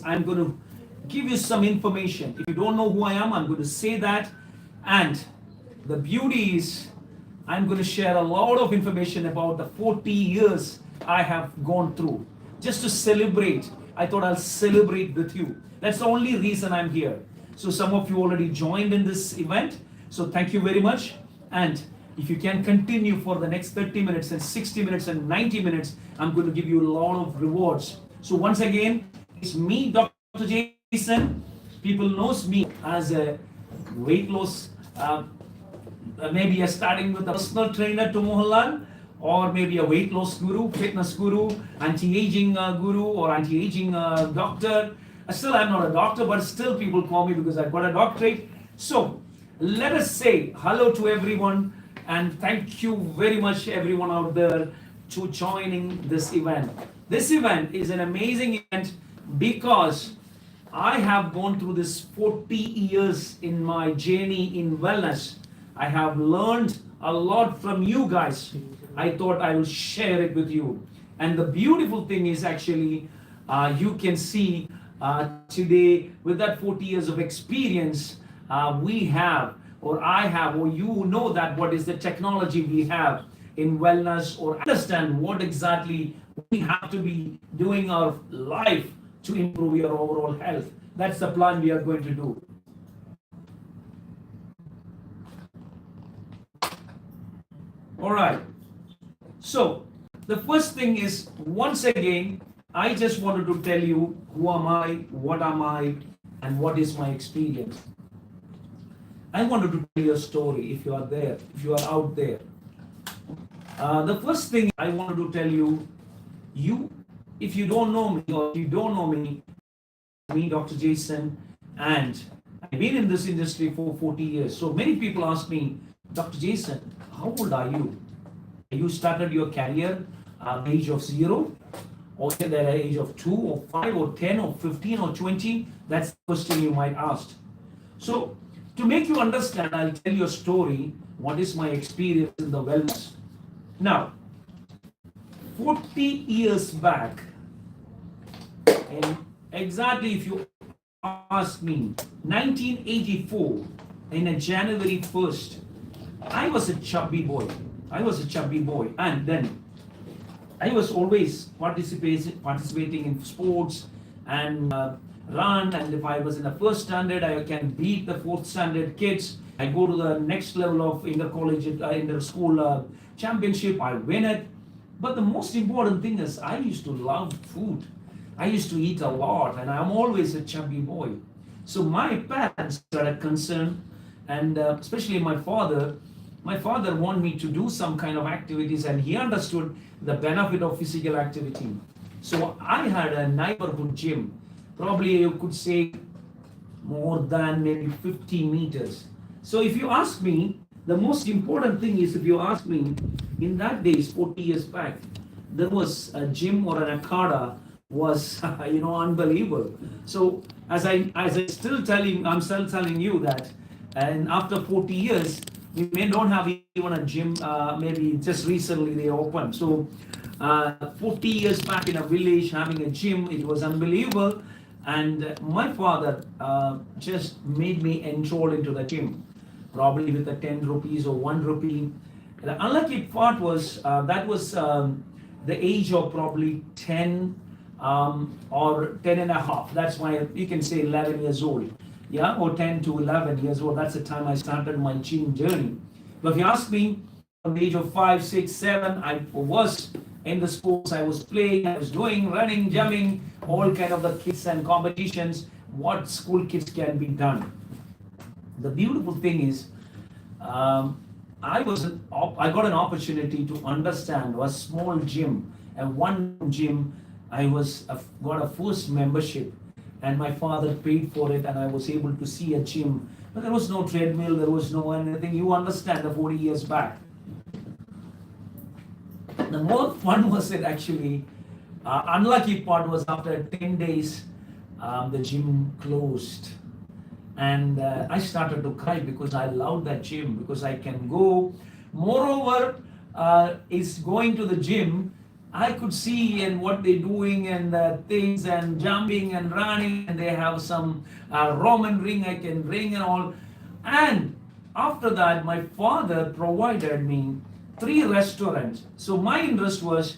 I'm going to give you some information. If you don't know who I am, I'm going to say that. And the beauty is, I'm going to share a lot of information about the 40 years I have gone through. Just to celebrate, I thought I'll celebrate with you. That's the only reason I'm here. So some of you already joined in this event. So thank you very much. And if you can continue for the next 30 minutes and 60 minutes and 90 minutes, I'm going to give you a lot of rewards. So once again, it's me, Dr. Jaison. People knows me as a weight loss, maybe a starting with a personal trainer to Mohanlal, or maybe a weight loss guru, fitness guru, anti-aging guru, or anti-aging doctor. Still, I'm not a doctor, but still people call me because I've got a doctorate. So let us say hello to everyone, and thank you very much everyone out there to joining this event. This event is an amazing event because I have gone through this 40 years in my journey in wellness. I have learned a lot from you guys. I thought I will share it with you. And the beautiful thing is actually, you can see today with that 40 years of experience, we have, or I have, or you know that what is the technology we have in wellness, or understand what exactly we have to be doing our life to improve your overall health. That's the plan we are going to do. All right. So the first thing is, once again, I just wanted to tell you who am I, what am I, and what is my experience. I wanted to tell you a story if you are there, if you are out there. The first thing I wanted to tell you, if you don't know me, or if you don't know me, Dr. Jaison, and I've been in this industry for 40 years. So many people ask me, Dr. Jaison, how old are you? You started your career at the age of 0, or at the age of 2 or 5 or 10 or 15 or 20? That's the question you might ask. So to make you understand, I'll tell you a story, what is my experience in the wellness. Now, 40 years back, and exactly if you ask me, 1984, in a January 1st, I was a chubby boy. And then I was always participating in sports and run. And if I was in the first standard, I can beat the fourth standard kids. I go to the next level of inter-college, inter-school championship. I win it. But the most important thing is, I used to love food. I used to eat a lot, and I'm always a chubby boy. So my parents had concern, and especially my father. My father wanted me to do some kind of activities, and he understood the benefit of physical activity. So I had a neighborhood gym, probably you could say more than maybe 50 meters. So if you ask me, the most important thing is, if you ask me, in that days, 40 years back, there was a gym or an akada was unbelievable. So as I'm still telling you that, and after 40 years, we may not have even a gym, maybe just recently they opened. So 40 years back in a village having a gym, it was unbelievable. And my father just made me enroll into the gym, probably with a 10 rupees or 1 rupee. The unlucky part was that was the age of probably 10 or 10 and a half. That's why you can say 11 years old. Yeah, or 10 to 11 years old. That's the time I started my gym journey. But if you ask me, from the age of 5, 6, 7, I was in the sports. I was playing, I was doing running, jumping, all kind of the kids and competitions, what school kids can be done. The beautiful thing is, I got an opportunity to understand a small gym, and one gym I got a first membership. And my father paid for it, and I was able to see a gym. But there was no treadmill, there was no anything. You understand, the 40 years back. The more fun was it actually. Unlucky part was after 10 days, the gym closed. And I started to cry because I loved that gym, because I can go. Moreover, is going to the gym I could see and what they're doing and things and jumping and running, and they have some Roman ring I can ring and all. And after that, my father provided me three restaurants. So my interest was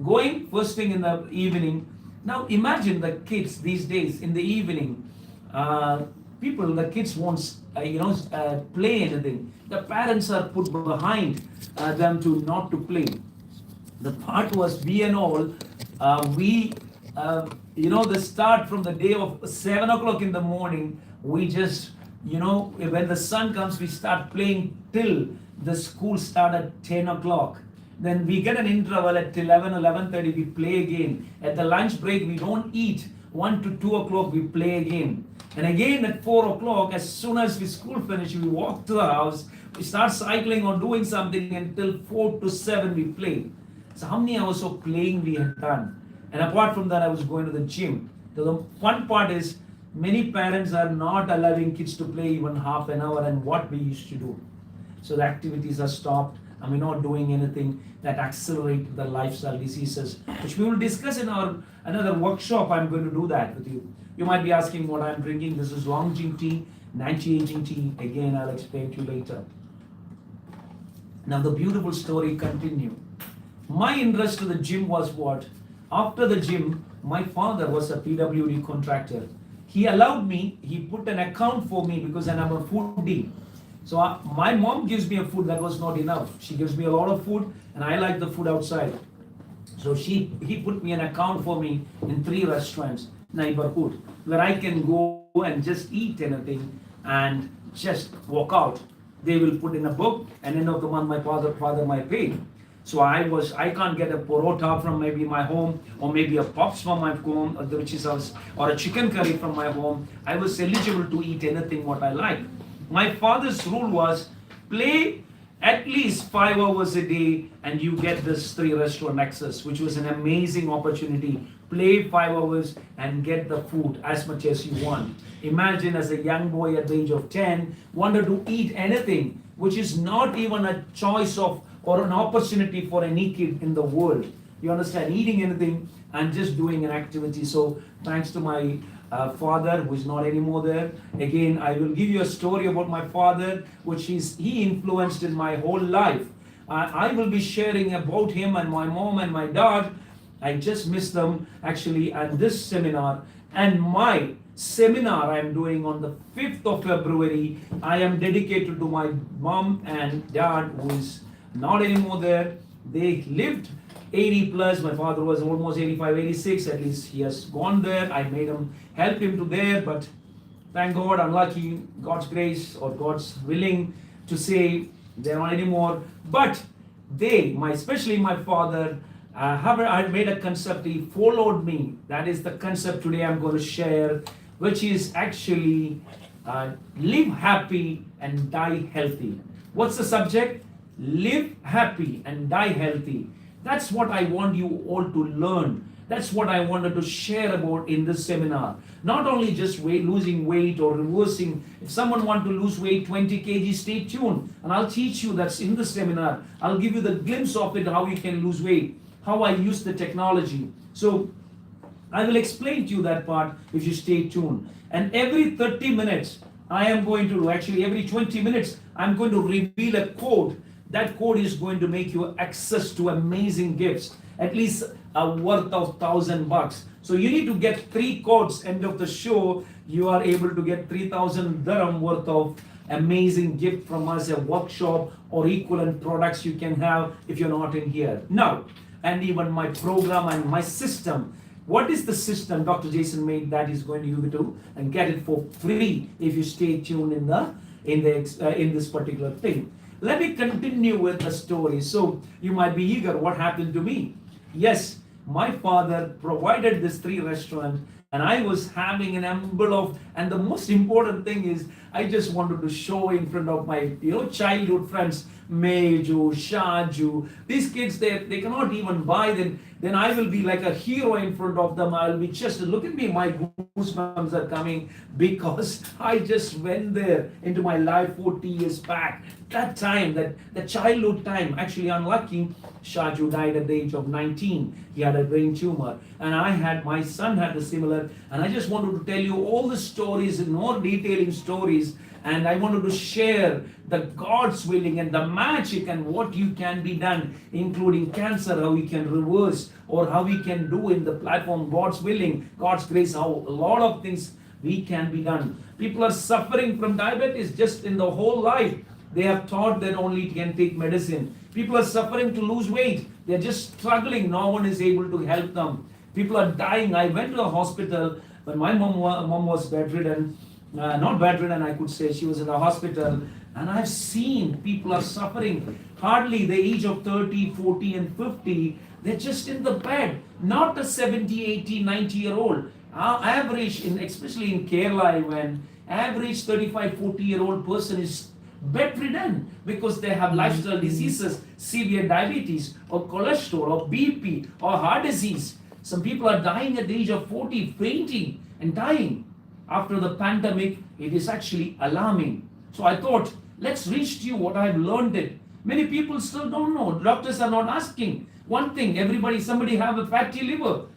going first thing in the evening. Now imagine the kids these days in the evening. Uh, the kids won't, play anything. The parents are put behind them to not to play. The part was we and all, we, the start from the day of 7 o'clock in the morning, we just, when the sun comes, we start playing till the school start at 10 o'clock. Then we get an interval at 11:30, we play again. At the lunch break, we don't eat. 1 to 2 o'clock, we play again. And again at 4 o'clock, as soon as we school finish, we walk to the house, we start cycling or doing something until 4 to 7, we play. So how many hours of playing we had done? And apart from that, I was going to the gym. So the fun part is many parents are not allowing kids to play even half an hour, and what we used to do. So the activities are stopped and we're not doing anything that accelerate the lifestyle diseases, which we will discuss in our another workshop. I'm going to do that with you. You might be asking what I'm drinking. This is Longjing tea, anti-aging tea. Again, I'll explain to you later. Now the beautiful story continue. My interest to the gym was what? After the gym, my father was a PWD contractor. He allowed me, he put an account for me because I'm a foodie. So my mom gives me a food that was not enough. She gives me a lot of food and I like the food outside. So he put me an account for me in 3 restaurants, neighborhood, where I can go and just eat anything and just walk out. They will put in a book, and end of the month my father might pay. So I can't get a porota from maybe my home, or maybe a pops from my home, or a chicken curry from my home. I was eligible to eat anything what I like. My father's rule was play at least 5 hours a day and you get this 3 restaurant access, which was an amazing opportunity. Play 5 hours and get the food as much as you want. Imagine as a young boy at the age of 10, wanted to eat anything, which is not even a choice of or an opportunity for any kid in the world. You understand? Eating anything and just doing an activity. So thanks to my father, who is not anymore there. Again, I will give you a story about my father, which he influenced in my whole life. I will be sharing about him and my mom and my dad. I just missed them actually at this seminar. And my seminar I am doing on the 5th of February. I am dedicated to my mom and dad, who is not anymore there. They lived 80 plus. My father was almost 85, 86. At least he has gone there. I made him help him to there, but thank God, unlucky, God's grace or God's willing to say they're not anymore. But especially my father, I made a concept. He followed me. That is the concept today I'm going to share, which is actually live happy and die healthy. What's the subject? Live happy and die healthy. That's what I want you all to learn. That's what I wanted to share about in this seminar. Not only just losing weight or reversing. If someone wants to lose weight 20 kg, stay tuned. And I'll teach you that's in the seminar. I'll give you the glimpse of it, how you can lose weight, how I use the technology. So I will explain to you that part if you stay tuned. And every 30 minutes, every 20 minutes, I'm going to reveal a code. That code is going to make you access to amazing gifts, at least worth of $1,000. So you need to get 3 codes. End of the show, you are able to get 3,000 dirham worth of amazing gift from us, a workshop or equivalent products you can have if you're not in here. Now, and even my program and my system. What is the system Dr. Jaison made that is going to give it to and get it for free if you stay tuned in this particular thing. Let me continue with the story. So you might be eager, what happened to me? Yes, my father provided this 3 restaurants and I was having an envelope. And the most important thing is I just wanted to show in front of my childhood friends, Meju, Shaju, these kids, they cannot even buy them. Then I will be like a hero in front of them. I'll be just, look at me, my goosebumps are coming because I just went there into my life 40 years back. that time, that the childhood time, actually unlucky, Shaju died at the age of 19. He had a brain tumor. And my son had a similar, and I just wanted to tell you all the stories, in more detailing stories, and I wanted to share the God's willing and the magic and what you can be done, including cancer, how we can reverse, or how we can do in the platform God's willing, God's grace, how a lot of things we can be done. People are suffering from diabetes just in the whole life. They have thought that only can take medicine. People are suffering to lose weight. They're just struggling. No one is able to help them. People are dying. I went to the hospital when my mom was bedridden. Not bedridden, I could say. She was in the hospital. And I've seen people are suffering. Hardly the age of 30, 40 and 50. They're just in the bed. Not a 70, 80, 90-year-old. Average, especially in Kerala, I went, average 35, 40-year-old person is bedridden because they have lifestyle diseases, severe diabetes or cholesterol or BP or heart disease. Some people are dying at the age of 40, fainting and dying. After the pandemic, it is actually alarming. So I thought, let's reach to you what I've learned it. Many people still don't know. Doctors are not asking. One thing, somebody have a fatty liver.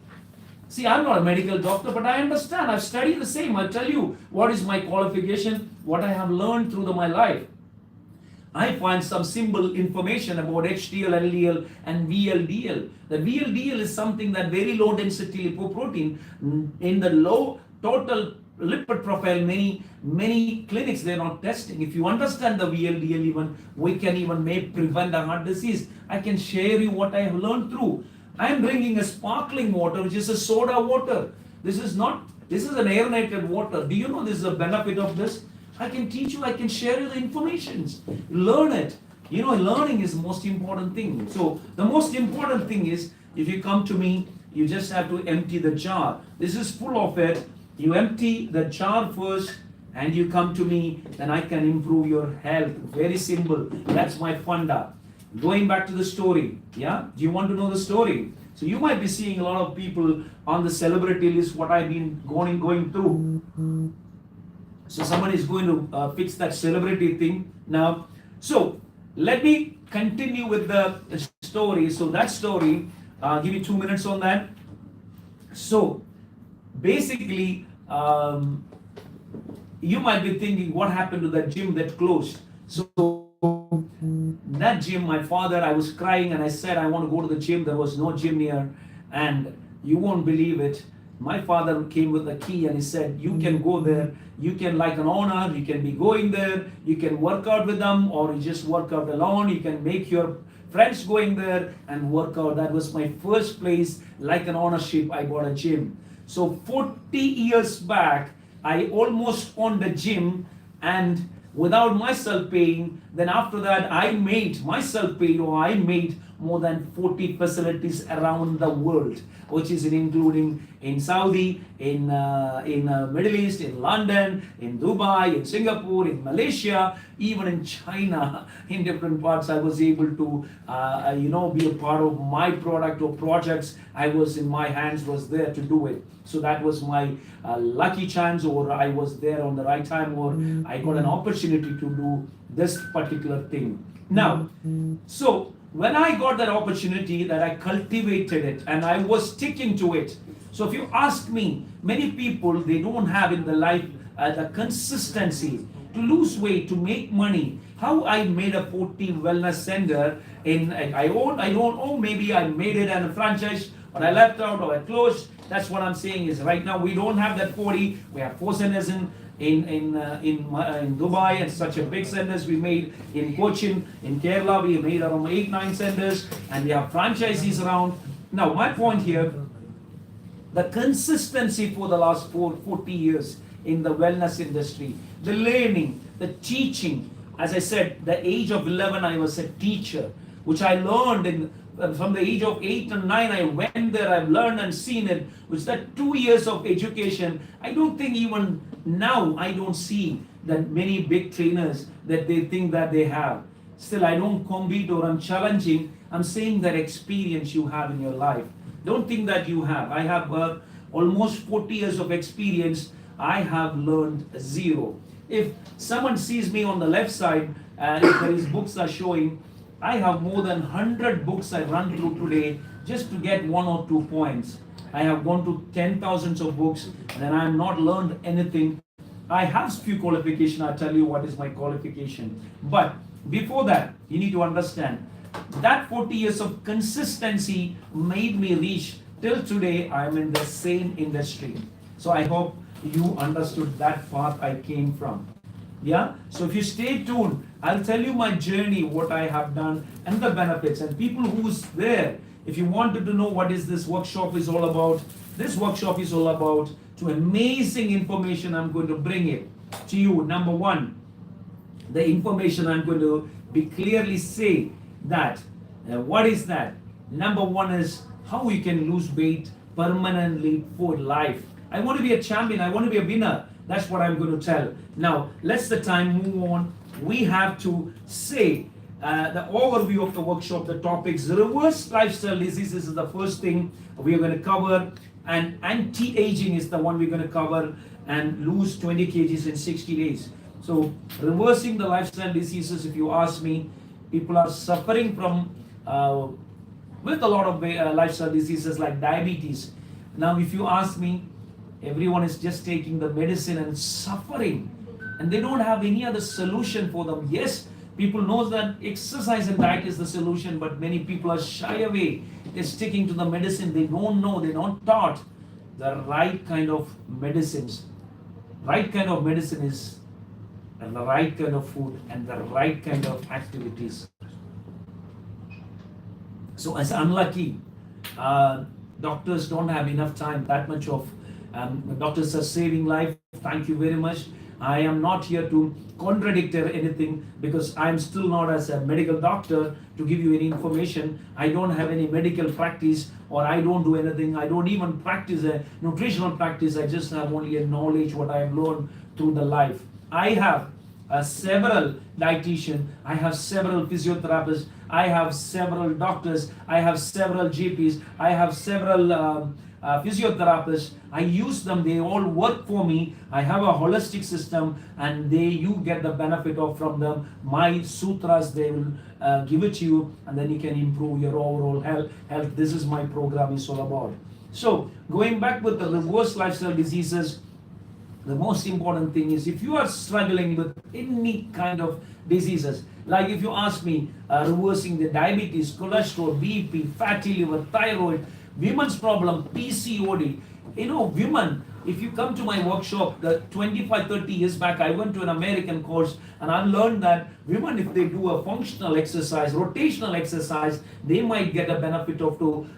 See, I'm not a medical doctor, but I understand. I've studied the same. I'll tell you what is my qualification, what I have learned through my life. I find some simple information about HDL, LDL, and VLDL. The VLDL is something that very low density lipoprotein in the low total lipid profile. Many clinics, they're not testing. If you understand the VLDL, even we can even prevent a heart disease. I can share you what I have learned through. I am drinking a sparkling water, which is a soda water. This is an aerated water. Do you know this is a benefit of this? I can teach you, I can share you the information. Learn it. Learning is the most important thing. So the most important thing is, if you come to me, you just have to empty the jar. This is full of it. You empty the jar first and you come to me, then I can improve your health. Very simple. That's my funda. Going back to the story, yeah? Do you want to know the story? So you might be seeing a lot of people on the celebrity list, what I've been going through. So someone is going to fix that celebrity thing now. So let me continue with the story. So that story, give me 2 minutes on that. So basically, you might be thinking, what happened to that gym that closed? So that gym, my father, I was crying and I said, I want to go to the gym. There was no gym near. And you won't believe it. My father came with a key and he said, you can go there. You can, like an owner, you can be going there. You can work out with them, or you just work out alone. You can make your friends going there and work out. That was my first place, like an ownership. I got a gym. So 40 years back, I almost owned a gym, and without myself paying, then after that I made myself pay, or I made more than 40 facilities around the world, which is including in Saudi, in Middle East, in London, in Dubai, in Singapore, in Malaysia, even in China, in different parts. I was able to, be a part of my product or projects. I was in my hands was there to do it. So that was my lucky chance, or I was there on the right time, or I got an opportunity to do this particular thing. Now, so when I got that opportunity, that I cultivated it and I was sticking to it. So if you ask me, many people, they don't have in the life the consistency to lose weight, to make money. How I made a 40 wellness center I don't know, maybe I made it in a franchise, or I left out, or I closed. That's what I'm saying is right now we don't have that 40. We have 4 centers in Dubai, and such a big centers we made in Cochin, in Kerala. We made around 8-9 centers, and we have franchisees around. Now my point here, the consistency for the last 40 years in the wellness industry, the learning, the teaching. As I said, the age of 11 I was a teacher, which I learned from the age of 8 and 9. I went there, I've learned and seen it, which that 2 years of education. I don't think even now I don't see that many big trainers that they think that they have. Still, I don't compete or I'm challenging. I'm saying that experience you have in your life. Don't think that you have. I have almost 40 years of experience. I have learned zero. If someone sees me on the left side, if there is books are showing, I have more than 100 books I run through today just to get 1 or 2 points. I have gone to 10,000s of books and I have not learned anything. I have few qualification. I'll tell you what is my qualification. But before that, you need to understand that 40 years of consistency made me reach till today. I am in the same industry. So I hope you understood that path I came from. Yeah, so if you stay tuned, I'll tell you my journey, what I have done, and the benefits. And people who's there, if you wanted to know what is this workshop is all about, this workshop is all about to amazing information. I'm going to bring it to you. Number one, the information I'm going to be clearly say that what is that? Number one is how you can lose weight permanently for life. I want to be a champion. I want to be a winner. That's what I'm going to tell. Now, let's the time move on. We have to say the overview of the workshop, the topics. Reverse lifestyle diseases is the first thing we are going to cover, and anti-aging is the one we're going to cover, and lose 20 kgs in 60 days. So, reversing the lifestyle diseases, if you ask me, people are suffering from with a lot of lifestyle diseases like diabetes. Now, if you ask me, everyone is just taking the medicine and suffering, and they don't have any other solution for them. Yes, people know that exercise and diet is the solution, but many people are shy away. They're sticking to the medicine. They don't know, they're not taught the right kind of medicines. Right kind of medicine is and the right kind of food and the right kind of activities. So as unlucky, doctors don't have enough time, that much of doctors are saving life. Thank you very much. I am not here to contradict anything, because I am still not as a medical doctor to give you any information. I don't have any medical practice, or I don't do anything. I don't even practice a nutritional practice. I just have only a knowledge what I have learned through the life. I have several dietitians, I have several physiotherapists, I have several doctors, I have several GPs, I have several physiotherapists. I use them, they all work for me. I have a holistic system, and you get the benefit of from them. My sutras, they will give it to you, and then you can improve your overall health. This is my program is all about. So going back with the reverse lifestyle diseases, the most important thing is, if you are struggling with any kind of diseases, like if you ask me, reversing the diabetes, cholesterol, BP, fatty liver, thyroid, women's problem, PCOD. Women, if you come to my workshop, the 25-30 years back, I went to an American course, and I learned that women, if they do a functional exercise, rotational exercise, they might get a benefit of to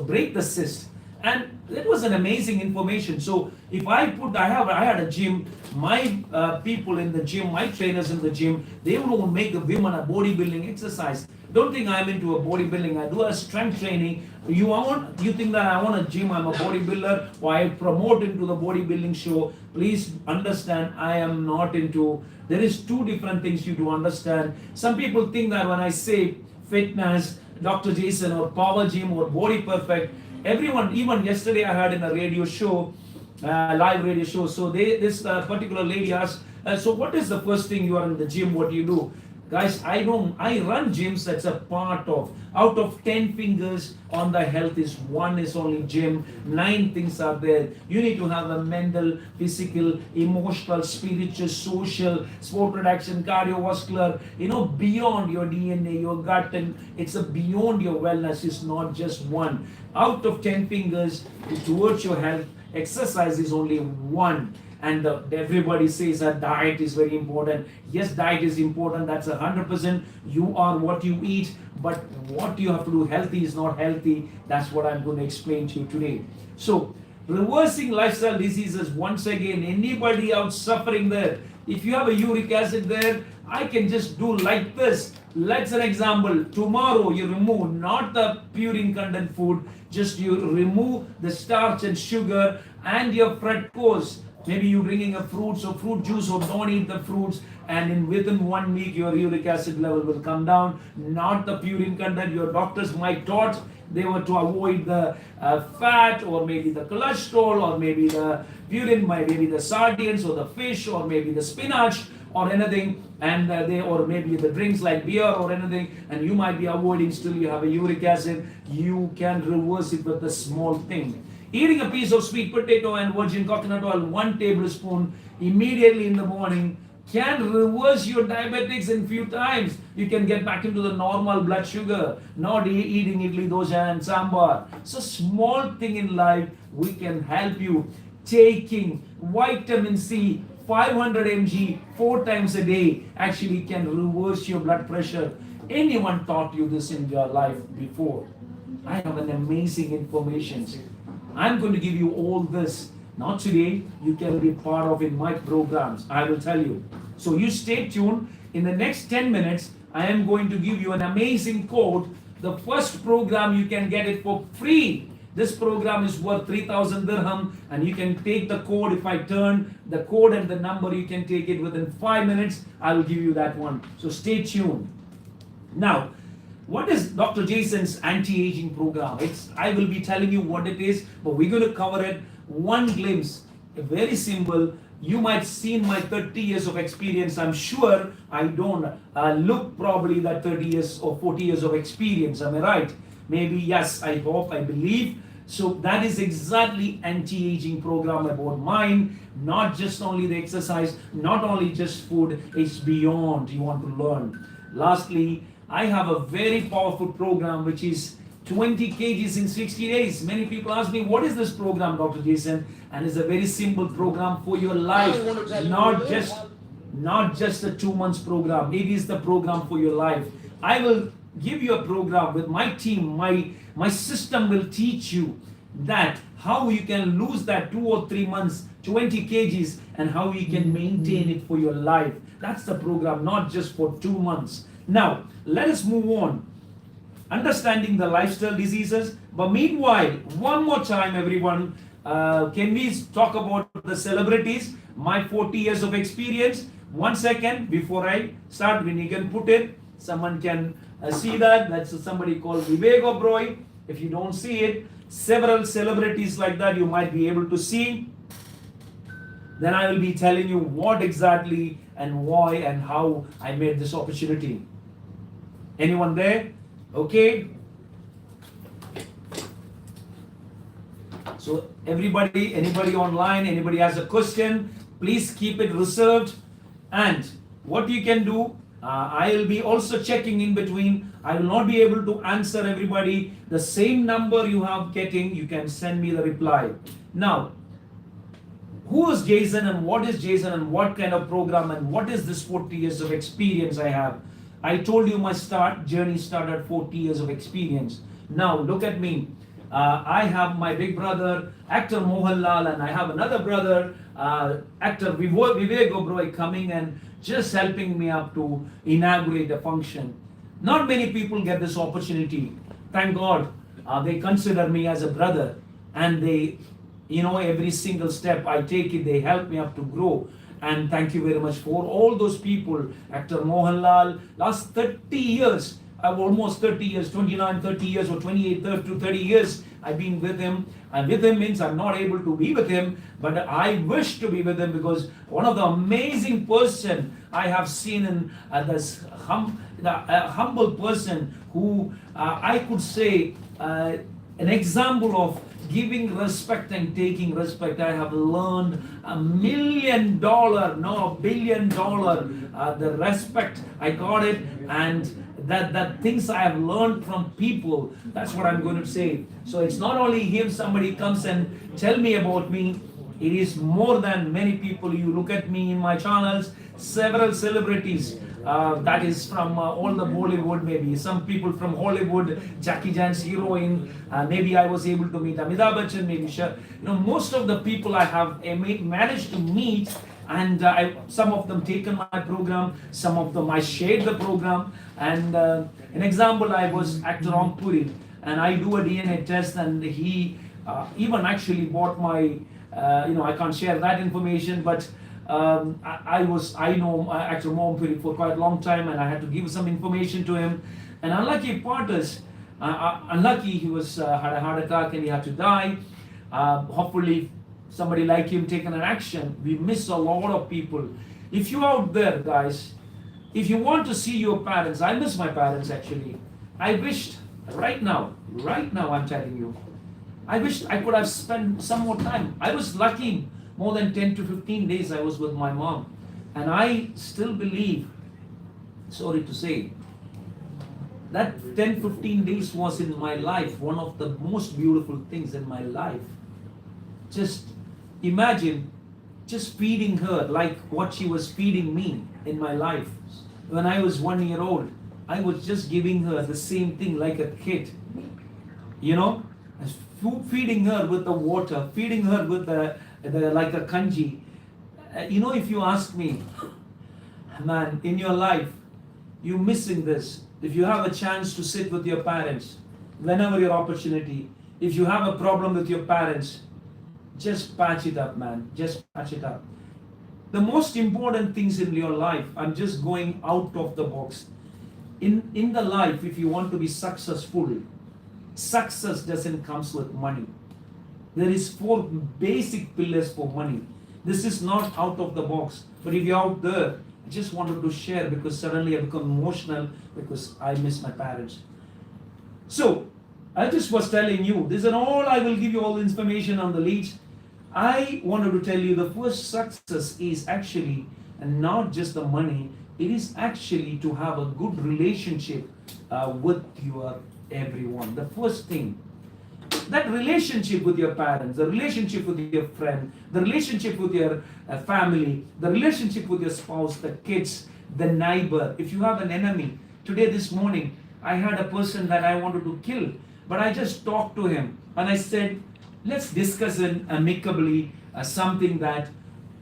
break the cyst. And that was an amazing information. So if I had a gym, my people in the gym, my trainers in the gym, they will make a women a bodybuilding exercise. Don't think I'm into a bodybuilding. I do a strength training. You think that I want a gym, I'm a bodybuilder, or I promote into the bodybuilding show. Please understand, I am not into. There is two different things you to understand. Some people think that when I say fitness, Dr. Jaison, or power gym, or body perfect, everyone, even yesterday I had in a radio show, live radio show, so this particular lady asked, so what is the first thing you are in the gym, what do you do? Guys, I run gyms. That's a part of, out of 10 fingers on the health is one is only gym. 9 things are there. You need to have a mental, physical, emotional, spiritual, social, sport reduction, cardiovascular, beyond your DNA, your gut, and it's a beyond your wellness. It's not just one. Out of 10 fingers towards your health, exercise is only one. And everybody says that diet is very important. Yes, diet is important. That's 100%. You are what you eat, but what you have to do, healthy is not healthy. That's what I'm going to explain to you today. So, reversing lifestyle diseases, once again, anybody out suffering there, if you have a uric acid there, I can just do like this. Let's an example. Tomorrow you remove not the purine content food, just you remove the starch and sugar and your fructose. Maybe you're drinking a fruits or fruit juice, or don't eat the fruits, and within 1 week your uric acid level will come down. Not the purine content. Your doctors might thought they were to avoid the fat, or maybe the cholesterol, or maybe the purine, maybe the sardines or the fish, or maybe the spinach or anything, and or maybe the drinks like beer or anything, and you might be avoiding. Still you have a uric acid. You can reverse it with a small thing. Eating a piece of sweet potato and virgin coconut oil, 1 tablespoon immediately in the morning, can reverse your diabetics in few times. You can get back into the normal blood sugar, not eating idli, dosa and sambar. So small thing in life, we can help you. Taking vitamin C 500 mg 4 times a day actually can reverse your blood pressure. Anyone taught you this in your life before? I have an amazing information. I'm going to give you all this. Not today. You can be part of in my programs. I will tell you. So you stay tuned. In the next 10 minutes, I am going to give you an amazing code. The first program, you can get it for free. This program is worth 3,000 dirham, and you can take the code. If I turn the code and the number, you can take it within 5 minutes. I will give you that one. So stay tuned. Now, what is Dr. Jaison's anti-aging program? I will be telling you what it is, but we're going to cover it one glimpse. Very simple. You might seen my 30 years of experience. I'm sure I don't look probably that 30 years or 40 years of experience. Am I right? Maybe yes, I hope, I believe. So that is exactly anti-aging program about mine. Not just only the exercise, not only just food, it's beyond. You want to learn. Lastly, I have a very powerful program which is 20 kgs in 60 days. Many people ask me, what is this program, Dr. Jaison? And it's a very simple program for your life, not just a 2 months program. It is the program for your life. I will give you a program with my team. My system will teach you that how you can lose that 2 or 3 months, 20 kgs, and how you can maintain it for your life. That's the program, not just for 2 months. Now, let us move on. Understanding the lifestyle diseases. But meanwhile, one more time, everyone, can we talk about the celebrities? My 40 years of experience. 1 second before I start, when you can put it, someone can see that. That's somebody called Vivek Oberoi. If you don't see it, several celebrities like that you might be able to see. Then I will be telling you what exactly and why and how I made this opportunity. Anyone there? Okay. So anybody online, anybody has a question, please keep it reserved. And what you can do, I will be also checking in between. I will not be able to answer everybody. The same number you have getting, you can send me the reply. Now, who is Jaison and what is Jaison and what kind of program and what is this 40 years of experience I have? I told you my journey started 40 years of experience. Now look at me. I have my big brother, actor Mohanlal, and I have another brother, actor Vivek Oberoi, coming and just helping me up to inaugurate a function. Not many people get this opportunity. Thank God they consider me as a brother, and they, every single step I take it, they help me up to grow. And thank you very much for all those people. Actor Mohanlal, last 30 years, almost 30 years, 29, 30 years or 28 to 30 years, I've been with him. And with him means I'm not able to be with him, but I wish to be with him, because one of the amazing person I have seen in this humble person who I could say an example of giving respect and taking respect. I have learned $1 million, no, $1 billion. The respect, I got it, and that things I have learned from people. That's what I'm going to say. So it's not only him. Somebody comes and tell me about me. It is more than many people. You look at me in my channels, several celebrities. That is from all the Bollywood, maybe some people from Hollywood, Jackie Chan's heroine, maybe I was able to meet Amitabh Bachchan, maybe most of the people I have managed to meet, and some of them taken my program, some of them I shared the program. And an example, I was actor Puri, and I do a DNA test, and he even actually bought my I can't share that information, but I know actor Mompiri for quite a long time, and I had to give some information to him. And unlucky part is, unlucky he was had a heart attack and he had to die. Hopefully, somebody like him taken an action. We miss a lot of people. If you out there, guys, if you want to see your parents, I miss my parents actually. I wished right now, I'm telling you, I wished I could have spent some more time. I was lucky, more than 10 to 15 days I was with my mom. And I still believe, sorry to say, that 10, 15 days was in my life one of the most beautiful things in my life. Just imagine just feeding her like what she was feeding me in my life. When I was 1 year old, I was just giving her the same thing like a kid. You know, feeding her with the water, feeding her with the like a kanji. If you ask me, man, in your life, you're missing this. If you have a chance to sit with your parents, whenever your opportunity, if you have a problem with your parents, just patch it up, man. Just patch it up. The most important things in your life, I'm just going out of the box. In the life, if you want to be successful, success doesn't comes with money. There is 4 basic pillars for money. This is not out of the box. But if you're out there, I just wanted to share because suddenly I become emotional because I miss my parents. So I just was telling you, this is all I will give you all the information on the leads. I wanted to tell you the first success is actually not just the money, it is actually to have a good relationship with your everyone. The first thing, that relationship with your parents, the relationship with your friend, the relationship with your family, the relationship with your spouse, the kids, the neighbor. If you have an enemy, today this morning I had a person that I wanted to kill, but I just talked to him and I said, let's discuss it amicably, something that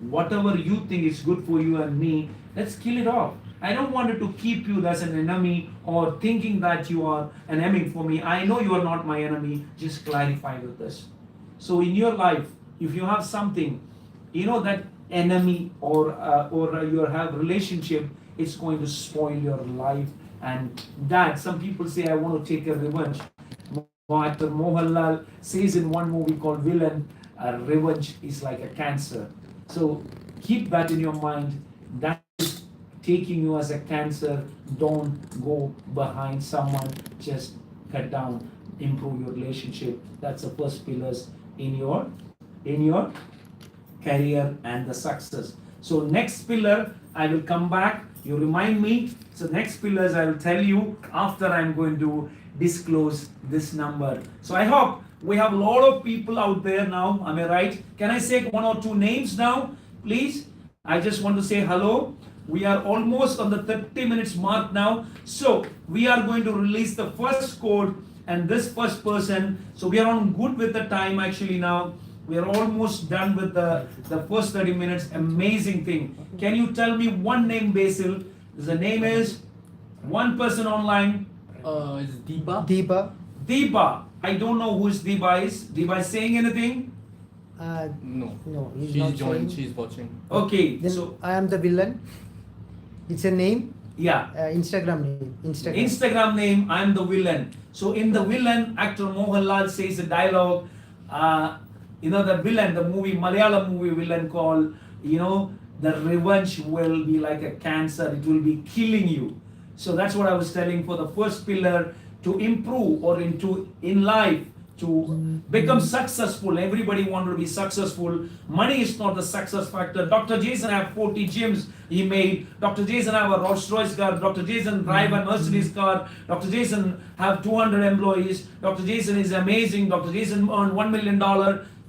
whatever you think is good for you and me, let's kill it off. I don't want it to keep you as an enemy or thinking that you are an enemy for me. I know you are not my enemy. Just clarify with this. So in your life, if you have something, that enemy or you have relationship, it's going to spoil your life. And that some people say, I want to take a revenge. Actor Mohanlal says in one movie called Villain, revenge is like a cancer. So keep that in your mind. That is taking you as a cancer. Don't go behind someone. Just cut down, improve your relationship. That's the first pillars in your career and the success. So next pillar, I will come back. You remind me. So next pillars I will tell you after I'm going to disclose this number. So I hope we have a lot of people out there now. Am I right? Can I say 1 or 2 names now, please? I just want to say hello. We are almost on the 30 minutes mark now. So we are going to release the first code and this first person. So we are on good with the time actually now. We are almost done with the first 30 minutes. Amazing thing. Can you tell me one name, Basil? The name is one person online. It's Deepa. Deepa. I don't know who Deepa is. Deepa is saying anything? No. No, he's She's not joined. saying. She's watching. Okay. Then So I am the villain. It's a name. yeah. Instagram name. Instagram name, I'm the villain. So in the villain, actor Mohanlal says a dialogue. The villain, the movie, Malayalam movie villain called, the revenge will be like a cancer. It will be killing you. So that's what I was telling for the first pillar, to improve or in life, to become successful. Everybody wants to be successful. Money is not the success factor. Dr. Jaison have 40 gyms he made. Dr. Jaison have a Rolls Royce car. Dr. Jaison drive a Mercedes car. Dr. Jaison have 200 employees. Dr. Jaison is amazing. Dr. Jaison earned $1 million.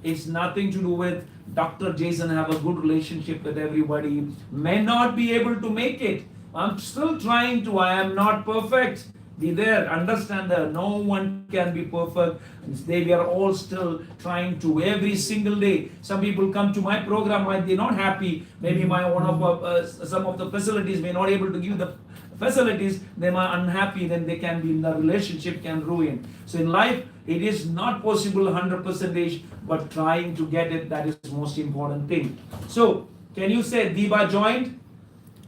It's nothing to do with Dr. Jaison have a good relationship with everybody. May not be able to make it. I'm still trying to. I am not perfect. Be there, understand that no one can be perfect. We are all still trying to every single day. Some people come to my program, they're not happy. Maybe some of the facilities may not able to give the facilities, they are unhappy, then they can be in the relationship can ruin. So in life, it is not possible 100%, but trying to get it, that is most important thing. So can you say Deepa joined?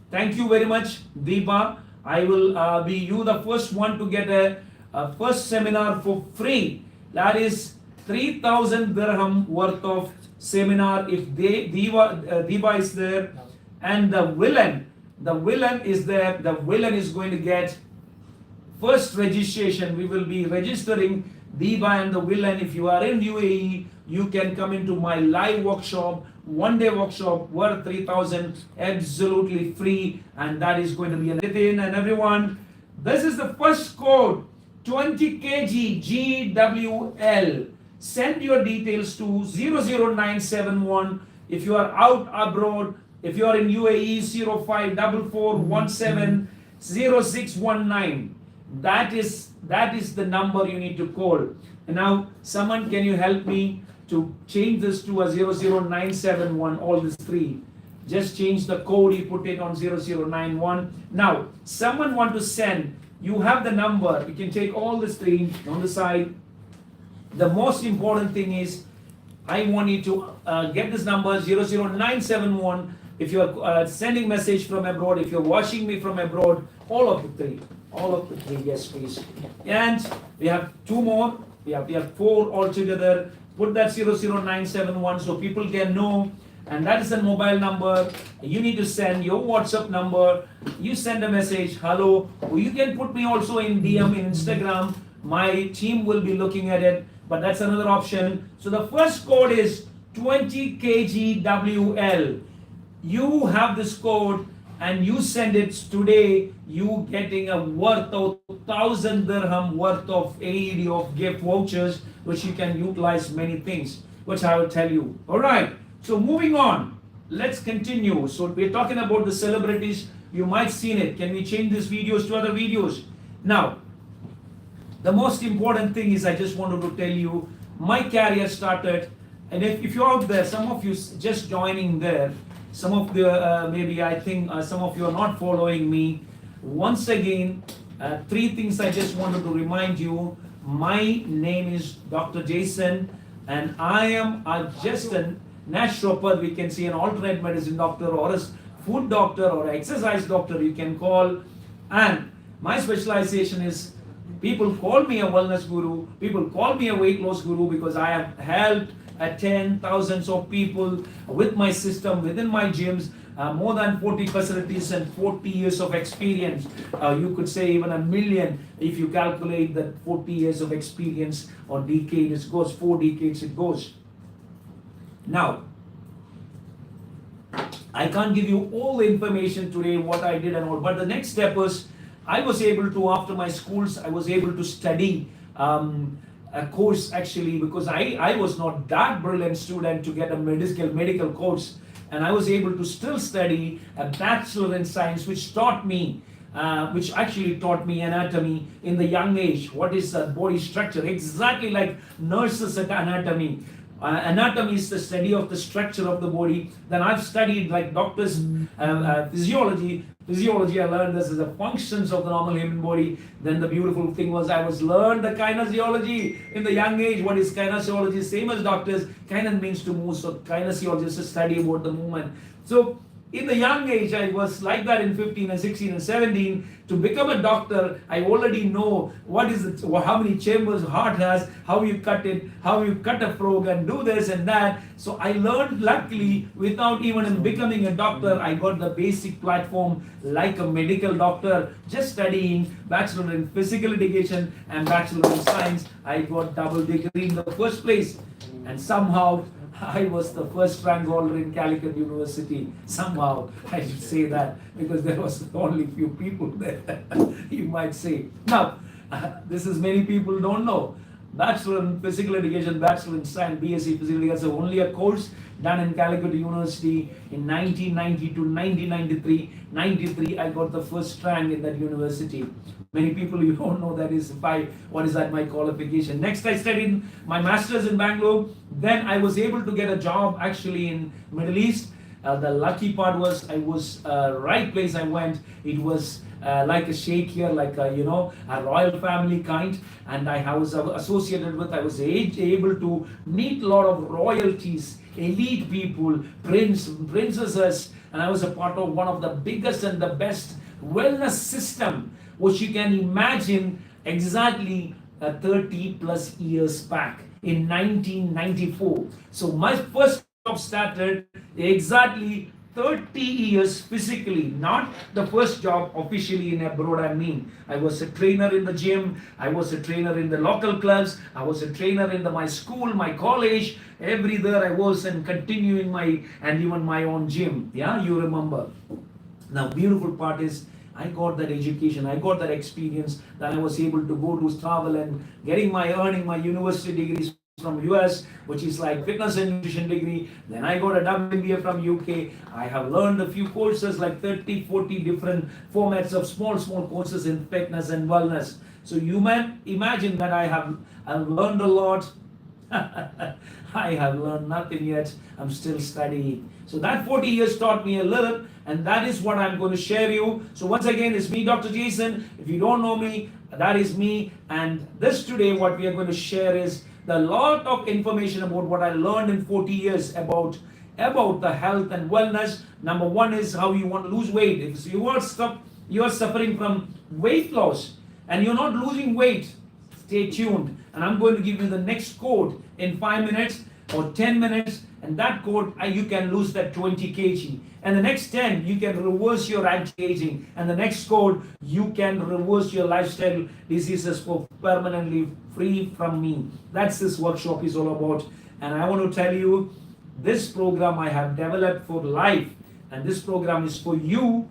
Thank you very much, Deepa. I will be you the first one to get a first seminar for free. That is 3,000 dirham worth of seminar. If Deepa is there, and the villain is there, the villain is going to get first registration. We will be registering Deepa and the villain. If you are in UAE, you can come into my live workshop, one-day workshop worth 3,000, absolutely free, and that is going to be an and everyone. This is the first code, 20 kg GWL. Send your details to 00971. If you are out abroad, if you are in UAE, 0544170619. That is the number you need to call. And now, someone, can you help me to change this to a 00971, all these three? Just change the code, you put it on 0091. Now, someone want to send, you have the number, you can take all the three on the side. The most important thing is, I want you to get this number 00971. If you are sending message from abroad, if you're watching me from abroad, all of the three, yes please. And we have two more, we have four altogether. Put that 00971 so people can know, and that is the mobile number. You need to send your WhatsApp number. You send a message, hello, or you can put me also in DM in Instagram. My team will be looking at it, but that's another option. So the first code is 20 kgwl. You have this code and you send it today, you getting a worth of 1,000 dirham worth of AED of gift vouchers, which you can utilize many things, which I will tell you. All right, so moving on, let's continue. So we're talking about the celebrities. You might seen it. Can we change these videos to other videos? Now, the most important thing is, I just wanted to tell you, my career started, and if you're out there, some of you just joining there, some of the maybe I think some of you are not following me. Once again, three things I just wanted to remind you. My name is Dr. Jaison, and I am just a naturopath, we can say an alternate medicine doctor, or a food doctor, or exercise doctor you can call. And my specialization is, people call me a wellness guru, people call me a weight loss guru, because I have helped thousands of people with my system, within my gyms, more than 40 facilities and 40 years of experience. You could say even a million if you calculate that 40 years of experience, or decade, it goes 4 decades it goes. Now, I can't give you all the information today, what I did and all, but the next step was, I was able to, after my schools, I was able to study a course actually, because I was not that brilliant student to get a medical course, and I was able to still study a bachelor in science, which actually taught me anatomy in the young age. What is the body structure? Exactly like nurses at anatomy. Anatomy is the study of the structure of the body. Then I've studied like doctors physiology. Physiology, I learned this is the functions of the normal human body. Then the beautiful thing was, I was learned the kinesiology in the young age. What is kinesiology? Same as doctors. Kines means to move. So kinesiology is a study about the movement. So in the young age, I was like that in 15 and 16 and 17. To become a doctor, I already know what is it, how many chambers heart has, how you cut it, how you cut a frog and do this and that. So I learned, luckily, without even becoming a doctor, I got the basic platform like a medical doctor, just studying bachelor in physical education and bachelor in science. I got double degree in the first place, and somehow I was the first rank holder in Calicut University. Somehow, I should say that, because there was only few people there, you might say. Now, this is many people don't know. Bachelor in Physical Education, Bachelor in Science, BSc Physical Education, only a course done in Calicut University in 1990 to 1993. 93, I got the first rank in that university. Many people, you don't know that is what is that my qualification. Next, I studied my master's in Bangalore. Then I was able to get a job actually in Middle East. The lucky part was I was right place I went. It was like a sheikh here, like a royal family kind, and I was associated with. I was able to meet a lot of royalties, elite people, princesses, and I was a part of one of the biggest and the best wellness system which you can imagine exactly 30 plus years back in 1994. So my first job started exactly 30 years physically, not the first job officially in abroad. I was a trainer in the gym, I was a trainer in the local clubs, I was a trainer in my school, my college, everywhere I was, and continuing and even my own gym. Yeah, you remember. Now, beautiful part is I got that education, I got that experience, that I was able to go to travel and earning my university degrees from US, which is like fitness and nutrition degree. Then I got a WMBA from UK. I have learned a few courses, like 30, 40 different formats of small courses in fitness and wellness. So you might imagine that I've learned a lot. I have learned nothing yet. I'm still studying. So that 40 years taught me a little, and that is what I'm going to share you. So once again, it's me, Dr. Jaison. If you don't know me, that is me. And this today, what we are going to share is the lot of information about what I learned in 40 years about the health and wellness. Number one is how you want to lose weight. If you are suffering from weight loss and you're not losing weight, stay tuned. And I'm going to give you the next code in 5 minutes or 10 minutes, and that code you can lose that 20 kg. And the next 10, you can reverse your anti-aging. And the next code, you can reverse your lifestyle diseases for permanently free from me. That's this workshop is all about. And I want to tell you, this program I have developed for life, and this program is for you.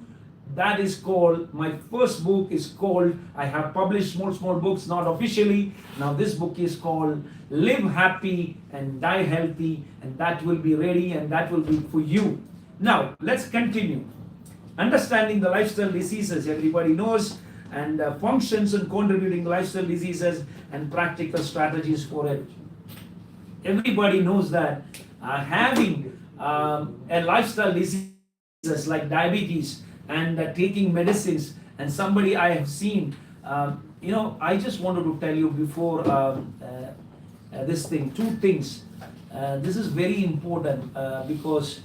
That is called, my first book is called, I have published small books, not officially. Now this book is called Live Happy and Die Healthy, and that will be ready, and that will be for you. Now let's continue. Understanding the lifestyle diseases, everybody knows, and functions and contributing lifestyle diseases and practical strategies for it. Everybody knows that having a lifestyle diseases like diabetes, and taking medicines, and somebody I have seen, I just wanted to tell you before this thing, two things. This is very important because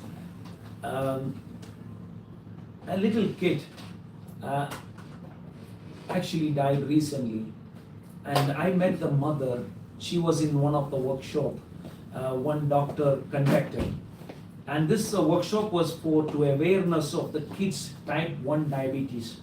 a little kid actually died recently, and I met the mother. She was in one of the workshop one doctor conducted. And this workshop was to awareness of the kids type 1 diabetes.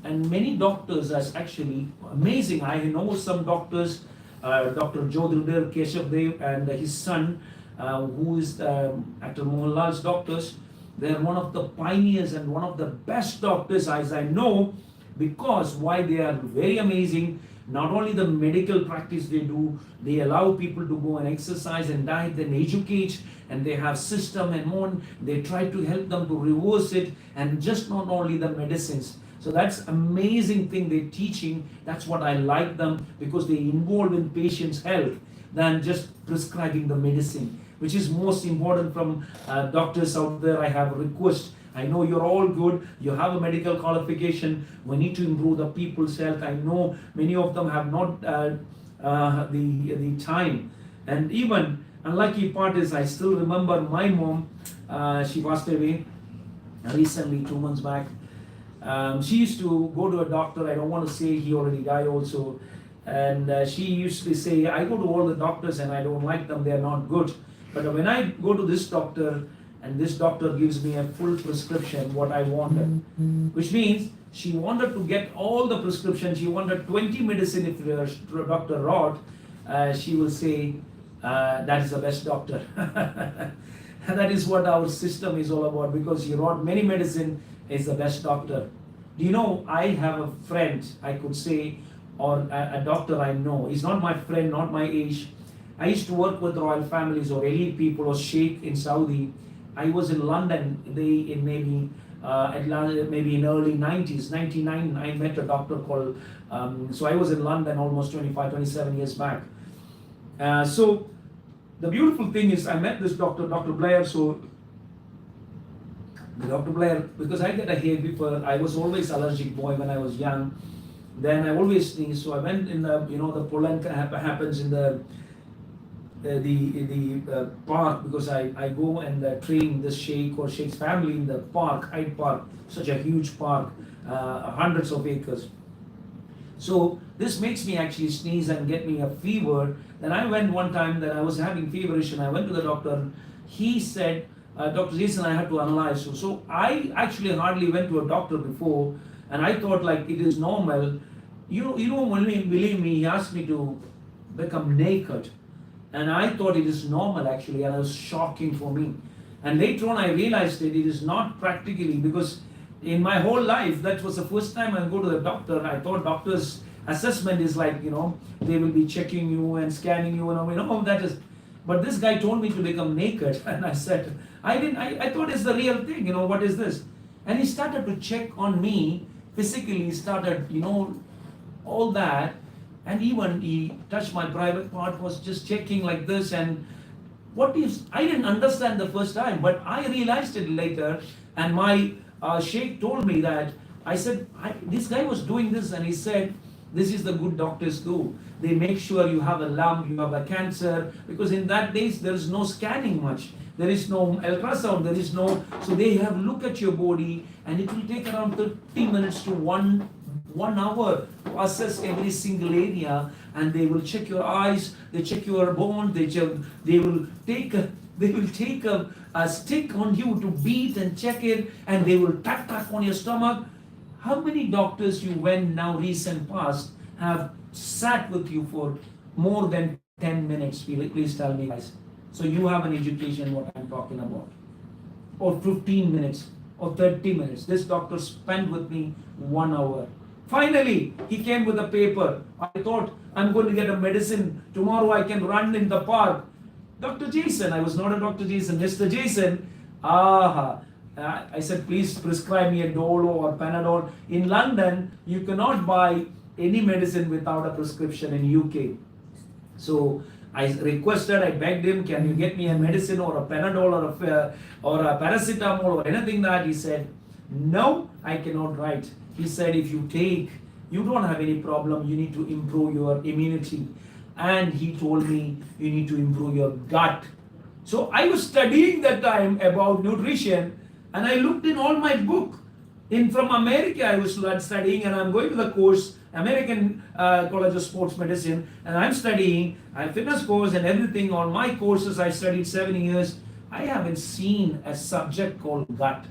And many doctors are actually amazing. I know some doctors, Dr. Jodhir Keshav Dev and his son, who is Dr. Mohanlal's doctors. They're one of the pioneers and one of the best doctors as I know, because why they are very amazing. Not only the medical practice they do, they allow people to go and exercise and diet and educate, and they have system and more. They try to help them to reverse it, and just not only the medicines. So that's amazing thing they're teaching. That's what I like them, because they involve in patient's health than just prescribing the medicine, which is most important from doctors out there. I have a request. I know you're all good. You have a medical qualification. We need to improve the people's health. I know many of them have not the time. And even unlucky part is I still remember my mom. She passed away recently, 2 months back. She used to go to a doctor. I don't want to say he already died also. And she used to say, I go to all the doctors and I don't like them. They're not good. But when I go to this doctor, and this doctor gives me a full prescription, what I wanted. Which means she wanted to get all the prescription. She wanted 20 medicine. If the doctor wrote, she will say, that is the best doctor. And that is what our system is all about, because he wrote many medicine, is the best doctor. Do you know, I have a friend, I could say, or a doctor I know. He's not my friend, not my age. I used to work with royal families or elite people or sheikh in Saudi. I was in London, maybe in early 90s, 99, I met a doctor called, so I was in London almost 25, 27 years back. So the beautiful thing is I met this doctor, Dr. Blair, so The Dr. Blair, because I get a hay fever, I was always allergic boy when I was young. Then I always sneeze, so I went in the, the pollen happens in the park, because I go and train the Sheikh or Sheikh's family in the park, Hyde Park, such a huge park, hundreds of acres. So this makes me actually sneeze and get me a fever. Then I went one time that I was having feverish, and I went to the doctor. He said, Dr. Jaison, I had to analyze you. So I actually hardly went to a doctor before, and I thought like it is normal. You don't believe me, he asked me to become naked. And I thought it is normal actually, and it was shocking for me. And later on I realized that it is not practically, because in my whole life, that was the first time I go to the doctor. I thought doctor's assessment is like, they will be checking you and scanning you, and that is. But this guy told me to become naked, and I said, I thought it's the real thing, what is this? And he started to check on me physically, he started, all that, and even he touched my private part, was just checking like this, and I didn't understand the first time, but I realized it later, and my Sheikh told me that, I said, this guy was doing this, and he said, this is the good doctors do. They make sure you have a lump, you have a cancer, because in that days there is no scanning much. There is no ultrasound, so they have look at your body, and it will take around 30 minutes to one hour to assess every single area, and they will check your eyes, they check your bone, they will take a stick on you to beat and check it, and they will tap on your stomach. How many doctors you went now recent past have sat with you for more than 10 minutes? Please tell me, guys. So you have an education what I'm talking about. Or 15 minutes or 30 minutes. This doctor spent with me 1 hour. Finally, he came with a paper. I thought I'm going to get a medicine. Tomorrow I can run in the park. Dr. Jaison, I was not a Dr. Jaison, Mr. Jaison. I said, please prescribe me a Dolo or Panadol. In London, you cannot buy any medicine without a prescription in UK. So I requested, I begged him, can you get me a medicine or a Panadol or a paracetamol or anything that? He said, no, I cannot write. He said, if you take, you don't have any problem, you need to improve your immunity. And he told me, you need to improve your gut. So I was studying that time about nutrition, and I looked in all my book. From America, I was studying, and I'm going to the course, American College of Sports Medicine, and I'm studying fitness course and everything. On my courses, I studied 7 years. I haven't seen a subject called gut.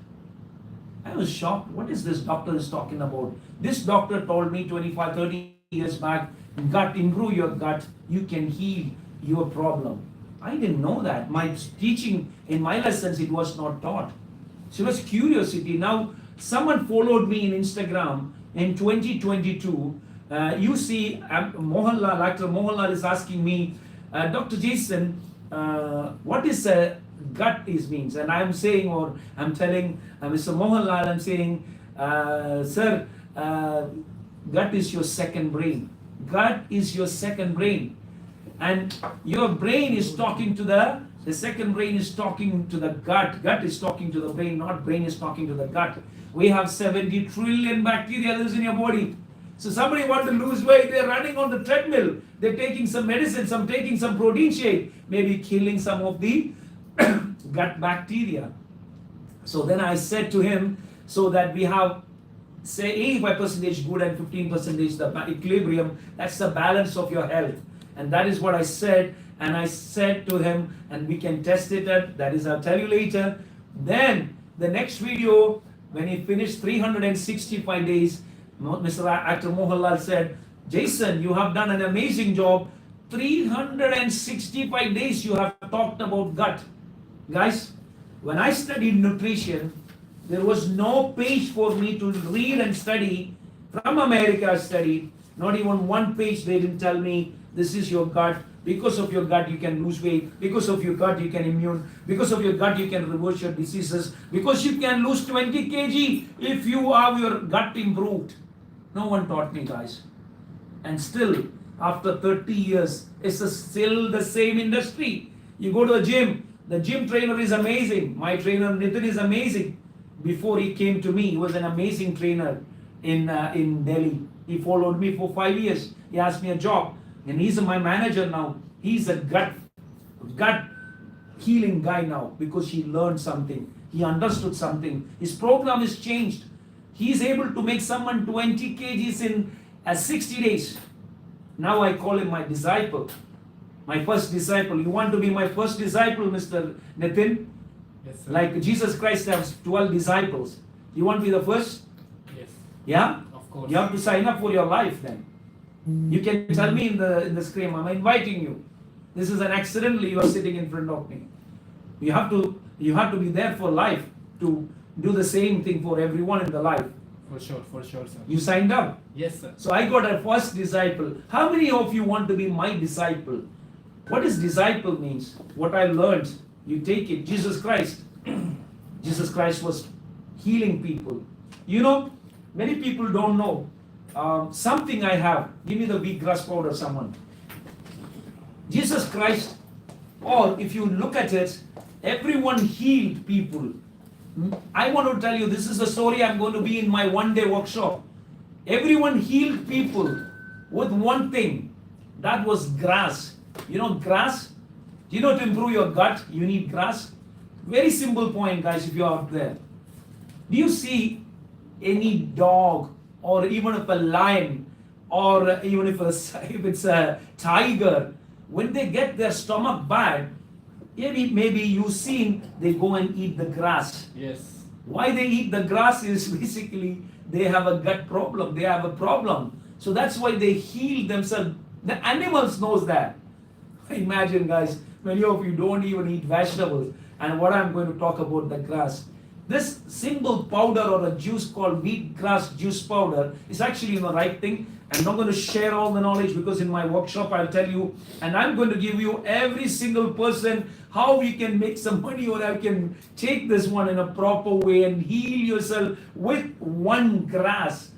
I was shocked. What is this doctor is talking about? This doctor told me 25, 30 years back, gut, improve your gut, you can heal your problem. I didn't know that. My teaching in my lessons, it was not taught. So it was curiosity. Now, someone followed me in Instagram in 2022. You see, Mohanlal, actor Mohanlal is asking me, Dr. Jaison, what is gut means? And I'm saying, or I'm telling Mr. Mohanlal, I'm saying, sir, gut is your second brain. Gut is your second brain. And your brain is talking to the second brain is talking to the gut. Gut is talking to the brain, not brain is talking to the gut. We have 70 trillion bacteria lives in your body. So somebody wants to lose weight, they're running on the treadmill. They're taking some medicine, taking some protein shake, maybe killing some of the gut bacteria. So then I said to him, so that we have say 85% good and 15% the equilibrium, that's the balance of your health. And that is what I said. And I said to him, and we can test it at, that is, I'll tell you later. Then the next video, when he finished 365 days, Mr. Actor Mohanlal said, Jaison, you have done an amazing job. 365 days you have talked about gut. Guys, when I studied nutrition, there was no page for me to read and study. From America I studied, not even one page they didn't tell me, this is your gut. Because of your gut you can lose weight. Because of your gut you can immune. Because of your gut you can reverse your diseases. Because you can lose 20 kg if you have your gut improved. No one taught me, guys. And still, after 30 years, it's still the same industry. You go to the gym trainer is amazing. My trainer Nitin is amazing. before he came to me. He was an amazing trainer in Delhi. He followed me for 5 years. He asked me a job, and he's my manager now. He's a gut healing guy now because he learned something. He understood something. His program is changed. He is able to make someone 20 kgs in 60 days. Now I call him my disciple. My first disciple. You want to be my first disciple, Mr. Nitin? Yes, sir. Like Jesus Christ has 12 disciples. You want to be the first? Yes. Yeah? Of course. You have to sign up for your life then. You can tell me in the screen, I'm inviting you. This is an accidentally you are sitting in front of me. You have to be there for life to do the same thing for everyone in the life. For sure, sir. You signed up. Yes, sir. So I got a first disciple. How many of you want to be my disciple? What does disciple means? What I learned, you take it. Jesus Christ. Jesus Christ was healing people. You know, many people don't know. Something I have. Give me the wheatgrass powder, someone. Jesus Christ, or if you look at it, everyone healed people. I want to tell you, this is the story I'm going to be in my one-day workshop. Everyone healed people with one thing. That was grass. You know grass? Do you know to improve your gut, you need grass? Very simple point, guys, if you're out there. Do you see any dog, or even if a lion, or even if it's a tiger, when they get their stomach bad, maybe you've seen they go and eat the grass. Yes. Why they eat the grass is basically they have a gut problem. They have a problem. So that's why they heal themselves. The animals knows that. Imagine, guys, many of you don't even eat vegetables. And what I'm going to talk about, the grass. This simple powder or a juice called wheatgrass juice powder is actually the right thing. I'm not going to share all the knowledge because in my workshop I'll tell you, and I'm going to give you every single person how you can make some money, or I can take this one in a proper way and heal yourself with one grass.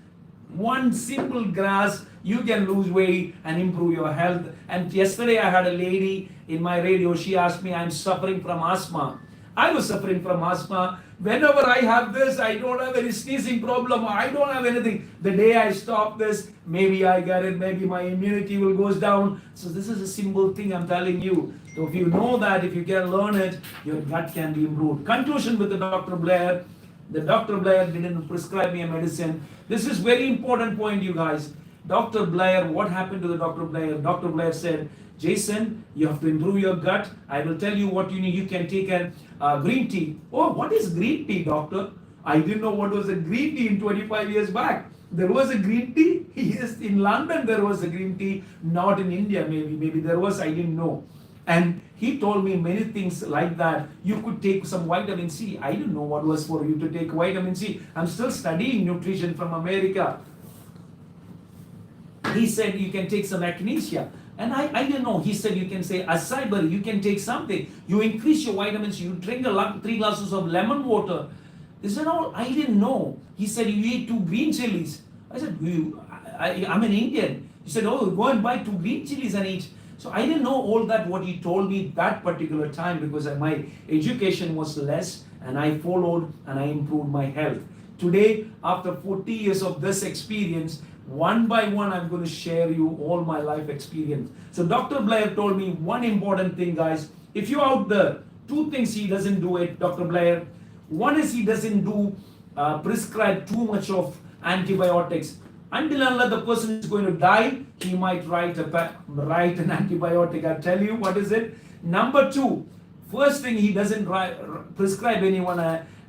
One simple grass, you can lose weight and improve your health. And yesterday I had a lady in my radio, she asked me, I'm suffering from asthma. I was suffering from asthma. Whenever I have this, I don't have any sneezing problem. I don't have anything. The day I stop this, maybe I get it. Maybe my immunity will goes down. So this is a simple thing I'm telling you. So if you know that, if you can learn it, your gut can be improved. Conclusion with the Dr. Blair. The Dr. Blair didn't prescribe me a medicine. This is very important point, you guys. Dr. Blair, what happened to the Dr. Blair? Dr. Blair said, Jaison, you have to improve your gut. I will tell you what you need. You can take a green tea. Oh, what is green tea, doctor? I didn't know what was a green tea in 25 years back. There was a green tea? Yes, in London there was a green tea. Not in India, maybe. Maybe there was, I didn't know. And he told me many things like that. You could take some vitamin C. I didn't know what was for you to take vitamin C. I'm still studying nutrition from America. He said you can take some magnesia. And I didn't know. He said you can say acai berry, you can take something. You increase your vitamins, you drink 3 glasses of lemon water. This is all I didn't know. He said you eat 2 green chilies. I said, I'm an Indian. He said, oh, go and buy 2 green chilies and eat. So I didn't know all that what he told me that particular time because my education was less and I followed and I improved my health. Today, after 40 years of this experience, one by one, I'm going to share you all my life experience. So Dr. Blair told me one important thing, guys. If you're out there, 2 things he doesn't do it, Dr. Blair. One is he doesn't do prescribe too much of antibiotics. Until unless the person is going to die, he might write an antibiotic. I tell you, what is it? Number 2, first thing he doesn't prescribe anyone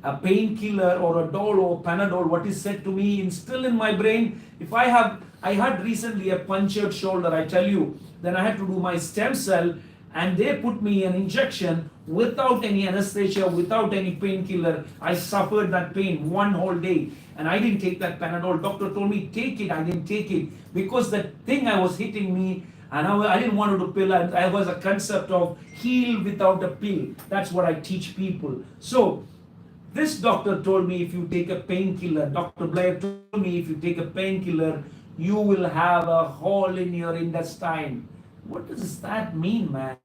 a painkiller or a Dol or Panadol. What is said to me is still in my brain. If I had recently a punctured shoulder, I tell you, then I had to do my stem cell and they put me an injection without any anesthesia, without any painkiller. I suffered that pain one whole day and I didn't take that Panadol. Doctor told me, take it. I didn't take it because that thing I was hitting me and I didn't want to pill. I was a concept of heal without a pill. That's what I teach people. So this doctor told me if you take a painkiller, Dr. Blair told me if you take a painkiller, you will have a hole in your intestine. What does that mean, man?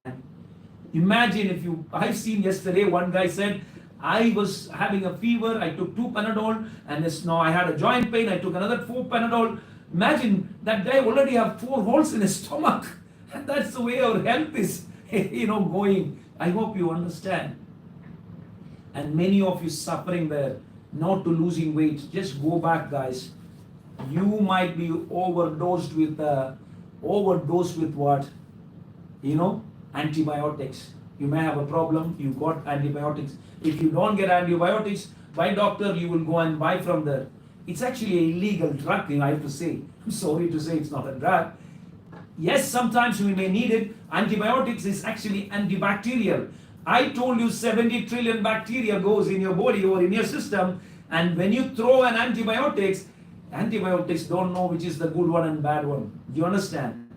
Imagine if I've seen yesterday, one guy said, I was having a fever, I took 2 Panadol, and now I had a joint pain, I took another 4 Panadol. Imagine that guy already have 4 holes in his stomach. And that's the way our health is, going. I hope you understand. And many of you suffering there, not to losing weight. Just go back, guys. You might be overdosed with what? Antibiotics. You may have a problem, you got antibiotics. If you don't get antibiotics by doctor, you will go and buy from there. It's actually an illegal drug thing, I have to say. I'm sorry to say it's not a drug. Yes, sometimes we may need it. Antibiotics is actually antibacterial. I told you 70 trillion bacteria goes in your body or in your system, and when you throw an antibiotics don't know which is the good one and bad one. Do you understand?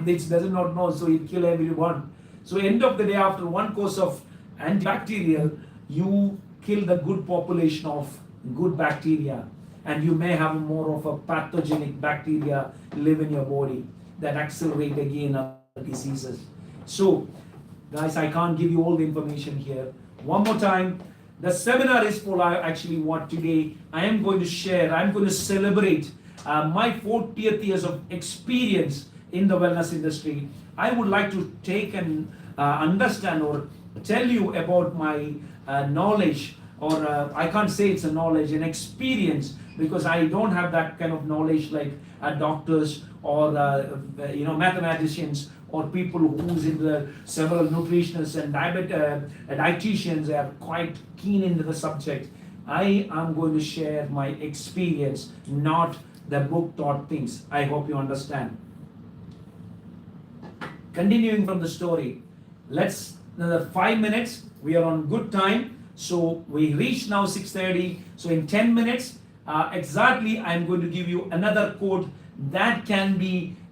It does not know, so it kill everyone. So end of the day, after one course of antibacterial, you kill the good population of good bacteria, and you may have more of a pathogenic bacteria live in your body that accelerate again other diseases. So guys, I can't give you all the information here. One more time, the seminar is for actually what today I am going to share. I'm going to celebrate my 40th years of experience in the wellness industry. I would like to take and understand or tell you about my knowledge, or I can't say it's a knowledge, an experience, because I don't have that kind of knowledge like doctors or mathematicians or people who's in the several nutritionists and dietitians are quite keen into the subject. I am going to share my experience, not the book taught things. I hope you understand. Continuing from the story, let's another 5 minutes. We are on good time, so we reach now 6:30. So in 10 minutes exactly, I'm going to give you another code that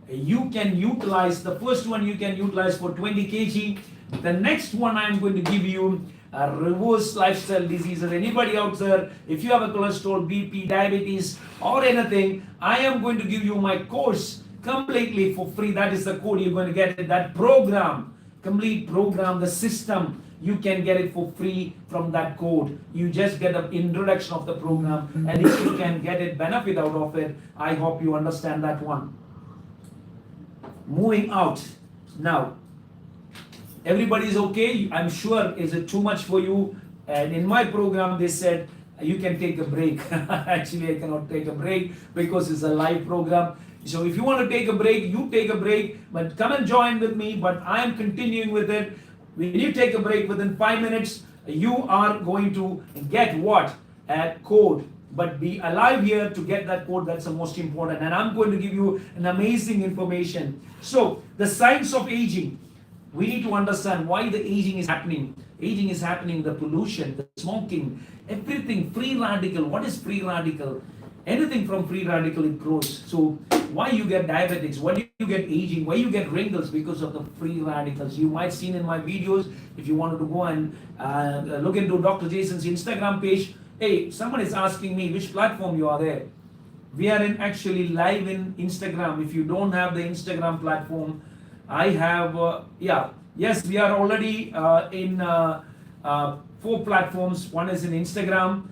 you can utilize. The first one you can utilize for 20 kg. The next one I'm going to give you reverse lifestyle diseases. Anybody out there, if you have a cholesterol, BP, diabetes, or anything, I am going to give you my course completely for free. That is the code you're going to get it. That program, complete program, the system, you can get it for free from that code. You just get the introduction of the program, and if you can get it, benefit out of it, I hope you understand that one. Moving out now. Everybody is okay? I'm sure. Is it too much for you? And in my program, they said you can take a break. Actually, I cannot take a break because it's a live program. So if you want to take a break, you take a break, but come and join with me. But I am continuing with it. When you take a break within 5 minutes, you are going to get what? A code. But be alive here to get that code. That's the most important. And I'm going to give you an amazing information. So the signs of aging. We need to understand why the aging is happening. Aging is happening, the pollution, the smoking, everything, free radical. What is free radical? Anything from free radical, it grows. So why you get diabetics, why do you get aging, why you get wrinkles? Because of the free radicals. You might seen in my videos, if you wanted to go and look into Dr. Jaison's Instagram page. Hey, someone is asking me which platform you are there. We are actually live in Instagram. If you don't have the Instagram platform, I have, yes, we are already in 4 platforms. One is in Instagram.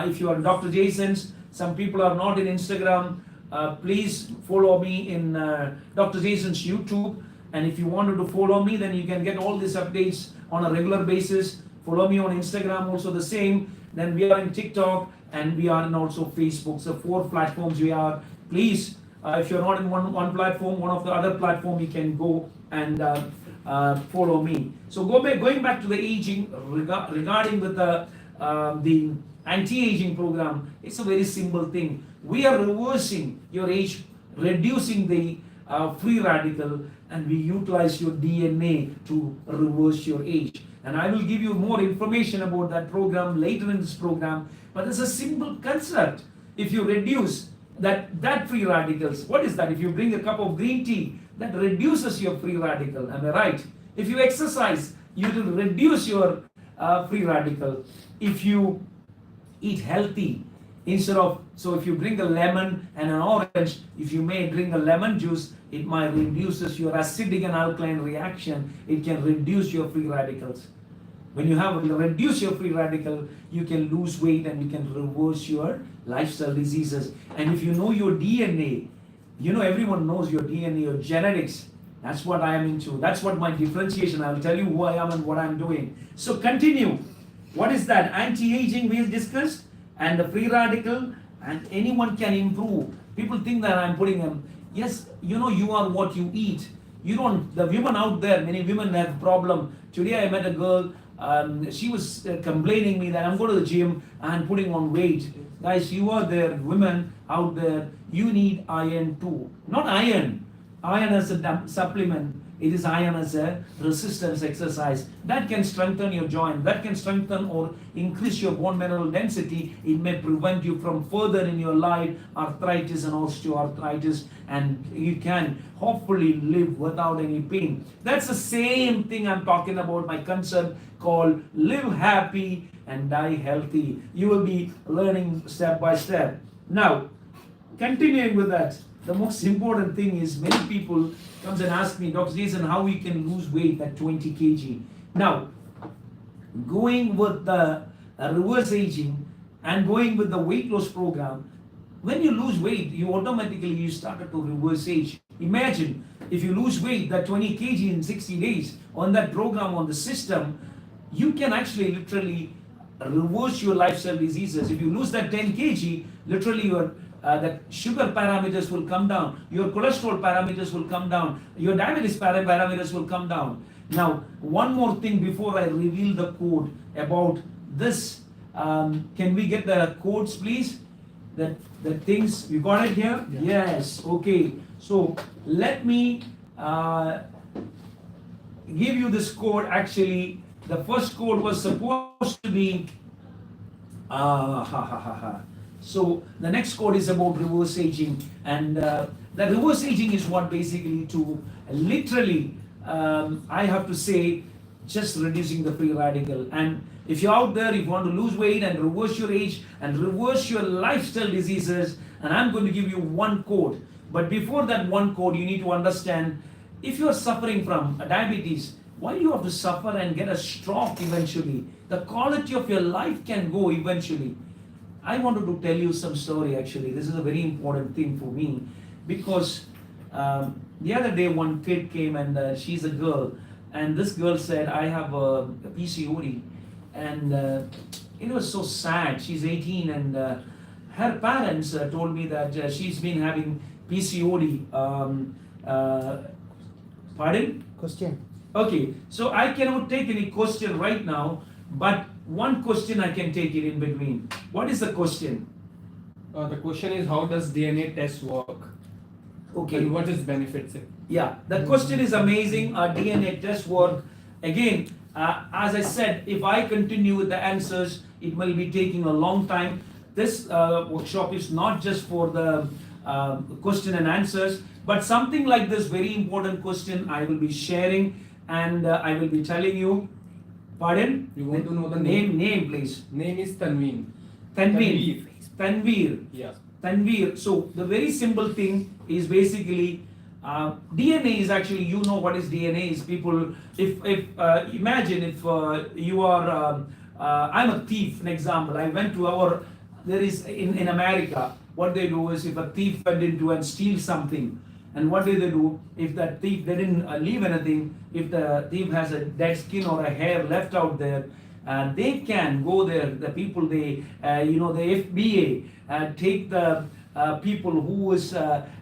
If you are Dr. Jaison's, some people are not in Instagram. Please follow me in Dr. Jaison's YouTube. And if you wanted to follow me, then you can get all these updates on a regular basis. Follow me on Instagram, also the same. Then we are in TikTok, and we are in also Facebook. So 4 platforms we are. Please, if you're not in one platform, one of the other platform, you can go and follow me. So going back to the aging, regarding with the anti-aging program, it's a very simple thing. We are reversing your age, reducing the free radical, and we utilize your DNA to reverse your age. And I will give you more information about that program later in this program. But it's a simple concept. If you reduce that free radicals, what is that? If you drink a cup of green tea, that reduces your free radical. Am I right? If you exercise, you will reduce your free radical. If you eat healthy, instead of, so if you drink a lemon and an orange, if you may drink a lemon juice, it might reduces your acidic and alkaline reaction. It can reduce your free radicals. When you have reduce your free radical, you can lose weight and you can reverse your lifestyle diseases. And if you know your DNA, you know everyone knows your DNA, your genetics. That's what I am into. That's what my differentiation. I will tell you who I am and what I'm doing. So continue. What is that? Anti-aging we discussed, and the free radical, and anyone can improve. People think that I'm putting them. Yes, you know you are what you eat. You don't. The women out there, many women have problem. Today I met a girl. She was complaining me that I'm going to the gym and putting on weight. Guys, you are there, women out there. You need iron too. Not iron. Iron as a supplement. It is iron as a resistance exercise that can strengthen your joint, that can strengthen or increase your bone mineral density. It may prevent you from further in your life arthritis and osteoarthritis, and you can hopefully live without any pain. That's the same thing I'm talking about, my concept called live happy and die healthy. You will be learning step by step. Now, continuing with that, the most important thing is many people comes and ask me, Dr. Jaison, how we can lose weight at 20 kg. Now, going with the reverse aging and going with the weight loss program, when you lose weight, you automatically you started to reverse age. Imagine if you lose weight that 20 kg in 60 days on that program, on the system, you can actually literally reverse your lifestyle diseases. If you lose that 10 kg, literally your the sugar parameters will come down, your cholesterol parameters will come down, your diabetes parameters will come down. Now, one more thing before I reveal the code about this, can we get the codes, please? The things, you got it here? Yeah. Yes, okay. So, let me give you this code. Actually, the first code was supposed to be, So the next code is about reverse aging, and the reverse aging is what basically to literally, I have to say, just reducing the free radical. And if you're out there, if you want to lose weight and reverse your age and reverse your lifestyle diseases, and I'm going to give you one code. But before that one code, you need to understand, if you're suffering from diabetes, why do you have to suffer and get a stroke eventually? The quality of your life can go eventually. I wanted to tell you some story actually. This is a very important thing for me, because the other day one kid came, and she's a girl, and this girl said, I have a PCOD, and it was so sad. She's 18, and her parents told me that she's been having PCOD. Pardon? Question. Okay, so I cannot take any question right now, but one question I can take it in between. What is the question? The question is, how does DNA test work? Okay. And what is benefits? Yeah, the question is amazing. Our DNA test work. Again, as I said, if I continue with the answers, it will be taking a long time. This workshop is not just for the question and answers, but something like this very important question I will be sharing, and I will be telling you. Pardon? You want to know the name? Name, please. Name is Tanveen. Tanveen. Tanveer. Yeah. Tanveer. So the very simple thing is basically DNA is actually, you know what is DNA is. People, if imagine if you are, I'm a thief, an example. I went to there is in America, what they do is if a thief went into and steal something, and what do they do? If that thief, they didn't leave anything, if the thief has a dead skin or a hair left out there, they can go there, the people, the FBA, take the people who is,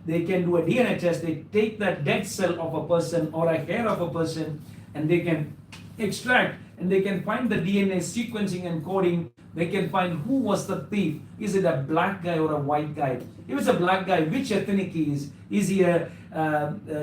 they can do a DNA test, they take that dead cell of a person or a hair of a person, and they can extract, and they can find the DNA sequencing and coding. They can find who was the thief. Is it a black guy or a white guy? If it's a black guy, which ethnic he is? Is he a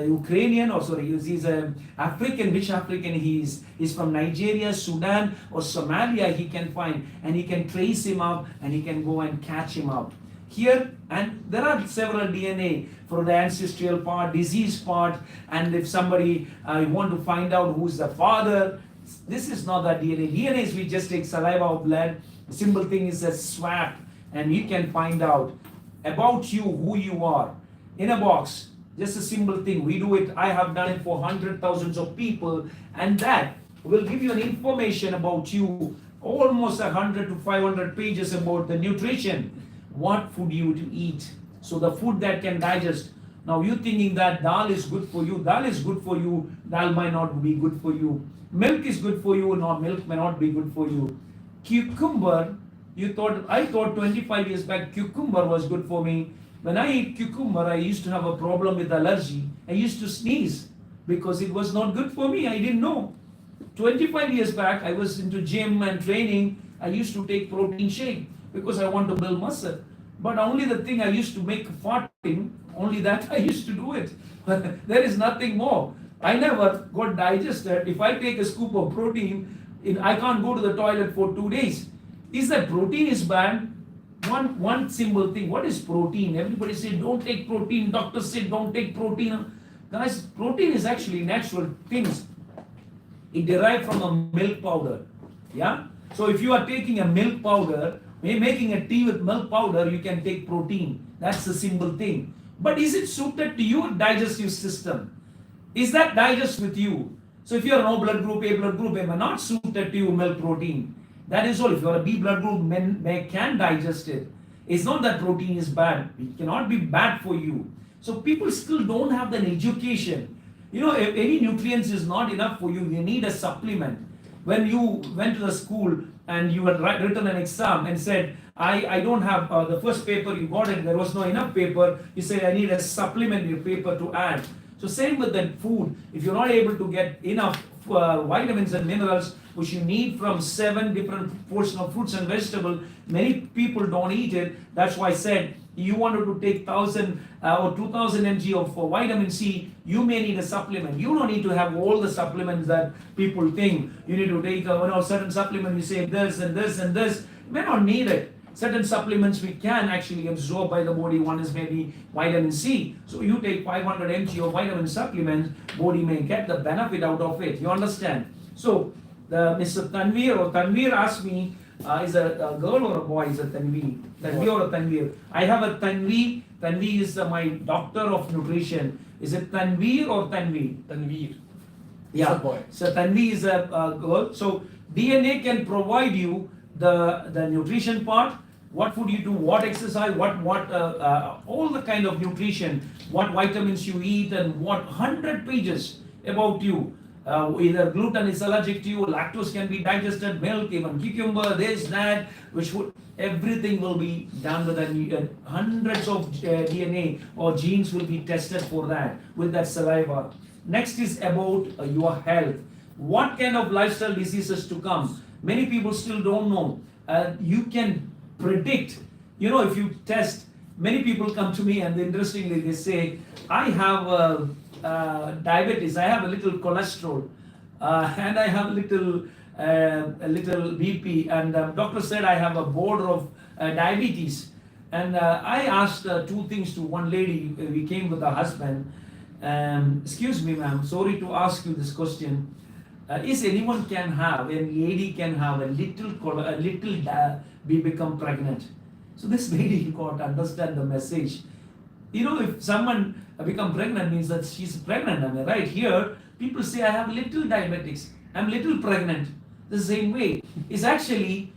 Ukrainian, or sorry, is he a African? Which African he is? He's from Nigeria, Sudan, or Somalia. He can find, and he can trace him up, and he can go and catch him up. Here, and there are several DNA for the ancestral part, disease part, and if somebody want to find out who's the father, this is not that DNA. DNA is we just take saliva or blood. The simple thing is a swab, and you can find out about you, who you are, in a box. Just a simple thing. We do it. I have done it for hundreds, thousands of people, and that will give you an information about you, almost 100 to 500 pages about the nutrition, what food you to eat. So the food that can digest. Now you thinking that dal is good for you, dal is good for you, dal might not be good for you. Milk is good for you, no, milk may not be good for you. Cucumber, I thought 25 years back cucumber was good for me. When I eat cucumber, I used to have a problem with allergy. I used to sneeze because it was not good for me. I didn't know. 25 years back, I was into gym and training. I used to take protein shake because I want to build muscle. But only the thing I used to make farting, only that I used to do it. There is nothing more. I never got digested. If I take a scoop of protein, I can't go to the toilet for 2 days. Is that protein is bad? One simple thing. What is protein? Everybody say don't take protein. Doctors say don't take protein. Guys, protein is actually natural things. It derived from a milk powder. Yeah. So if you are taking a milk powder, making a tea with milk powder, you can take protein. That's the simple thing. But is it suited to your digestive system? Is that digest with you? So if you are no blood group, A blood group, A may not suited to you milk protein. That is all. If you are a B blood group, men can digest it. It's not that protein is bad. It cannot be bad for you. So people still don't have an education. You know, if any nutrients is not enough for you, you need a supplement. When you went to the school and you had written an exam and said, I don't have the first paper you got it, there was no enough paper, you say I need a supplementary paper to add. So same with that food, if you're not able to get enough vitamins and minerals which you need from 7 different portions of fruits and vegetables, many people don't eat it. That's why I said you wanted to take 1000 or 2000 mg of vitamin C, you may need a supplement. You don't need to have all the supplements that people think. You need to take certain supplement, you say this and this and this. You may not need it. Certain supplements we can actually absorb by the body. One is maybe vitamin C. So you take 500 mg of vitamin supplements, body may get the benefit out of it. You understand? So Mr. Tanveer asked me, is a girl or a boy? Is a Tanveer? Tanveer or a Tanveer? I have a Tanveer. Tanveer is my doctor of nutrition. Is it Tanveer or Tanveer? Tanveer. Yeah. It's a boy. So Tanveer is a girl. So DNA can provide you the nutrition part, what food you do, what exercise, what all the kind of nutrition, what vitamins you eat, and what 100 pages about you. Either gluten is allergic to you, lactose can be digested, milk, even cucumber, this, that, which would, everything will be done with hundreds of DNA or genes will be tested for that with that saliva. Next is about your health. What kind of lifestyle diseases to come? Many people still don't know. You can predict, if you test, many people come to me and interestingly they say, I have diabetes, I have a little cholesterol, and I have a little BP, and doctor said I have a border of diabetes. And I asked 2 things to one lady. We came with her husband. Excuse me, ma'am, sorry to ask you this question. Is anyone can have, a lady can have a little be become pregnant? So this lady got to understand the message. If someone become pregnant means that she's pregnant, am I right? Here, people say I have little diabetics, I'm little pregnant. The same way. It's actually,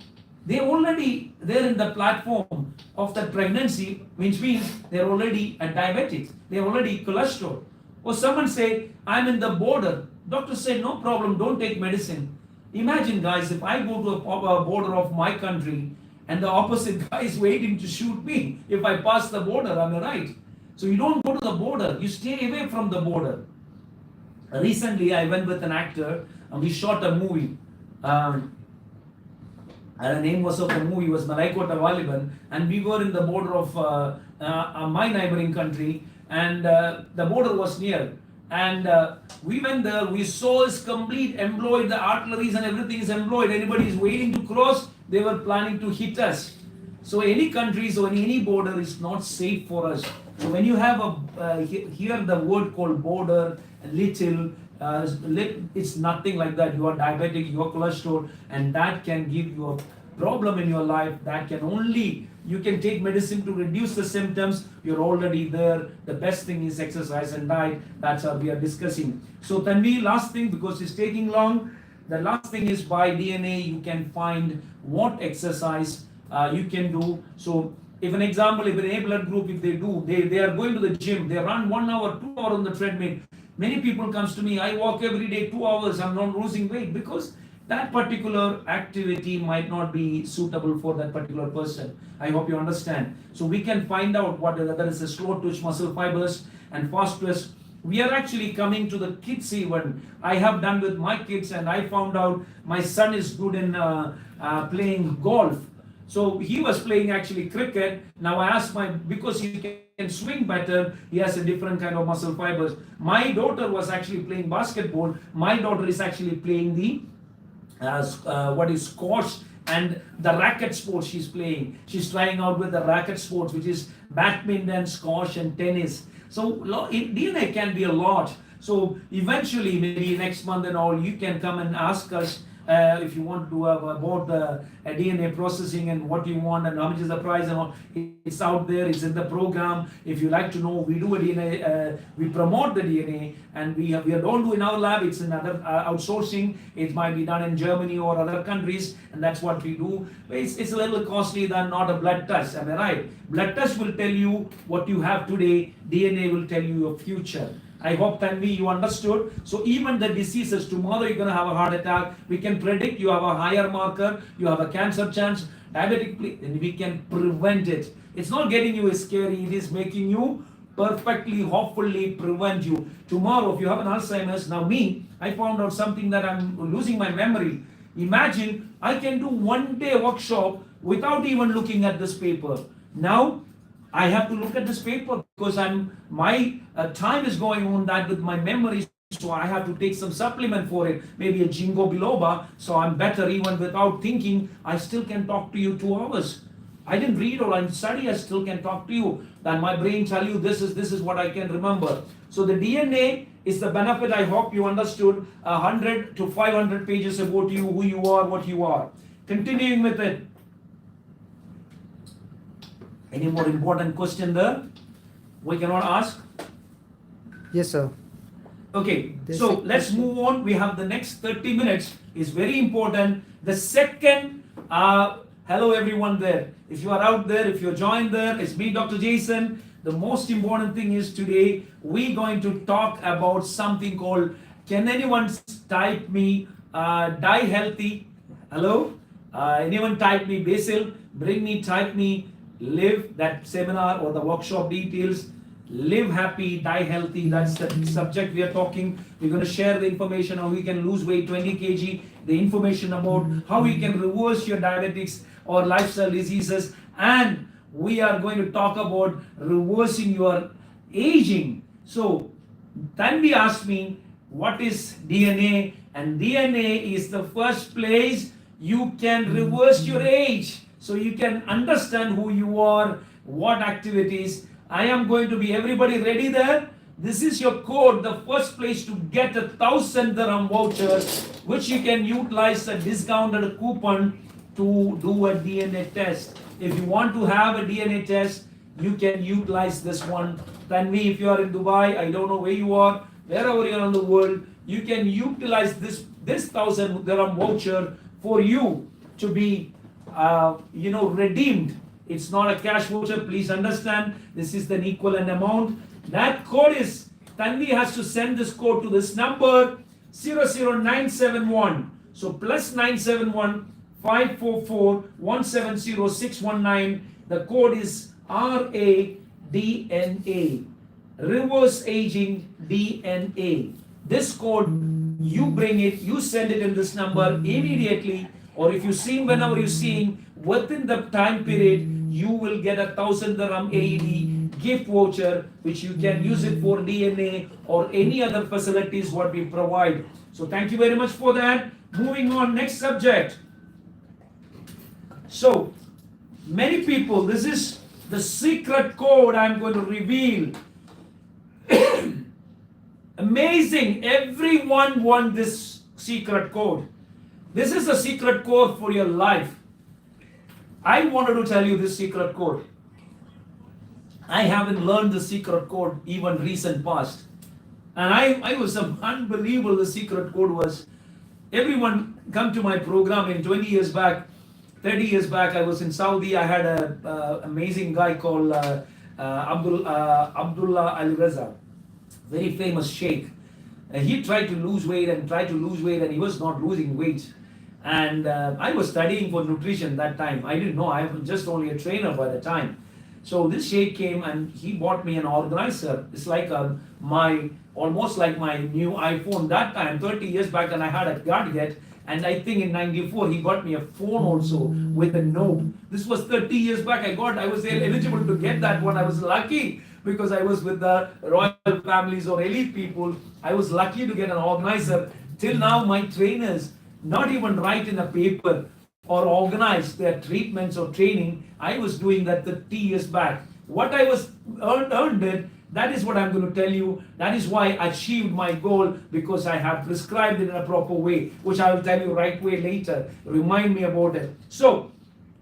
they're in the platform of the pregnancy, which means they're already a diabetic, they're already cholesterol. Or someone say, I'm in the border. Doctor said, no problem, don't take medicine. Imagine guys, if I go to a border of my country and the opposite guy is waiting to shoot me if I pass the border, am I right? So you don't go to the border, you stay away from the border. Recently, I went with an actor and we shot a movie. And the name was of the movie was Malaikota Valiban, and we were in the border of my neighboring country, and the border was near. And we went there, we saw it's complete employed, the artilleries and everything is employed. Anybody is waiting to cross, they were planning to hit us. So any countries or any border is not safe for us. So when you have hear the word called border, little, it's nothing like that. You are diabetic, you are cholesterol, and that can give you a problem in your life. That can only, you can take medicine to reduce the symptoms. You're already there. The best thing is exercise and diet. That's what we are discussing. So Tanvi, last thing, because it's taking long. The last thing is by DNA you can find what exercise you can do. So if an example, if an A blood group, if they are going to the gym, they run 1 hour, 2 hours on the treadmill. Many people comes to me, I walk every day 2 hours, I'm not losing weight because that particular activity might not be suitable for that particular person. I hope you understand. So we can find out whether it's a slow twitch muscle fibers and fast twitch. We are actually coming to the kids even. I have done with my kids, and I found out my son is good in playing golf. So he was playing actually cricket. Now I asked because he can swing better, he has a different kind of muscle fibers. My daughter was actually playing basketball. My daughter is actually playing the what is squash and the racket sports she's playing. She's trying out with the racket sports, which is badminton, squash, and tennis. So DNA can be a lot. So eventually, maybe next month and all, you can come and ask us if you want to have about the DNA processing and what you want and how much is the price and all. It's out there. It's in the program. If you like to know, we do a DNA. We promote the DNA, and we don't do in our lab. It's in other outsourcing. It might be done in Germany or other countries, and that's what we do. But it's a little costly than not a blood test. Am I right? Blood test will tell you what you have today. DNA will tell you your future. I hope, Tanvi, you understood. So even the diseases, tomorrow you're going to have a heart attack, we can predict you have a higher marker, you have a cancer chance, diabetic, and we can prevent it. It's not getting you scary, it is making you perfectly, hopefully prevent you. Tomorrow, if you have an Alzheimer's, now me, I found out something that I'm losing my memory. Imagine, I can do 1 day workshop without even looking at this paper. Now, I have to look at this paper because my time is going on that with my memory, so I have to take some supplement for it, maybe a Jingo Biloba, so I'm better even without thinking. I still can talk to you 2 hours. I didn't read or I study, I still can talk to you. Then my brain tell you this is what I can remember. So the DNA is the benefit. I hope you understood. 100 to 500 pages about you, who you are, what you are. Continuing with it. Any more important question there? We cannot ask? Yes, sir. Okay, There's so a let's question. move on. We have the next 30 minutes is very important. The second, hello everyone there. If you are out there, if you're joined there, it's me, Dr. Jaison. The most important thing is today, we're going to talk about something called, can anyone type me, die healthy? Hello? Anyone type me, Basil? Bring me, type me, live, that seminar or the workshop details. Live happy, die healthy. That's the subject we are talking. We're going to share the information how we can lose weight 20 kg, the information about how we can reverse your diabetics or lifestyle diseases, and we are going to talk about reversing your aging. So Tanvi asked me what is DNA, and DNA is the first place you can reverse your age, so you can understand who you are, what activities. I am going to be, everybody ready there? This is your code, the first place to get 1,000 dirham voucher, which you can utilize a discounted coupon to do a DNA test. If you want to have a DNA test, you can utilize this one. Tanvi, if you are in Dubai, I don't know where you are, wherever you are in the world, you can utilize this 1,000 dirham voucher for you to be redeemed. It's not a cash voucher, please understand. This is an equivalent amount. That code is, Tanvi has to send this code to this number 00971. So plus 971 544 170 619. The code is RADNA, reverse aging DNA. This code, you bring it, you send it in this number immediately, or if you see whenever you're seeing, within the time period, you will get 1,000 dirham AED gift voucher, which you can use it for DNA or any other facilities what we provide. So thank you very much for that. Moving on, next subject. So many people, this is the secret code I'm going to reveal. Amazing, everyone wants this secret code. This is a secret code for your life. I wanted to tell you this secret code. I haven't learned the secret code even recent past. And I was unbelievable the secret code was. everyone come to my program in 20 years back, 30 years back. I was in Saudi. I had a amazing guy called Abdullah Al Raza, very famous sheikh. He tried to lose weight and tried to lose weight, and he was not losing weight. And I was studying for nutrition that time. I didn't know. I was just only a trainer by the time. So this sheikh came and he bought me an organizer. It's like my almost like my new iPhone that time, 30 years back, and I had a gadget. And I think in '94 he got me a phone also with a knob. This was 30 years back. I was eligible to get that one. I was lucky because I was with the royal families or elite people. I was lucky to get an organizer. Till now, my trainers not even write in a paper or organize their treatments or training. I was doing that 30 years back. What I was earned it, that is what I'm going to tell you. That is why I achieved my goal, because I have prescribed it in a proper way, which I will tell you right way later. Remind me about it. So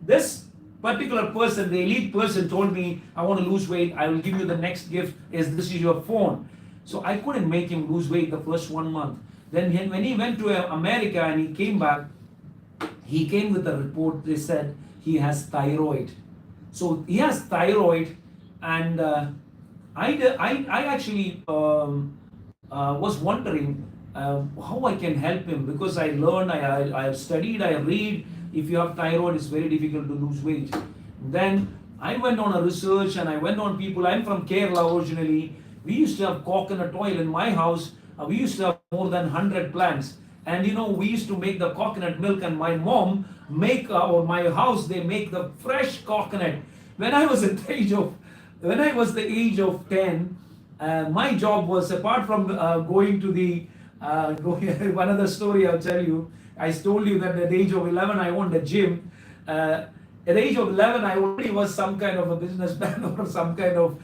this particular person, the elite person, told me, I want to lose weight. I will give you the next gift. This is your phone. So I couldn't make him lose weight the first 1 month. Then when he went to America and he came back, he came with a report. They said he has thyroid. So he has thyroid, and I actually was wondering how I can help him, because I learned, I have studied, I read. If you have thyroid, it's very difficult to lose weight. Then I went on a research and I went on people. I'm from Kerala originally. We used to have coconut oil in my house. We used to have more than 100 plants. And we used to make the coconut milk, and my mom or my house, they make the fresh coconut. When I was the age of 10, my job was, apart from going to the, one other story I'll tell you. I told you that at the age of 11, I owned a gym. At the age of 11, I already was some kind of a businessman or some kind of,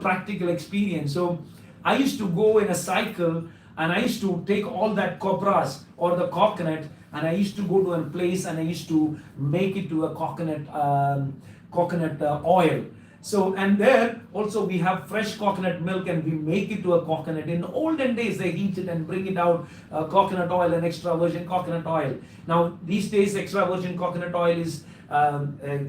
practical experience. So I used to go in a cycle, and I used to take all that copras or the coconut, and I used to go to a place and I used to make it to a coconut oil. So, and there also we have fresh coconut milk, and we make it to a coconut. In the olden days, they heat it and bring it out, coconut oil and extra virgin coconut oil. Now, these days, extra virgin coconut oil is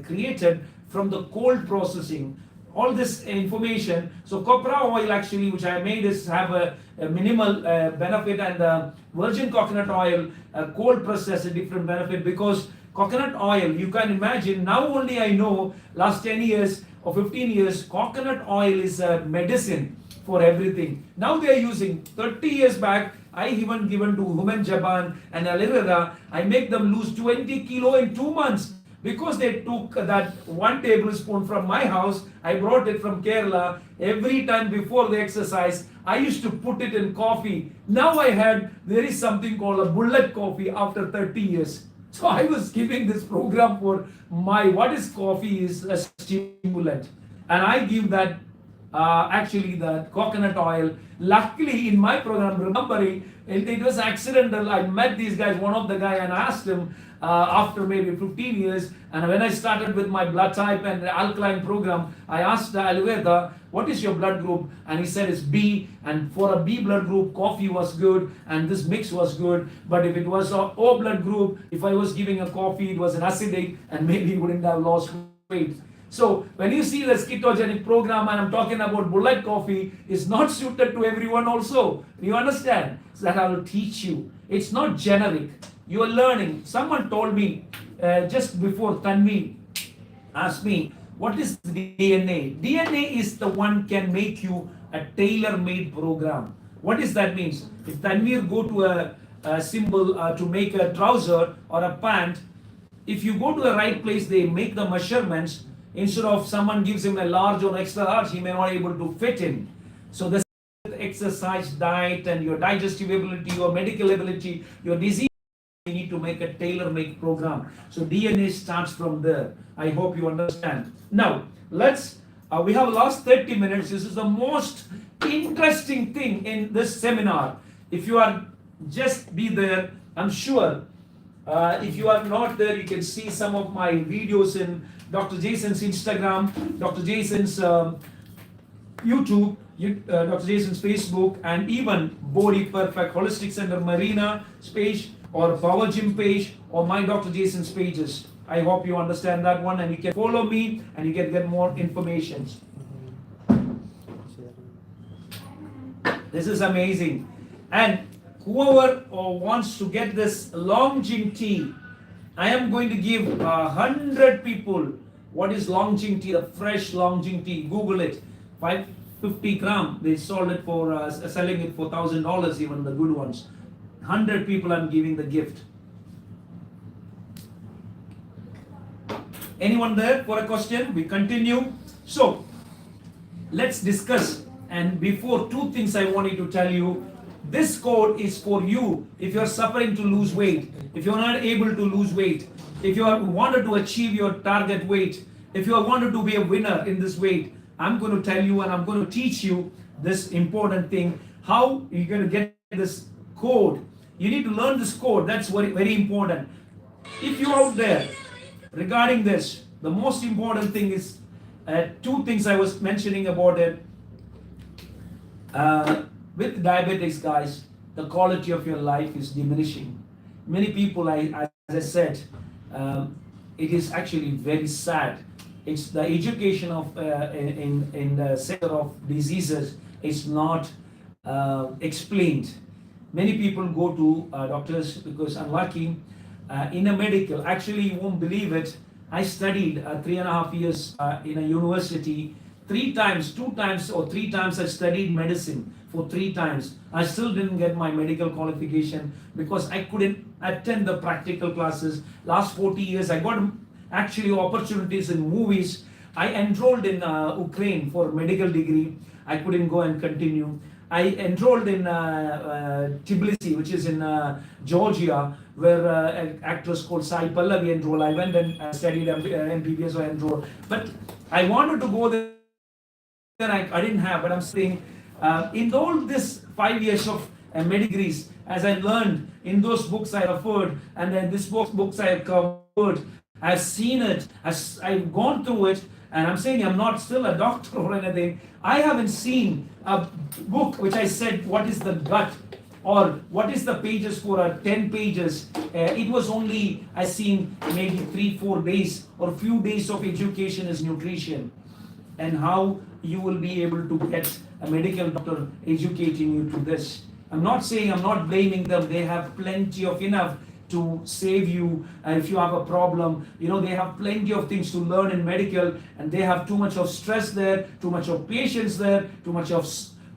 created from the cold processing. All this information. So copra oil actually, which I made, is have a minimal benefit, and virgin coconut oil, cold press, has a different benefit, because coconut oil, you can imagine, now only I know, last 10 years or 15 years, coconut oil is a medicine for everything. Now they are using, 30 years back, I even given to Human Japan and Alirera, I make them lose 20 kilo in 2 months. Because they took that 1 tablespoon from my house, I brought it from Kerala. Every time before the exercise, I used to put it in coffee. Now there is something called a bullet coffee after 30 years. So I was giving this program for what is coffee is a stimulant. And I give that, actually the coconut oil. Luckily in my program, remembering, it was accidental. I met these guys, one of the guy, and asked him, after maybe 15 years, and when I started with my blood type and alkaline program, I asked Ayurveda, what is your blood group? And he said it's B, and for a B blood group, coffee was good, and this mix was good. But if it was a O blood group, if I was giving a coffee, it was an acidic, and maybe he wouldn't have lost weight. So when you see the ketogenic program, and I'm talking about bullet coffee, it's not suited to everyone also. You understand? So that I will teach you. It's not generic. You are learning. Someone told me just before Tanvi asked me, what is DNA? DNA is the one can make you a tailor-made program. What does that mean? If Tanvir go to a symbol to make a trouser or a pant, if you go to the right place, they make the measurements. Instead of someone gives him a large or extra large, he may not be able to fit in. So the exercise, diet, and your digestive ability, your medical ability, your disease, you need to make a tailor-made program. So DNA starts from there. I hope you understand. Now, we have last 30 minutes. This is the most interesting thing in this seminar. If you are, just be there. I'm sure if you are not there, you can see some of my videos in Dr. Jaison's Instagram, Dr. Jaison's YouTube, Dr. Jaison's Facebook, and even Body Perfect Holistic Center Marina page, or Power Gym page or my Dr. Jason's pages. I hope you understand that one, and you can follow me and you can get more information. This is amazing. And whoever wants to get this Longjing tea, I am going to give 100 people what is Longjing tea, the fresh Longjing tea. Google it. 550 gram. They sold it for selling it for $1,000, even the good ones. 100 people I'm giving the gift. Anyone there for a question? We continue. So let's discuss. And before, two things I wanted to tell you. This code is for you if you're suffering to lose weight, if you're not able to lose weight, if you wanted to achieve your target weight, if you wanted to be a winner in this weight. I'm going to tell you and I'm going to teach you this important thing, how you're going to get this code. You need to learn this code. That's very, very important. If you're out there regarding this, the most important thing is two things I was mentioning about it. With diabetics, guys, the quality of your life is diminishing. Many people, as I said, it is actually very sad. It's the education of in the sector of diseases is not explained. Many people go to doctors because unlucky in a medical. Actually, you won't believe it. I studied 3.5 years in a university. 3 times, 2 times or 3 times I studied medicine. For 3 times I still didn't get my medical qualification because I couldn't attend the practical classes. Last 40 years I got actually opportunities in movies. I enrolled in Ukraine for medical degree. I couldn't go and continue. I enrolled in Tbilisi, which is in Georgia, where an actress called Sai Pallavi enrolled. I went and studied MBBS or enrolled. But I wanted to go there. I didn't have, but I'm saying in all this 5 years of medical degrees, as I learned in those books I referred, and then this books I have covered, I've seen it, I've gone through it, and I'm saying I'm not still a doctor or anything. I haven't seen a book which I said what is the gut or what is the pages for 10 pages. It was only I seen maybe 3-4 days or few days of education is nutrition, and how you will be able to get a medical doctor educating you to this. I'm not saying, I'm not blaming them. They have plenty of enough to save you if you have a problem. You know, they have plenty of things to learn in medical, and they have too much of stress there, too much of patients there, too much of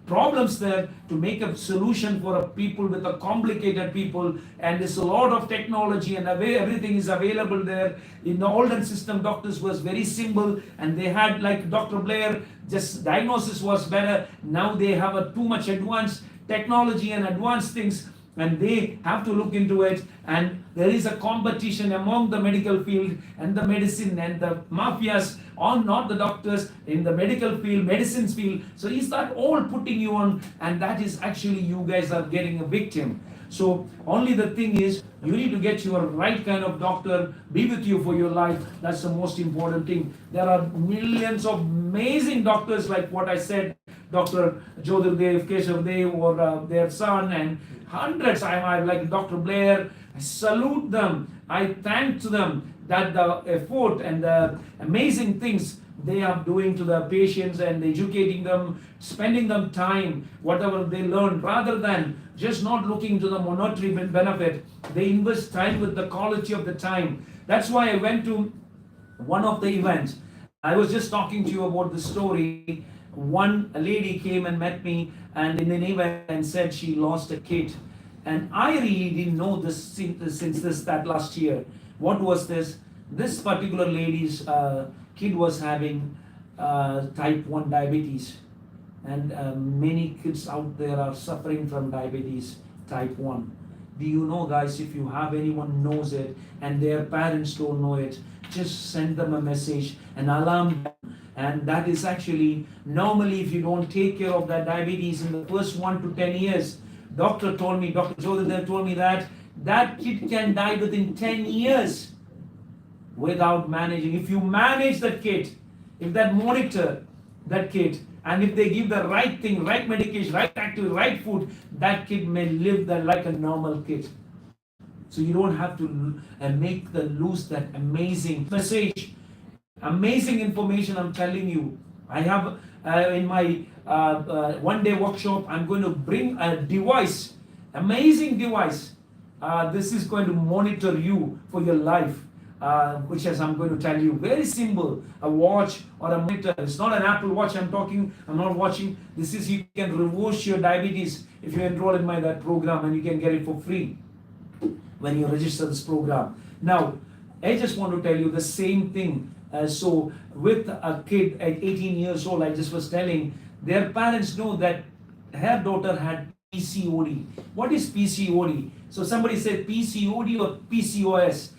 problems there to make a solution for a people with a complicated people. And there's a lot of technology and everything is available there. In the olden system, doctors was very simple, and they had, like Dr. Blair, just diagnosis was better. Now they have a too much advanced technology and advanced things, and they have to look into it. And there is a competition among the medical field and the medicine and the mafias on, not the doctors, in the medical field, medicines field. So is that all putting you on? And that is actually you guys are getting a victim. So only the thing is, you need to get your right kind of doctor, be with you for your life. That's the most important thing. There are millions of amazing doctors, like what I said, Dr. Jyotirdev, Keshav Dev, or their son, and hundreds. I like Dr. Blair. I salute them. I thank to them that the effort and the amazing things they are doing to the patients and educating them, spending them time, whatever they learn, rather than just not looking to the monetary benefit. They invest time with the quality of the time. That's why I went to one of the events. I was just talking to you about the story. One lady came and met me and in an event and said she lost a kid. And I really didn't know this since that last year. What was this? This particular lady's kid was having type 1 diabetes. And many kids out there are suffering from diabetes type 1. Do you know, guys, if you have anyone knows it and their parents don't know it, just send them a message and alarm them. And that is actually, normally if you don't take care of that diabetes in the first 1 to 10 years, Dr. Jyotirdev told me that kid can die within 10 years without managing. If you manage that kid, if that monitor that kid, and if they give the right thing, right medication, right activity, right food, that kid may live like a normal kid. So you don't have to make the lose that amazing message, amazing information I'm telling you. I have in my one day workshop, I'm going to bring a device, amazing device. This is going to monitor you for your life, which as I'm going to tell you, very simple, a watch or a monitor. It's not an Apple Watch I'm not watching. This is, you can reverse your diabetes if you enroll in my that program, and you can get it for free when you register this program. Now, I just want to tell you the same thing. So with a kid at 18 years old, I just was telling, their parents know that her daughter had PCOD. What is PCOD? So somebody said PCOD or PCOS,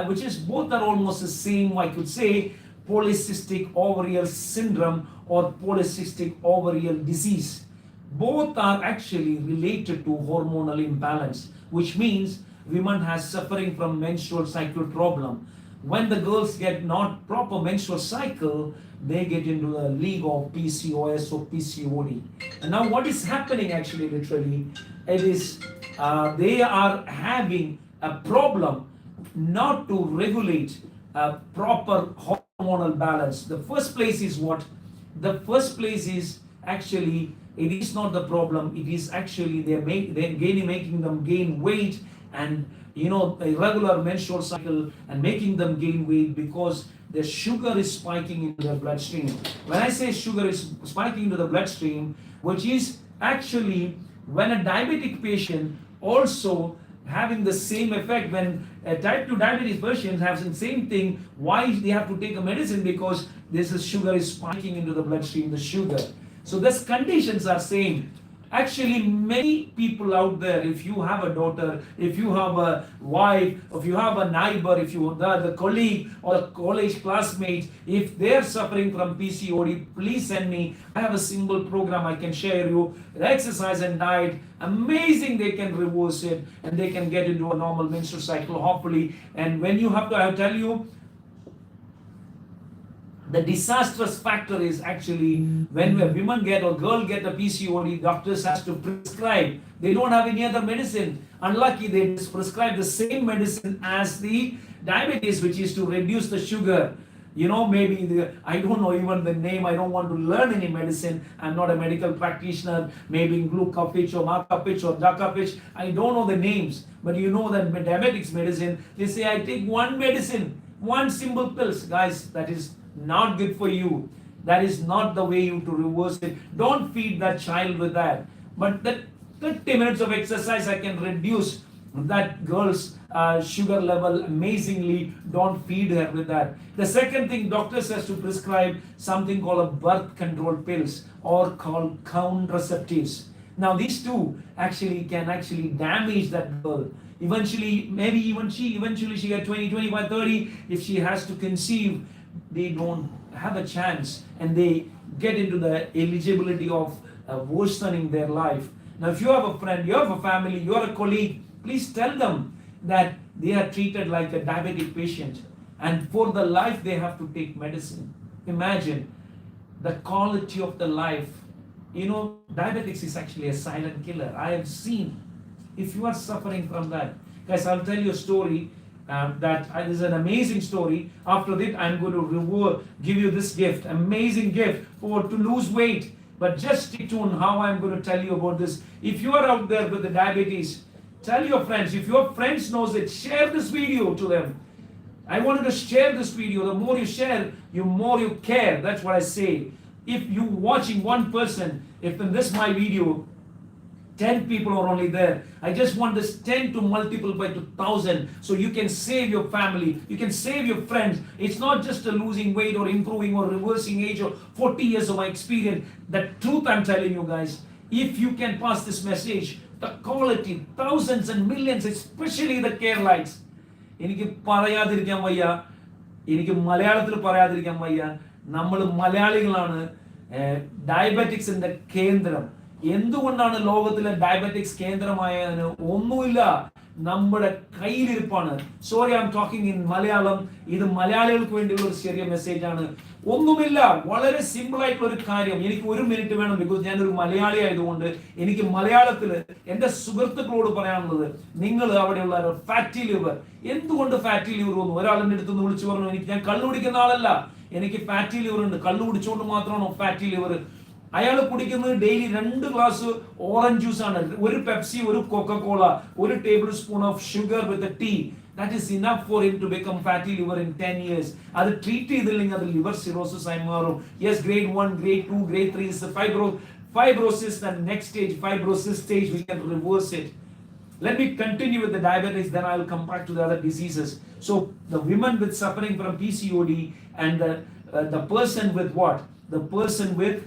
which is both are almost the same. I could say polycystic ovarian syndrome or polycystic ovarian disease. Both are actually related to hormonal imbalance, which means women has suffering from menstrual cycle problem. When the girls get not proper menstrual cycle, they get into the league of PCOS or PCOD. And now what is happening actually literally, it is they are having a problem not to regulate a proper hormonal balance. The first place is what? The first place is actually, it is not the problem, it is actually they're making them gain weight, and irregular menstrual cycle, and making them gain weight because the sugar is spiking into their bloodstream. When I say sugar is spiking into the bloodstream, which is actually when a diabetic patient also having the same effect, when a type 2 diabetes patient has the same thing, why they have to take a medicine? Because this is sugar is spiking into the bloodstream, the sugar. So these conditions are same. Actually, many people out there, if you have a daughter, if you have a wife, if you have a neighbor, if you have the colleague or a college classmate, if they're suffering from PCOD, please send me. I have a simple program I can share you. Exercise and diet, amazing, they can reverse it and they can get into a normal menstrual cycle, hopefully. And when you have to, I'll tell you, the disastrous factor is actually when a woman get or girl get a PCOD, doctors has to prescribe. They don't have any other medicine. Unlucky, they just prescribe the same medicine as the diabetes, which is to reduce the sugar. Maybe I don't know even the name. I don't want to learn any medicine. I'm not a medical practitioner. Maybe glucopitch or marcopitch or dacopitch. I don't know the names. But you know that diabetics medicine, they say I take one medicine, one simple pills. Guys, that is not good for you. That is not the way you to reverse it. Don't feed that child with that. But that 30 minutes of exercise, I can reduce that girl's sugar level amazingly. Don't feed her with that. The second thing, doctors has to prescribe something called a birth control pills or called contraceptives. Now these two actually can damage that girl. Eventually, maybe even she at 20, 25, 30, if she has to conceive, they don't have a chance and they get into the eligibility of worsening their life. Now, if you have a friend, you have a family, you are a colleague, please tell them that they are treated like a diabetic patient and for the life they have to take medicine. Imagine the quality of the life. Diabetics is actually a silent killer. I have seen, if you are suffering from that, guys, I'll tell you a story. That is an amazing story. After that, I'm going to give you this gift, amazing gift to lose weight. But just stay tuned how I'm going to tell you about this. If you are out there with the diabetes, tell your friends. If your friends knows it, share this video to them. I wanted to share this video. The more you share, the more you care. That's what I say. If you watching one person, if in this my video, 10 people are only there. I just want this 10 to multiply to 1,000 so you can save your family, you can save your friends. It's not just a losing weight or improving or reversing age or 40 years of my experience. The truth I'm telling you guys, if you can pass this message, the quality, thousands and millions, especially the care lights. എനിക്ക് പറയാതിരിക്കാൻ വയ്യ, എനിക്ക് മലയാളത്തിൽ പറയാതിരിക്കാൻ വയ്യ. നമ്മൾ മലയാളികളാണ് ഡയബറ്റിക്സിന്റെ കേന്ദ്രം. എന്തുകൊണ്ടാണ് ലോകത്തിലെ ഡയബറ്റിക്സ് കേന്ദ്രമായതിന്? ഒന്നുമില്ല, നമ്മുടെ കയ്യിലിരിപ്പാണ്. Sorry, I'm talking in Malayalam. ഇത് മലയാളികൾക്ക് വേണ്ടിയുള്ള ഒരു ചെറിയ മെസ്സേജ് ആണ്. ഒന്നുമില്ല, വളരെ സിമ്പിൾ ആയിട്ടുള്ള ഒരു കാര്യം. എനിക്ക് 1 മിനിറ്റ് വേണം, ബിക്കോസ് ഞാനൊരു മലയാളി ആയതുകൊണ്ട് എനിക്ക് മലയാളത്തിൽ എൻ്റെ സുഹൃത്തുക്കളോട് പറയാനുള്ളത്, നിങ്ങൾ അവിടെയുള്ള ഫാറ്റി ലിവർ, എന്തുകൊണ്ട് ഫാറ്റി ലിവർ വന്നു? ഒരാളിൻ്റെ അടുത്ത് നിന്ന് വിളിച്ചു പറഞ്ഞു, ഞാൻ കള്ളു കുടിക്കുന്ന ആളല്ല, എനിക്ക് ഫാറ്റി ലിവർ ഉണ്ട്. കള്ളു കുടിച്ചുകൊണ്ട് മാത്രമാണോ ഫാറ്റി ലിവർ? അയാൾ കുടിക്കുന്നത് ഡെയിലി 2 ഗ്ലാസ് ഓറഞ്ച് ജ്യൂസ് ആണ്, 1 Pepsi, 1 Coca Cola, 1 table spoon of sugar with tea. That is enough for him to become fatty liver in 10 years. അത് ട്രീറ്റ് ചെയ്തില്ലെങ്കിൽ അത് ലിവർ സിറോസിസ് ആയി മാറും. Yes, grade 1, grade 2, grade 3 is the fibrosis, and next stage, fibrosis stage, we can reverse it. Let me continue with the diabetes, then I will come back to the other diseases. So the women with suffering from PCOD and the person with what? The person with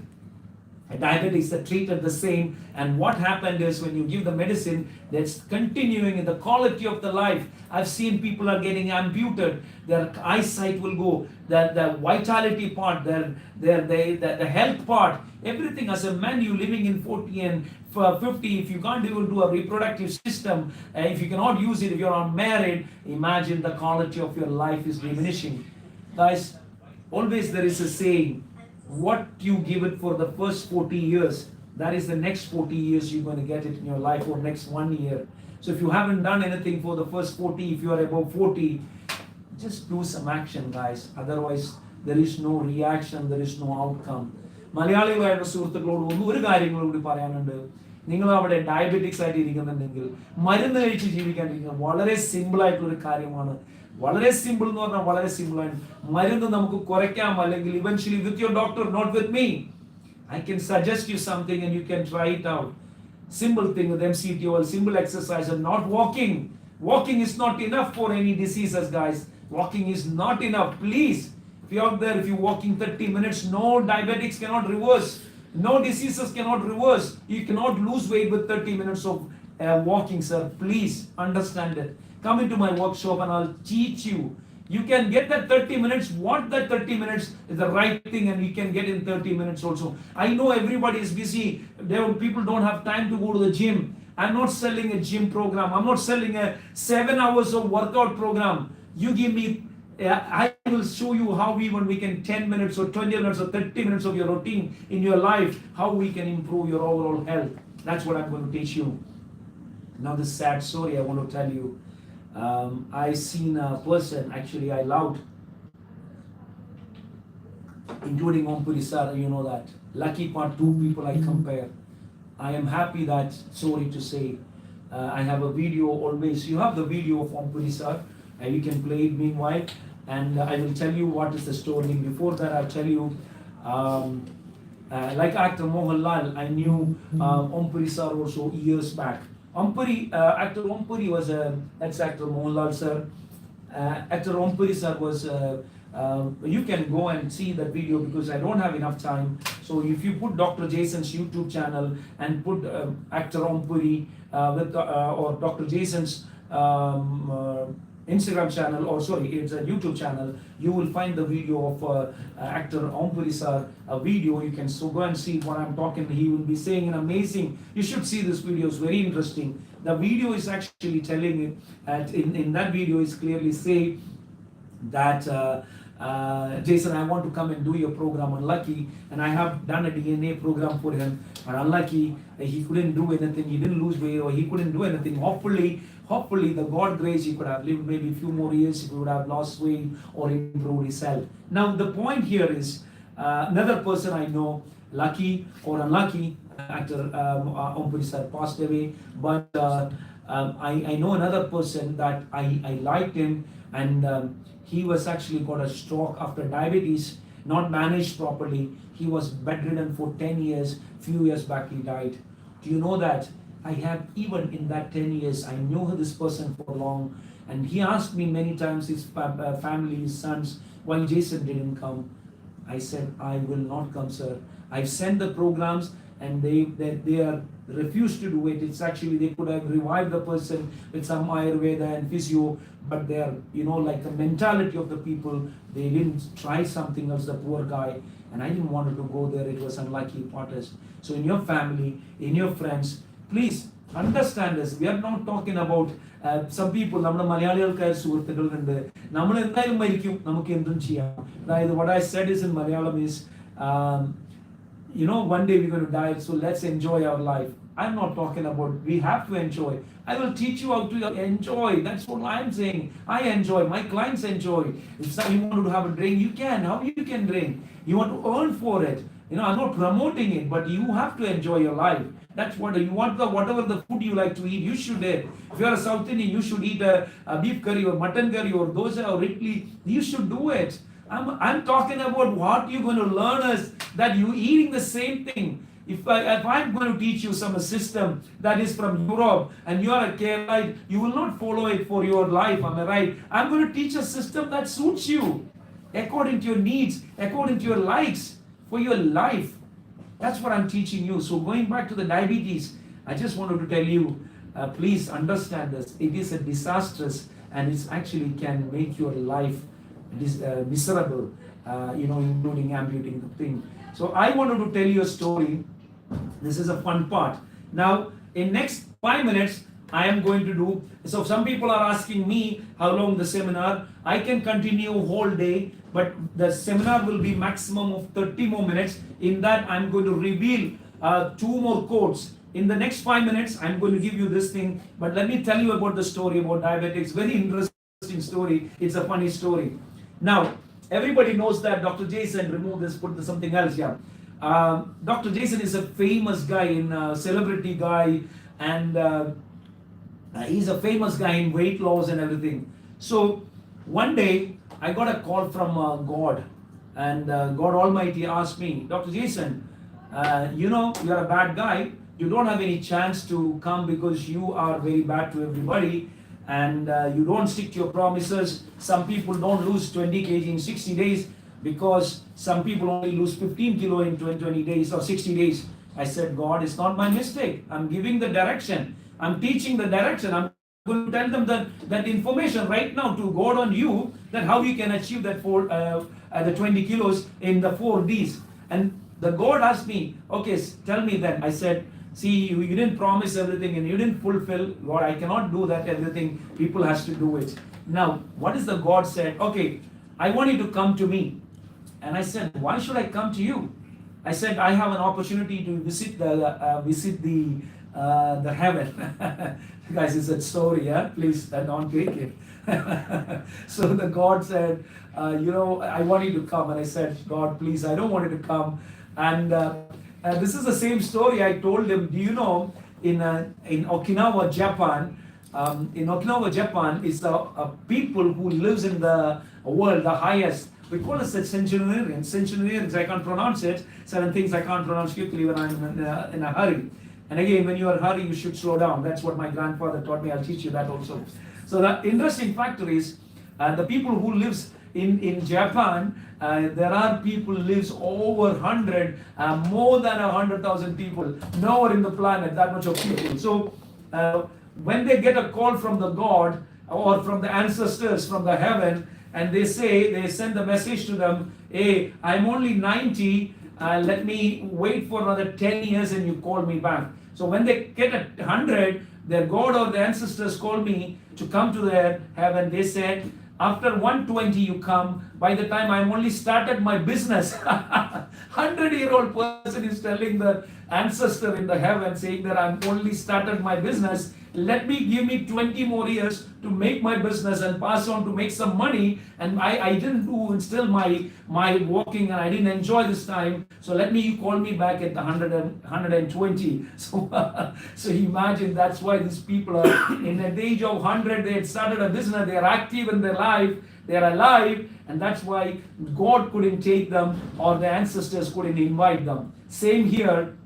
diabetes are treated the same, and what happened is when you give the medicine, that's continuing in the quality of the life. I've seen people are getting amputated, their eyesight will go, the vitality part, the health part, everything. As a man, you living in 40 and 50, if you can't even do a reproductive system, if you cannot use it, if you're unmarried, imagine the quality of your life is diminishing. Guys, always there is a saying, what you give it for the first 40 years, that is the next 40 years you're going to get it in your life, or next 1 year. So if you haven't done anything for the first 40, if you are above 40, just do some action, guys. Otherwise there is no reaction, there is no outcome. മലയാളികളായ സുഹൃത്തുക്കളോട് ഒരു കാര്യങ്ങൾ കൂടി പറയാനുണ്ട്. നിങ്ങൾ അവിടെ diabetics ആയിട്ട് ഇരിക്കുന്നുണ്ടെങ്കിൽ, മരുന്ന് കഴിച്ച് ജീവിക്കാണ്ടിരിക്കുക, വളരെ സിമ്പിൾ ആയിട്ടുള്ള ഒരു കാര്യമാണ്. വളരെ സിമ്പിൾ എന്ന് പറഞ്ഞാൽ വളരെ സിമ്പിൾ ആണ്. മരുന്ന് നമുക്ക് കുറയ്ക്കാം, അല്ലെങ്കിൽ eventually with your doctor, not with me. I can suggest you something and you can try it out. Simple thing with MCT oil, simple exercise, and not walking. Walking is not enough for any diseases, guys. Walking is not enough. Please, if you're out there, if you're walking 30 minutes, no diabetics cannot reverse. No diseases cannot reverse. You cannot lose weight with 30 minutes of walking, sir. Please understand it. Come into my workshop and I'll teach you. You can get that 30 minutes. What that 30 minutes is the right thing, and you can get in 30 minutes also. I know everybody is busy. People don't have time to go to the gym. I'm not selling a gym program. I'm not selling a 7 hours of workout program. You give me, I will show you how even we can 10 minutes or 20 minutes or 30 minutes of your routine in your life, how we can improve your overall health. That's what I'm going to teach you. Now this sad story I want to tell you. I seen a person, actually I loved, including Ompuri sir, you know that. Lucky part, 2 people I compare. I am happy that, sorry to say, I have a video always. You have the video of Ompuri sir, you can play it meanwhile, and I will tell you what is the story. Before that, I'll tell you, like actor Mohanlal, I knew Ompuri sir also years back. Actor Ompuri was that's actor Mohanlal sir. Actor Ompuri sir was, you can go and see that video because I don't have enough time. So if you put Dr. Jaison's YouTube channel and put actor Ompuri or Dr. Jaison's Instagram channel, or sorry, it's a YouTube channel, you will find the video of actor Ompuri sir, a video. You can so go and see what I'm talking. He will be saying an amazing, you should see this video, it's very interesting. The video is actually telling it, in that video is clearly say that Jaison, I want to come and do your program. Unlucky, and I have done a DNA program for him, but unlucky, he couldn't do anything. He didn't lose weight, or he couldn't do anything. Hopefully the God grace, he could have lived maybe a few more years if he would have lost weight or improved his health. Now the point here is, another person I know, lucky or unlucky, actor Ompuri sir passed away, but I know another person that I liked him, and he was actually got a stroke after diabetes, not managed properly. He was bedridden for 10 years. Few years back he died. Do you know that? I have, even in that 10 years, I knew this person for long, and he asked me many times, his family, his sons, why Jaison didn't come. I said, I will not come, sir. I've sent the programs, and they are refused to do it. It's actually, they could have revived the person with some Ayurveda and physio, but they are, like the mentality of the people, they didn't try something else, the poor guy. And I didn't want to go there. It was unlucky Potters. So in your family, in your friends, please understand this. We are not talking about some people. നമ്മുടെ മലയാളികൾക്കായ സുഹൃത്തുക്കളുണ്ട്. നമ്മൾ എന്തായാലും മരിക്കും, നമുക്ക് എന്തും ചെയ്യാം. അതായത് what I said is in Malayalam is, one day we're going to die, so let's enjoy our life. I'm not talking about we have to enjoy. I will teach you how to enjoy. That's what I'm saying. I enjoy. My clients enjoy. If you want to have a drink, you can. How you can drink? You want to earn for it. I'm not promoting it, but you have to enjoy your life. That's what you want. Whatever the food you like to eat, you should eat. If you are a South Indian, you should eat a beef curry or mutton curry or dosa or idli. You should do it. I'm talking about what you're going to learn is that you're eating the same thing. If I'm going to teach you some system that is from Europe and you are a Keralite, you will not follow it for your life. Am I right? I'm going to teach a system that suits you according to your needs, according to your likes, for your life. That's what I'm teaching you. So going back to the diabetes, I just wanted to tell you, please understand this. It is a disastrous, and it actually can make your life miserable, including amputating the thing. So I wanted to tell you a story. This is a fun part. Now, in next 5 minutes, I am going to do. So some people are asking me how long the seminar. I can continue whole day, but the seminar will be maximum of 30 more minutes. In that, I'm going to reveal 2 more quotes. In the next 5 minutes, I'm going to give you this thing. But let me tell you about the story about diabetics. Very interesting story. It's a funny story. Now, everybody knows that Dr. Jaison, remove this, put this, something else, yeah. Dr. Jaison is a famous guy, celebrity guy, and he's a famous guy in weight loss and everything. So, one day, I got a call from God, and God Almighty asked me, Dr. Jaison, you're a bad guy. You don't have any chance to come because you are very bad to everybody. And you don't stick to your promises. Some people don't lose 20 kg in 60 days because some people only lose 15 kilo in 20 days or 60 days. I said, God, it's not my mistake. I'm giving the direction. I'm teaching the direction. I'm going to tell them that information right now to God on you, that how you can achieve that the 20 kilos in the 4 Ds. And the God asked me, okay, tell me then. I said, see, you didn't promise everything and you didn't fulfill. God, I cannot do that everything. People has to do it. Now, what is the God said? Okay, I want you to come to me. And I said, why should I come to you? I said, I have an opportunity to visit the heaven. Guys, it's a story, yeah? Please don't take it. So the God said, I want you to come. And I said, God, please, I don't want you to come. And this is the same story I told him. Do you know, in Okinawa, Japan, is a people who lives in the world, the highest. We call it centenarians. Centenarians, I can't pronounce it. Certain things I can't pronounce quickly when I'm in a hurry. And again, when you are in a hurry, you should slow down. That's what my grandfather taught me. I'll teach you that also. So the interesting factor is the people who lives in Japan, there are people lives over 100, more than 100,000 people. Nowhere in the planet that much of people. So when they get a call from the God or from the ancestors from the heaven, and they send the message to them, hey, I'm only 90, let me wait for another 10 years and you call me back. So when they get at 100, their God or the ancestors call me to come to their heaven. They said, after 120 you come. By the time I'm only started my business. 100-year-old person is telling the ancestor in the heaven, saying that I'm only started my business. Let me give me 20 more years to make my business and pass on to make some money. And I didn't do still my walking, and I didn't enjoy this time. So let me call me back at the 120. So imagine that's why these people are in the age of 100. They had started a business. They are active in their life. They are alive, and that's why God couldn't take them or the ancestors couldn't invite them. Same here.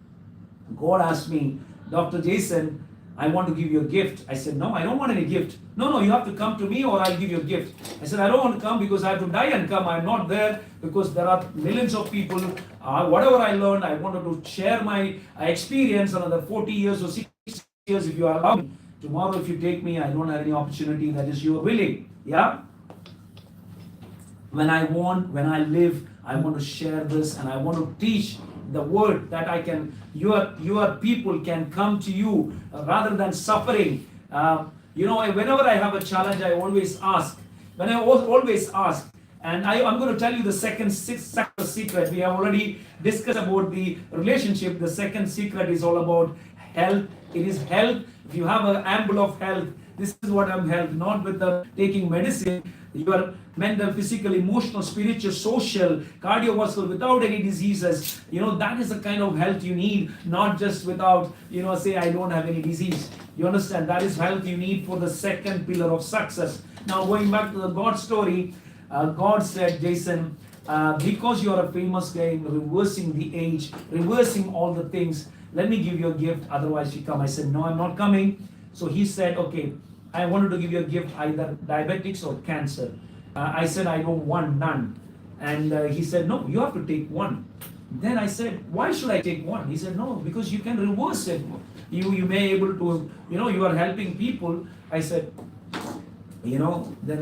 God asked me, Dr. Jaison, I want to give you a gift. I said, no, I don't want any gift. No, you have to come to me or I'll give you a gift. I said, I don't want to come because I have to die and come. I'm not there because there are millions of people. Whatever I learned, I wanted to share my experience another 40 years or 60 years if you are allowed. Tomorrow, if you take me, I don't have any opportunity. That is, you are willing. Yeah? When I live, I want to share this and I want to teach the word that I can, your people can come to you rather than suffering. Whenever I have a challenge, I always ask. And I'm going to tell you the second secret. We have already discussed about the relationship. The second secret is all about health. It is health. If you have an ample of health, this is what I'm health, not with the taking medicine. Your mental, physical, emotional, spiritual, social, cardiovascular, without any diseases. That is the kind of health you need, not just without, say, I don't have any disease. You understand? That is health you need for the second pillar of success. Now, going back to the God story, God said, Jason, because you are a famous guy in reversing the age, reversing all the things, let me give you a gift, otherwise you come. I said, no, I'm not coming. So he said, okay, I wanted to give you a gift, either diabetics or cancer. I said, I don't want none. And he said, no, you have to take one. Then I said, why should I take one? He said, no, because you can reverse it. You may able to, you are helping people. I said, then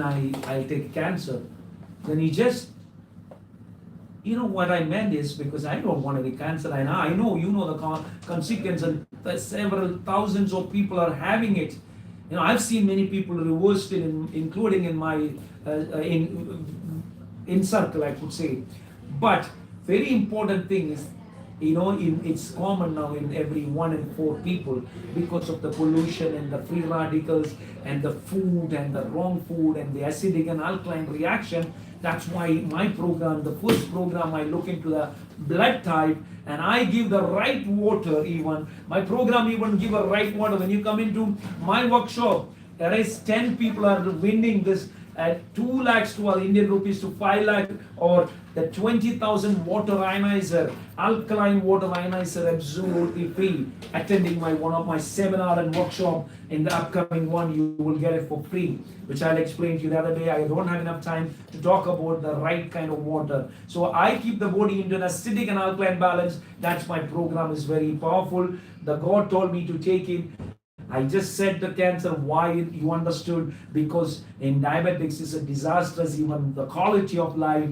I'll take cancer. Then he just, what I meant is, because I don't want any cancer, and I know the consequence, and several thousands of people are having it. I've seen many people reversed it, including in my in circle, I could say. But very important thing is, it's common now in every 1 in 4 people because of the pollution and the free radicals and the food and the wrong food and the acidic and alkaline reaction. That's why my program, the first program, I look into the blood type and I give the right water even. My program even give a right water. When you come into my workshop, there is 10 people are winning this at 2 lakhs to Indian rupees to 5 lakh, or the 20,000 water ionizer, alkaline water ionizer, absolutely free. Attending one of my seminar and workshop in the upcoming one, you will get it for free, which I'll explain to you the other day. I don't have enough time to talk about the right kind of water. So I keep the body into an acidic and alkaline balance. That's my program is very powerful. The God told me to take it. I just said the cancer, why you understood, because in diabetics is a disastrous, even the quality of life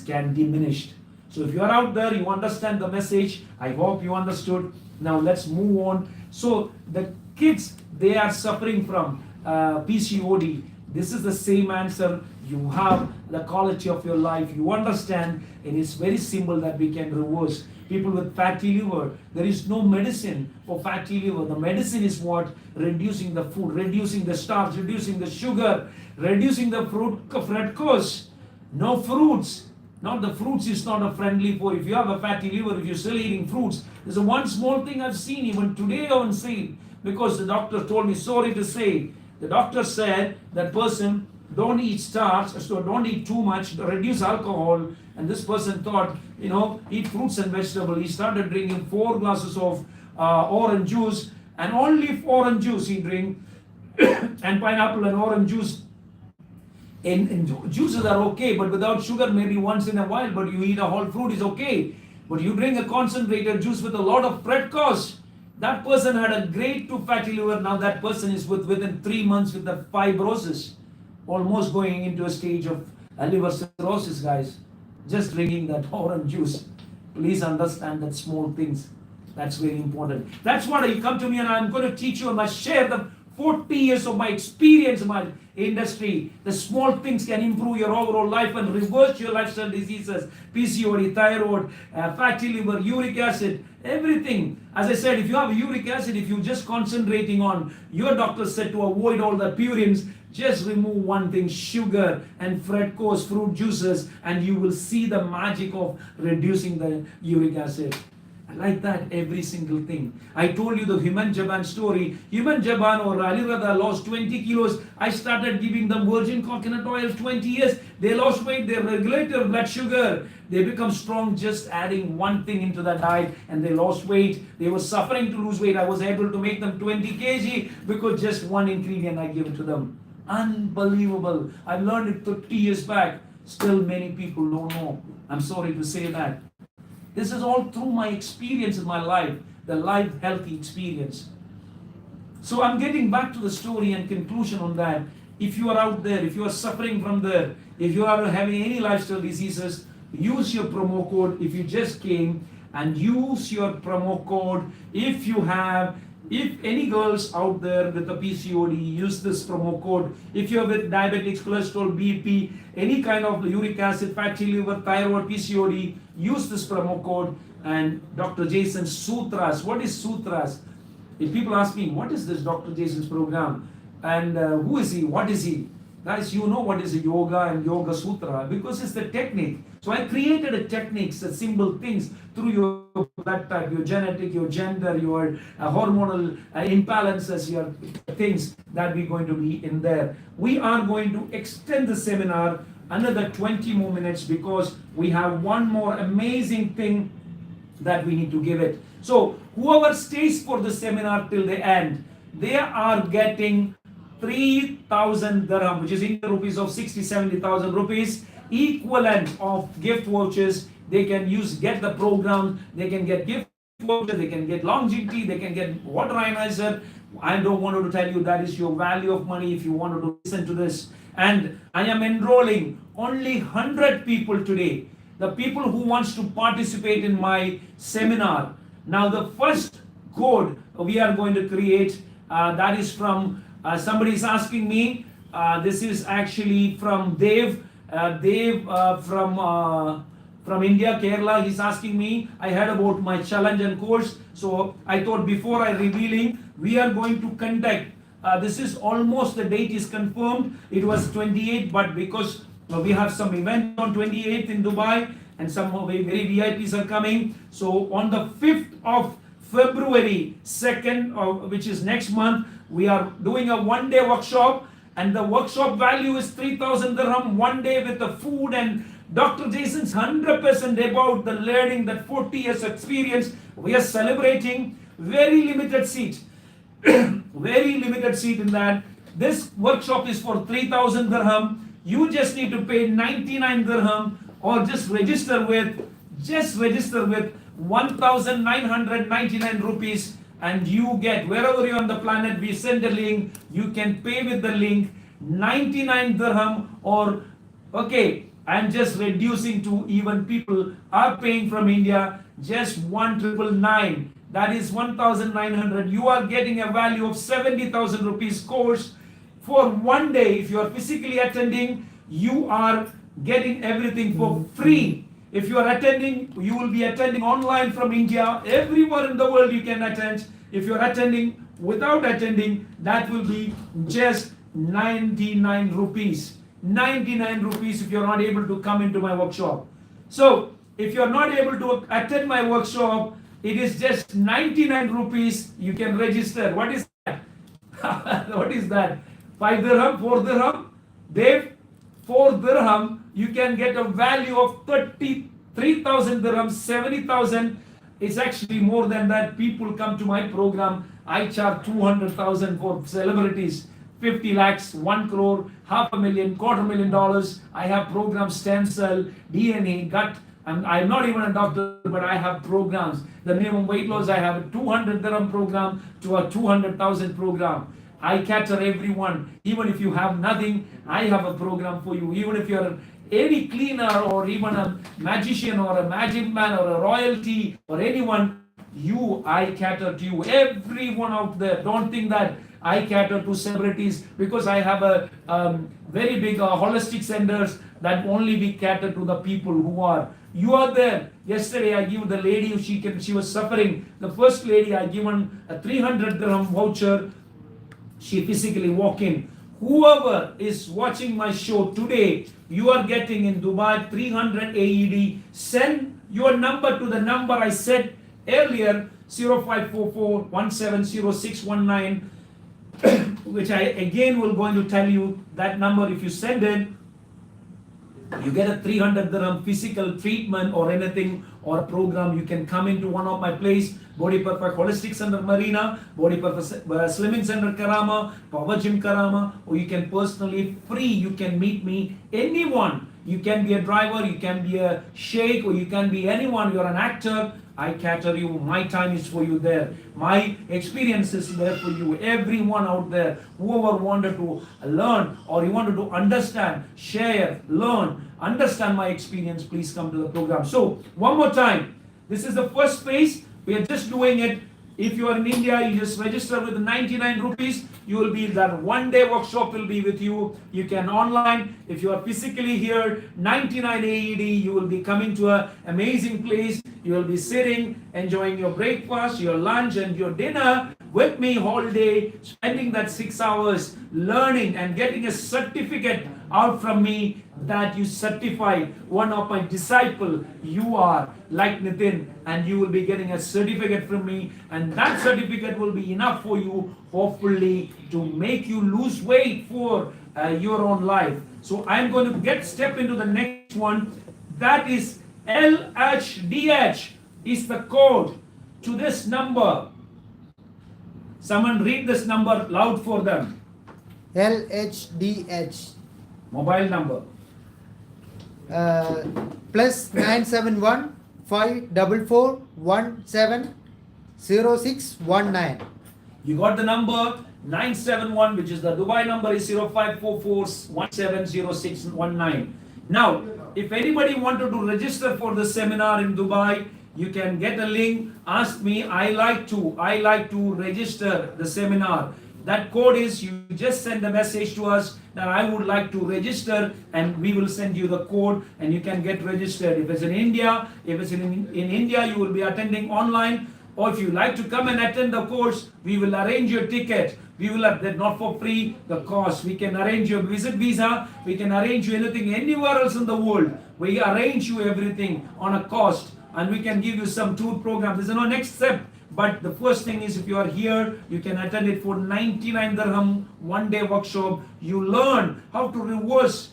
can diminished. So if you are out there, you understand the message. I hope you understood. Now let's move on. So the kids, they are suffering from PCOD. This is the same answer. You have the quality of your life. You understand, and it's very simple that we can reverse. People with fatty liver, there is no medicine for fatty liver. The medicine is what? Reducing the food, reducing the starch, reducing the sugar, reducing the fructose. No fruits. Not the fruits is not a friendly for. If you have a fatty liver, if you're still eating fruits, there's a one small thing I've seen even today I haven't seen, because the doctor told me, sorry to say, the doctor said that person don't eat starch, so don't eat too much, reduce alcohol. And this person thought, eat fruits and vegetables. He started drinking 4 glasses of orange juice, and only orange juice he drink, and pineapple and orange juice. And juices are okay, but without sugar, maybe once in a while. But you eat a whole fruit is okay. But you drink a concentrated juice with a lot of fructose. That person had a grade 2 fatty liver. Now that person is within 3 months with the fibrosis, almost going into a stage of liver cirrhosis, guys. Just drinking that orange juice. Please understand that small things. That's very important. That's what you come to me and I'm going to teach you. I must share the 40 years of my experience in my industry. The small things can improve your overall life and reverse your lifestyle diseases. PCOD, thyroid, fatty liver, uric acid, everything. As I said, if you have uric acid, if you're just concentrating on, your doctor said to avoid all the purines, just remove one thing, sugar and fructose, fruit juices, and you will see the magic of reducing the uric acid. Like that, every single thing. I told you the Human Jaban story. Human Jaban or Ali Radha lost 20 kilos. I started giving them virgin coconut oil 20 years. They lost weight, they regulated their blood sugar. They become strong just adding one thing into the diet and they lost weight. They were suffering to lose weight. I was able to make them 20 kg because just one ingredient I gave it to them. Unbelievable. I learned it 30 years back. Still many people don't know. I'm sorry to say that. This is all through my experience in my life, the life healthy experience. So I'm getting back to the story and conclusion on that. If you are out there, if you are suffering from if you are having any lifestyle diseases, use your promo code. If you just came, and use your promo code. If any girls out there with a PCOD, use this promo code. If you're with diabetics, cholesterol, BP, any kind of uric acid, fatty liver, thyroid, PCOD, use this promo code. And Dr. Jaison's Sutras. What is Sutras? If people ask me, what is this Dr. Jaison's program? And who is he? What is he? Guys, you know what is a yoga and yoga sutra because it's the technique. So I created a techniques, the simple things through your blood type, your genetic, your gender, your hormonal imbalances, your things that we're going to be in there. We are going to extend the seminar another 20 more minutes because we have one more amazing thing that we need to give it. So whoever stays for the seminar till the end, they are getting 3,000 dirham, which is Indian rupees of 70,000 rupees, equivalent of gift vouchers. They can get the program, they can get gift vouchers, they can get longevity, they can get water ionizer. I don't want to tell you that is your value of money if you wanted to listen to this. And I am enrolling only 100 people today. The people who wants to participate in my seminar. Now the first code we are going to create, that is from somebody is asking me, this is actually from Dev from India, Kerala. He's asking me, I heard about my challenge and course. So I thought before I revealing, we are going to conduct, this is almost the date is confirmed. It was 28, but because we have some event on 28th in Dubai and some very VIPs are coming. So on the 5th of February 2nd, which is next month, we are doing a one-day workshop, and the workshop value is 3,000 dirham, one day with the food, and Dr. Jason's 100% about the learning, that 40 years experience. We are celebrating very limited seat, very limited seat in that. This workshop is for 3,000 dirham. You just need to pay 99 dirham or just register with 1,999 rupees, and you get, wherever you're on the planet, we send a link, you can pay with the link 99 dirham, or okay, I'm just reducing to even people are paying from India just 1,999, that is 1,900. You are getting a value of 70,000 rupees course for one day. If you are physically attending, you are getting everything for free. If you are attending, you will be attending online from India. Everywhere in the world you can attend. If you are attending without attending, that will be just 99 rupees. 99 rupees if you are not able to come into my workshop. So if you are not able to attend my workshop, it is just 99 rupees. You can register. What is that? What is that? 5 dirham, 4 dirham? Dave, 4 dirham, you can get a value of 33,000 dirhams, 70,000. It's actually more than that. People come to my program. I charge 200,000 for celebrities, 50 lakhs, 1 crore, $500,000, $250,000. I have programs, stem cell, DNA, gut. I'm not even a doctor, but I have programs. The minimum weight loss, I have a 200 dirham program to a 200,000 program. I cater everyone. Even if you have nothing, I have a program for you. Even if you're any cleaner or even a magician or a magic man or a royalty or anyone, I cater to you. Everyone out there. Don't think that I cater to celebrities, because I have a very big holistic centers that only we cater to the people who are. You are there. Yesterday I gave the lady, she was suffering. The first lady, I given a 300 dirham voucher. She physically walk in. Whoever is watching my show today, you are getting in Dubai 300 AED. Send your number to the number I said earlier 0544170619, which I again will going to tell you that number. If you send it, you get a 300 dirham physical treatment or anything or a program. You can come into one of my place, Body Perfect Holistic Center Marina, Body Perfect Slimming Center Karama, Power Gym Karama, or you can personally free, you can meet me, anyone. You can be a driver, you can be a sheikh, or you can be anyone. You're an actor, I cater you. My time is for you there. My experience is there for you. Everyone out there, whoever wanted to learn or you wanted to understand, share, learn, understand my experience, please come to the program. So, one more time. This is the first phase. We are just doing it. If you are in India, you just register with 99 rupees. You will be that one day workshop will be with you. You can online. If you are physically here, 99 AED, you will be coming to an amazing place. You will be sitting, enjoying your breakfast, your lunch, and your dinner with me all day, spending that 6 hours learning and getting a certificate out from me that you certified one of my disciple. You are like Nitin, and you will be getting a certificate from me, and that certificate will be enough for you, hopefully, to make you lose weight for your own life. So I'm going to step into the next one. That is LHDH is the code to this number. Someone read this number loud for them. LHDH. Mobile number. Plus 971 544 170619. You got the number 971, which is the Dubai number, is 0544170619. Now, if anybody wanted to register for the seminar in Dubai, you can get a link. Ask me. I like to register the seminar. That code is, you just send a message to us that I would like to register, and we will send you the code and you can get registered. If it's in India, in India, you will be attending online, or if you like to come and attend the course, we will arrange your ticket. We will have that, not for free, the cost. We can arrange your visit visa. We can arrange you anything anywhere else in the world. We arrange you everything on a cost, and we can give you some tour program. This is our next step. But the first thing is, if you are here, you can attend it for 99 dirham, one day workshop. You learn how to reverse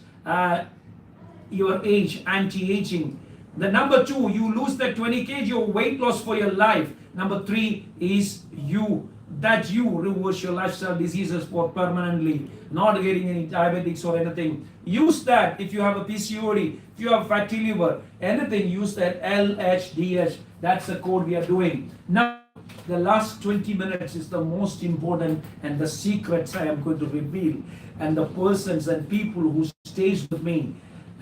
your age, anti-aging. The number 2, you lose that 20 kg, your weight loss for your life. Number 3 is you reverse your lifestyle diseases for permanently, not getting any diabetics or anything. Use that. If you have a PCOD, if you have fatty liver, anything, use that LHDH. That's the code we are doing. Now, the last 20 minutes is the most important, and the secrets I am going to reveal. And the persons and people who stays with me,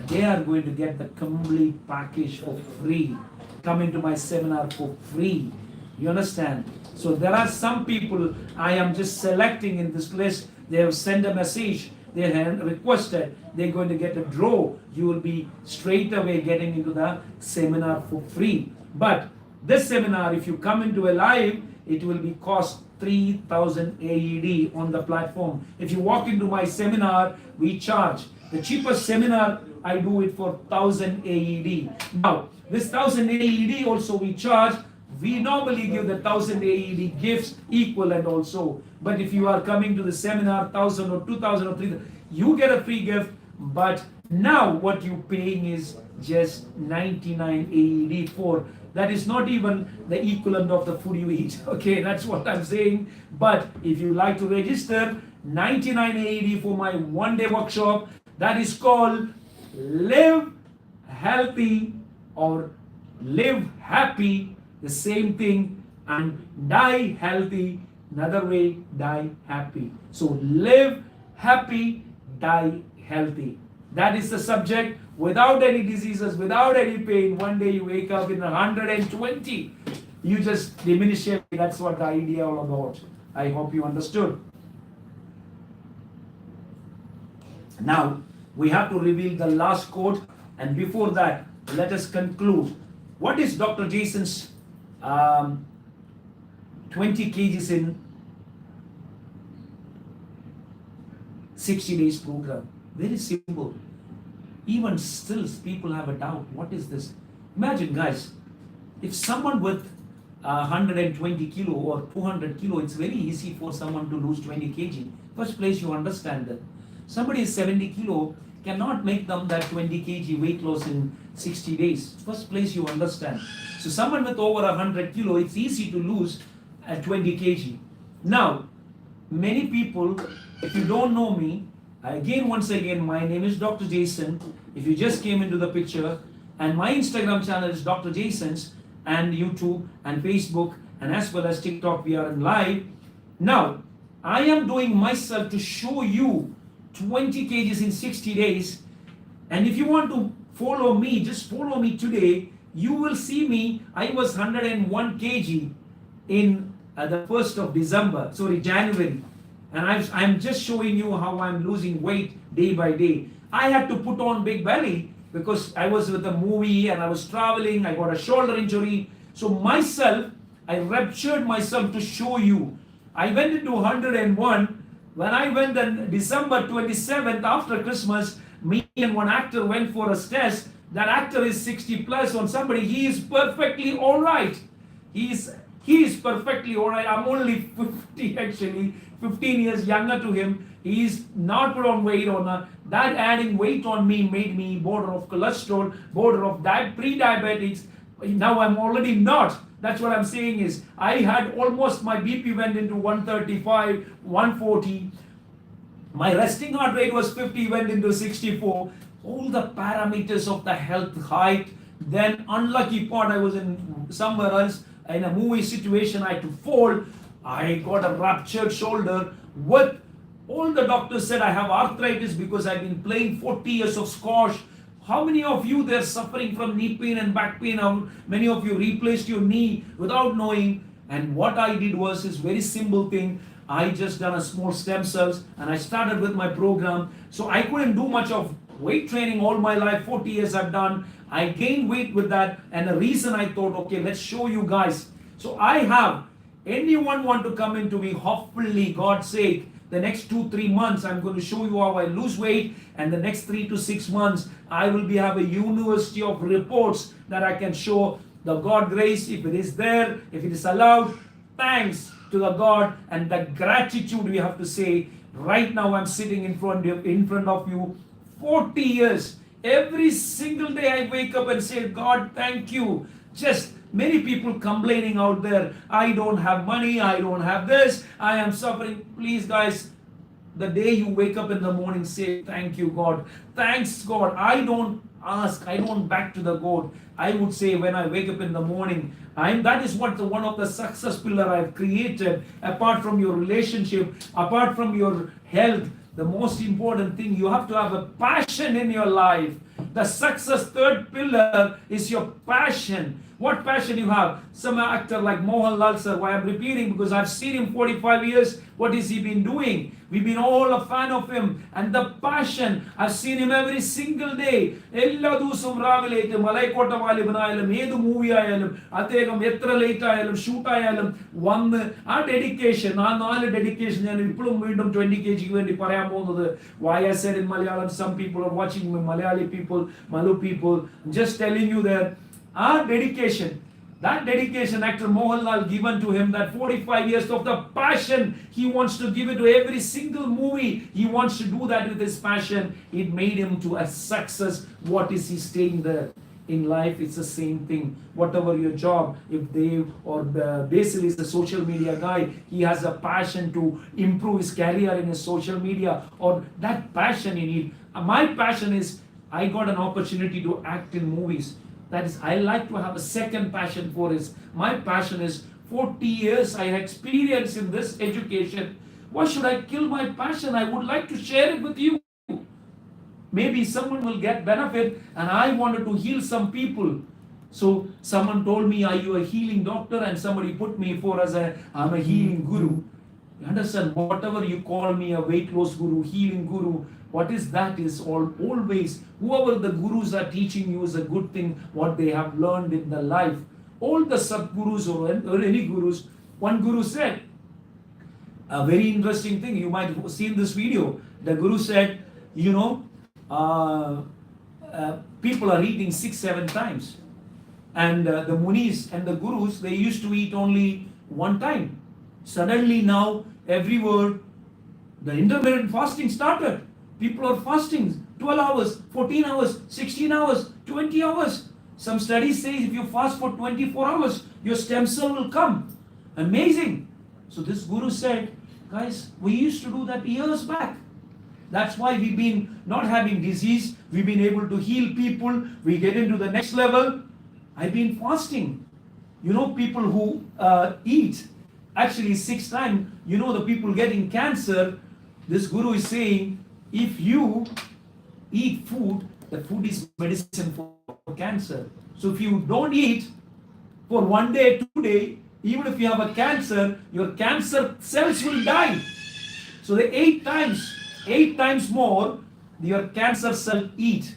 they are going to get the complete package for free. Come into my seminar for free. You understand? So there are some people I am just selecting in this list. They have sent a message. They have requested. They're going to get a draw. You will be straight away getting into the seminar for free. But this seminar, if you come into a live, it will be cost 3,000 AED on the platform. If you walk into my seminar, we charge. The cheapest seminar, I do it for 1,000 AED. Now, this 1,000 AED also we charge. We normally give the 1,000 AED gifts equivalent also. But if you are coming to the seminar, 1,000 or 2,000 or 3,000, you get a free gift. But now what you're paying is just 99 AED for. That is not even the equivalent of the food you eat. Okay, that's what I'm saying. But if you like to register, 99 AED for my one-day workshop. That is called Live Healthy or Live Happy, the same thing, and Die Healthy, another way, Die Happy. So live happy, die healthy. That is the subject. Without any diseases, without any pain, one day you wake up in 120. You just diminish it. That's what the idea all about. I hope you understood. Now, we have to reveal the last quote, and before that, let us conclude. What is Dr. Jaison's 20 kgs in 60 days program? Very simple. Even still, people have a doubt. What is this? Imagine, guys, if someone with 120 kilo or 200 kilo, it's very easy for someone to lose 20 kg. First place, you understand that. Somebody is 70 kilo, cannot make them that 20 kg weight loss in 60 days. First place, you understand. So someone with over 100 kilo, it's easy to lose at 20 kg. Now, many people, if you don't know me, once again, my name is Dr. Jaison. If you just came into the picture, and my Instagram channel is Dr. Jaison's, and YouTube and Facebook, and as well as TikTok, we are in live. Now, I am doing myself to show you 20 kgs in 60 days. And if you want to follow me, just follow me today. You will see me. I was 101 kg in the 1st of January. And I'm just showing you how I'm losing weight day by day. I had to put on big belly because I was with a movie and I was traveling. I got a shoulder injury. So I ruptured myself to show you. I went into 101. When I went on December 27th after Christmas, me and one actor went for a test. That actor is 60 plus on somebody. He is perfectly all right. He is perfectly all right. I'm only 50 actually, 15 years younger to him. He is not put on weight on that. Adding weight on me made me border of cholesterol, border of pre-diabetics. Now I'm already not. That's what I'm saying is I had almost my BP went into 135, 140. My resting heart rate was 50, went into 64. All the parameters of the health, height. Then unlucky part, I was in somewhere else in a movie situation. I had to fall. I got a ruptured shoulder. With all the doctors said I have arthritis because I've been playing 40 years of squash. How many of you there suffering from knee pain and back pain? How many of you replaced your knee without knowing? And what I did was this very simple thing. I just done a small stem cells and I started with my program. So I couldn't do much of weight training all my life. 40 years I've done. I gained weight with that. And the reason I thought, okay, let's show you guys. So I have anyone want to come into me, hopefully, God's sake, the next 2-3 months, I'm going to show you how I lose weight. And the next 3 to 6 months, I will have a university of reports that I can show the God grace, if it is there, if it is allowed. Thanks to the God and the gratitude we have to say. Right now, I'm sitting in front of you 40 years. Every single day I wake up and say, God, thank you. Just many people complaining out there, I don't have money, I don't have this, I am suffering. Please guys, the day you wake up in the morning, say thank you God. Thanks God. I don't ask, I don't back to the God. I would say when I wake up in the morning, that is what one of the success pillar I've created. Apart from your relationship, apart from your health, the most important thing, you have to have a passion in your life. The success third pillar is your passion. What passion you have? Some actor like Mohanlal sir, why I'm repeating, because I've seen him 45 years. What has he been doing? We've been all a fan of him. And the passion, I've seen him every single day. Ella dusam ravilate, malaikota valibanayalam, edu movie ayalum, athegam etra late ayalum, shoot ayalum, one dedication, dedication, and 20 kg. Why I said in Malayalam, some people are watching me, Malayali people, Malu people, just telling you that our dedication, that dedication actor Mohanlal given to him, that 45 years of the passion, he wants to give it to every single movie. He wants to do that with his passion. It made him to a success. What is he staying there? In life, it's the same thing. Whatever your job, if Dave or Basil is a social media guy, he has a passion to improve his career in his social media, or that passion you need. My passion is, I got an opportunity to act in movies. That is, I like to have a second passion for it. My passion is 40 years I experience in this education. Why should I kill my passion? I would like to share it with you. Maybe someone will get benefit, and I wanted to heal some people. So someone told me, are you a healing doctor? And somebody put me I'm a healing guru. You understand? Whatever you call me, a weight loss guru, healing guru, what is that is always, whoever the gurus are teaching you is a good thing, what they have learned in the life. All the Sadgurus or any gurus, one guru said, a very interesting thing, you might have seen this video. The guru said, people are eating 6-7 times. And the munis and the gurus, they used to eat only one time. Suddenly now, everywhere, the intermittent fasting started. People are fasting 12 hours, 14 hours, 16 hours, 20 hours. Some studies say if you fast for 24 hours, your stem cell will come. Amazing. So this guru said, guys, we used to do that years back. That's why we've been not having disease. We've been able to heal people. We get into the next level. I've been fasting. You know, people who eat actually 6 times, you know, the people getting cancer, this guru is saying, if you eat food, the food is medicine for cancer. So if you don't eat for 1 day, 2 days, even if you have a cancer, your cancer cells will die. So the 8 times more, your cancer cell eat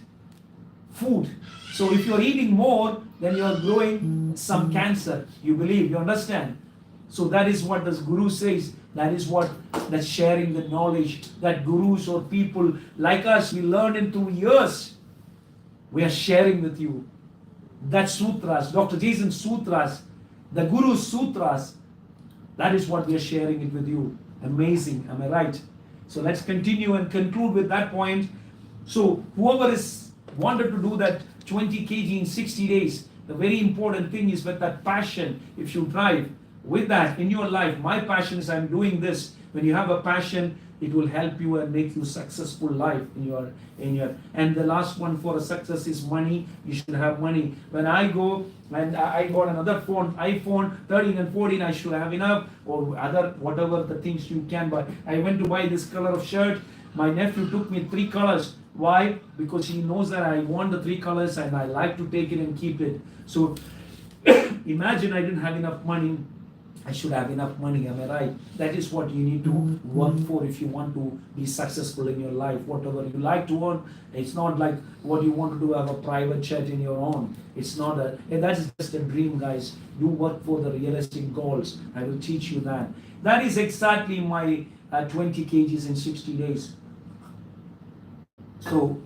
food. So if you're eating more, then you're growing some cancer. You believe, you understand? So that is what this guru says. That is what that sharing the knowledge that gurus or people like us, we learned in 2 years. We are sharing with you. That sutras, Dr. Jaison sutras, the Guru sutras, that is what we are sharing it with you. Amazing, am I right? So let's continue and conclude with that point. So whoever is wanted to do that 20 kg in 60 days, the very important thing is with that passion, if you drive with that in your life, my passion is I'm doing this. When you have a passion, it will help you and make you successful life in your and the last one for a success is money. You should have money. When I go and I got another phone, iPhone 13 and 14, I should have enough, or other whatever the things you can buy. I went to buy this color of shirt. My nephew took me 3 colors. Why? Because he knows that I want the 3 colors and I like to take it and keep it. So imagine I didn't have enough money. I should have enough money, am I right? That is what you need to work for if you want to be successful in your life. Whatever you like to earn, it's not like what you want to do, have a private jet in your own. It's not that is just a dream, guys. You work for the realistic goals. I will teach you that. That is exactly my 20 kgs in 60 days. So,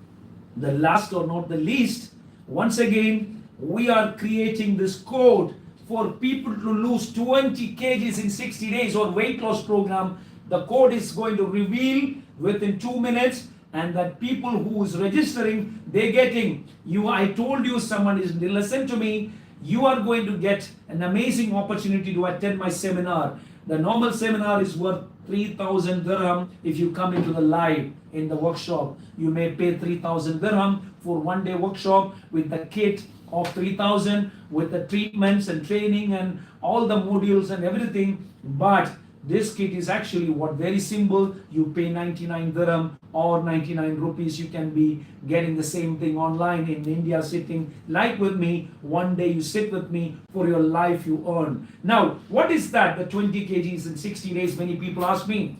the last or not the least, once again, we are creating this code for people to lose 20 kgs in 60 days or weight loss program. The code is going to reveal within 2 minutes, and that people who is registering, they're getting you. I told you, someone is listen to me. You are going to get an amazing opportunity to attend my seminar. The normal seminar is worth 3,000 dirham. If you come into the live in the workshop, you may pay 3,000 dirham for 1 day workshop with the kit of 3,000 with the treatments and training and all the modules and everything. But this kit is actually what very simple. You pay 99 dirham or 99 rupees. You can be getting the same thing online in India, sitting like with me. 1 day you sit with me for your life you earn. Now, what is that? The 20 kgs in 60 days. Many people ask me,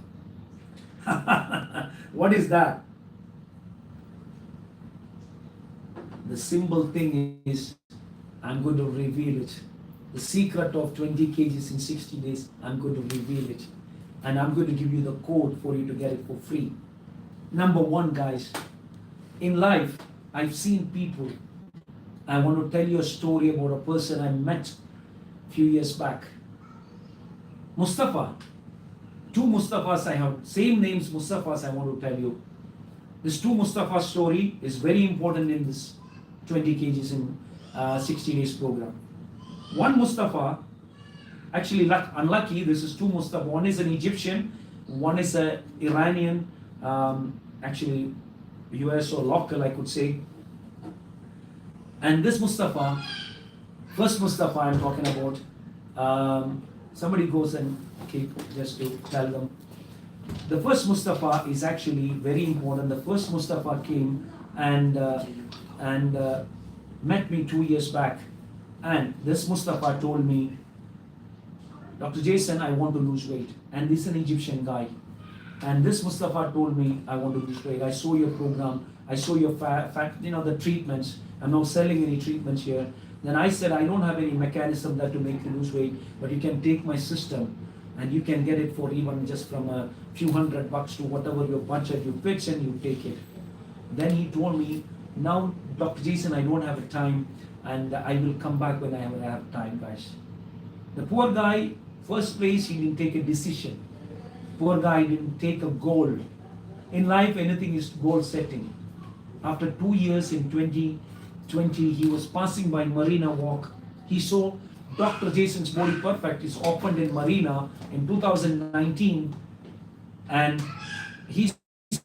what is that? The simple thing is, I'm going to reveal it. The secret of 20 kgs in 60 days, I'm going to reveal it. And I'm going to give you the code for you to get it for free. Number 1, guys, in life, I've seen people. I want to tell you a story about a person I met a few years back. Mustafa. 2 Mustafas I have, same names Mustafas I want to tell you. This 2 Mustafa story is very important in this 20 kgs in 60 days program. 1 Mustafa, actually unlucky, this is 2 Mustafa. One is an Egyptian, one is an Iranian, actually US or local I could say. And this Mustafa, first Mustafa I'm talking about, somebody goes and just to tell them. The first Mustafa is actually very important. The first Mustafa came and met me 2 years back, and this Mustafa told me, Dr. Jaison, I want to lose weight. And this is an Egyptian guy. And this Mustafa told me, I want to lose weight. I saw your program. I saw your the treatments. I'm not selling any treatments here. Then I said, I don't have any mechanism that to make you lose weight, but you can take my system and you can get it for even just from a few $100 to whatever your budget you fix, and you take it. Then he told me, now Dr. Jaison, I don't have a time. and I will come back when I have time, guys. The poor guy, first place, he didn't take a decision. Poor guy didn't take a goal. In life, anything is goal setting. After 2 years in 2020, he was passing by Marina Walk. He saw Dr. Jaison's Body Perfect is opened in Marina in 2019, and he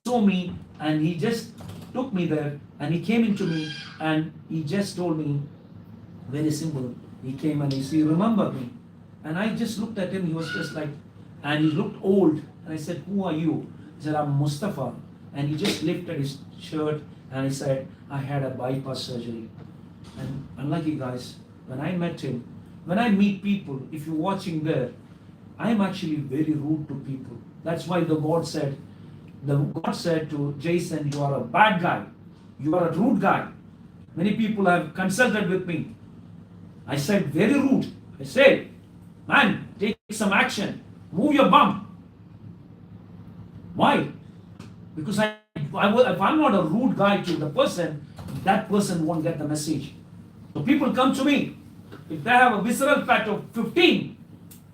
saw me and he just took me there and he came into me and he just told me, very simple. He came and he said, "You remember me?" And I just looked at him. He was just like, and he looked old. And I said, "Who are you?" He said, "I'm Mustafa." And he just lifted his shirt and he said, "I had a bypass surgery." And unlucky guys, when I met him, when I meet people, if you're watching there, I'm actually very rude to people. That's why God said to Jaison, "You are a bad guy. You are a rude guy." Many people have consulted with me. I said, very rude. I said, "Man, take some action. Move your bum." Why? Because if I'm not a rude guy to the person, that person won't get the message. So people come to me. If they have a visceral fat of 15,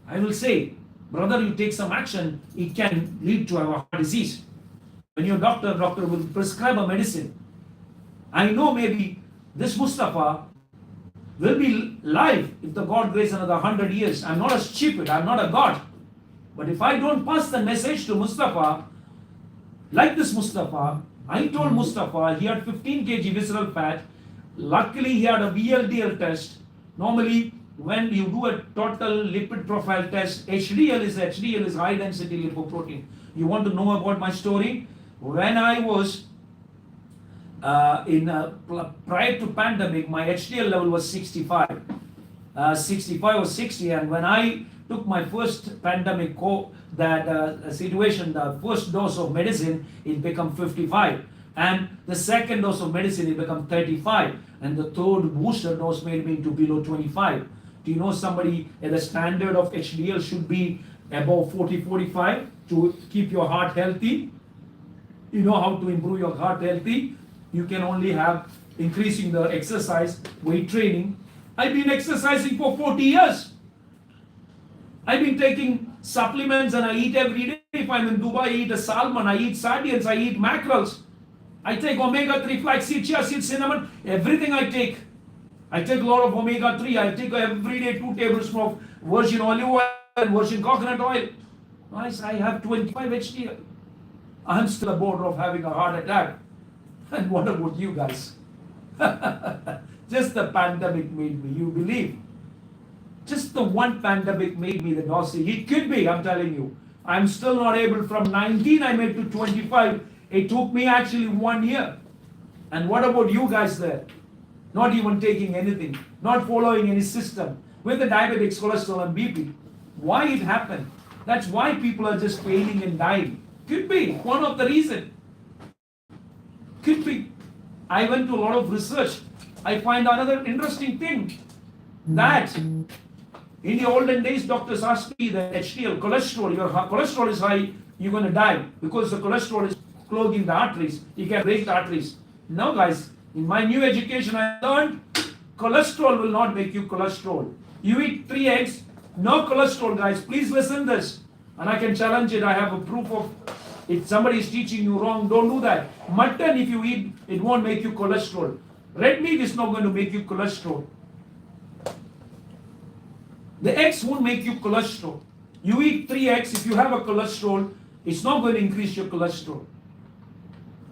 I will say, "Brother, you take some action. It can lead to a heart disease." When you're a doctor will prescribe a medicine. I know maybe this Mustafa will be live if the God grace another 100 years. I'm not a stupid. I'm not a God. But if I don't pass the message to Mustafa, like this Mustafa, I told Mustafa he had 15 kg visceral fat. Luckily, he had a VLDL test. Normally, when you do a total lipid profile test, HDL is high density lipoprotein. You want to know about my story? When I was prior to pandemic, my HDL level was 65 or 60, and when I took my first pandemic situation, the first dose of medicine, it became 55, and the second dose of medicine, it became 35, and the third booster dose made me to below 25. Do you know somebody at the standard of HDL should be above 40-45 to keep your heart healthy? You know how to improve your heart healthy? You can only have increasing the exercise, weight training. I've been exercising for 40 years. I've been taking supplements and I eat every day. If I'm in Dubai, I eat a salmon, I eat sardines, I eat mackerels. I take omega-3 flaxseed, chia seed, cinnamon, everything I take. I take a lot of omega-3. I take every day 2 tablespoons of virgin olive oil and virgin coconut oil. Nice, I have 25 HDL. I'm still at the border of having a heart attack. And what about you guys? Just the pandemic made me, you believe? Just the one pandemic made me the dossier. It could be, I'm telling you. I'm still not able, from 19 I made to 25. It took me actually 1 year. And what about you guys there? Not even taking anything, not following any system, with the diabetics, cholesterol and BP. Why it happened? That's why people are just failing and dying. Could be one of the reasons. Could be. I went to a lot of research. I find another interesting thing, that in the olden days, doctors asked me that HDL, cholesterol, your cholesterol is high, you're going to die because the cholesterol is clogging the arteries. You can break the arteries. No, guys, in my new education, I learned cholesterol will not make you cholesterol. You eat 3 eggs, no cholesterol, guys. Please listen this. And I can challenge it. I have a proof of, if somebody is teaching you wrong, don't do that. Mutton, if you eat, it won't make you cholesterol. Red meat is not going to make you cholesterol. The eggs won't make you cholesterol. You eat 3 eggs, if you have a cholesterol, it's not going to increase your cholesterol.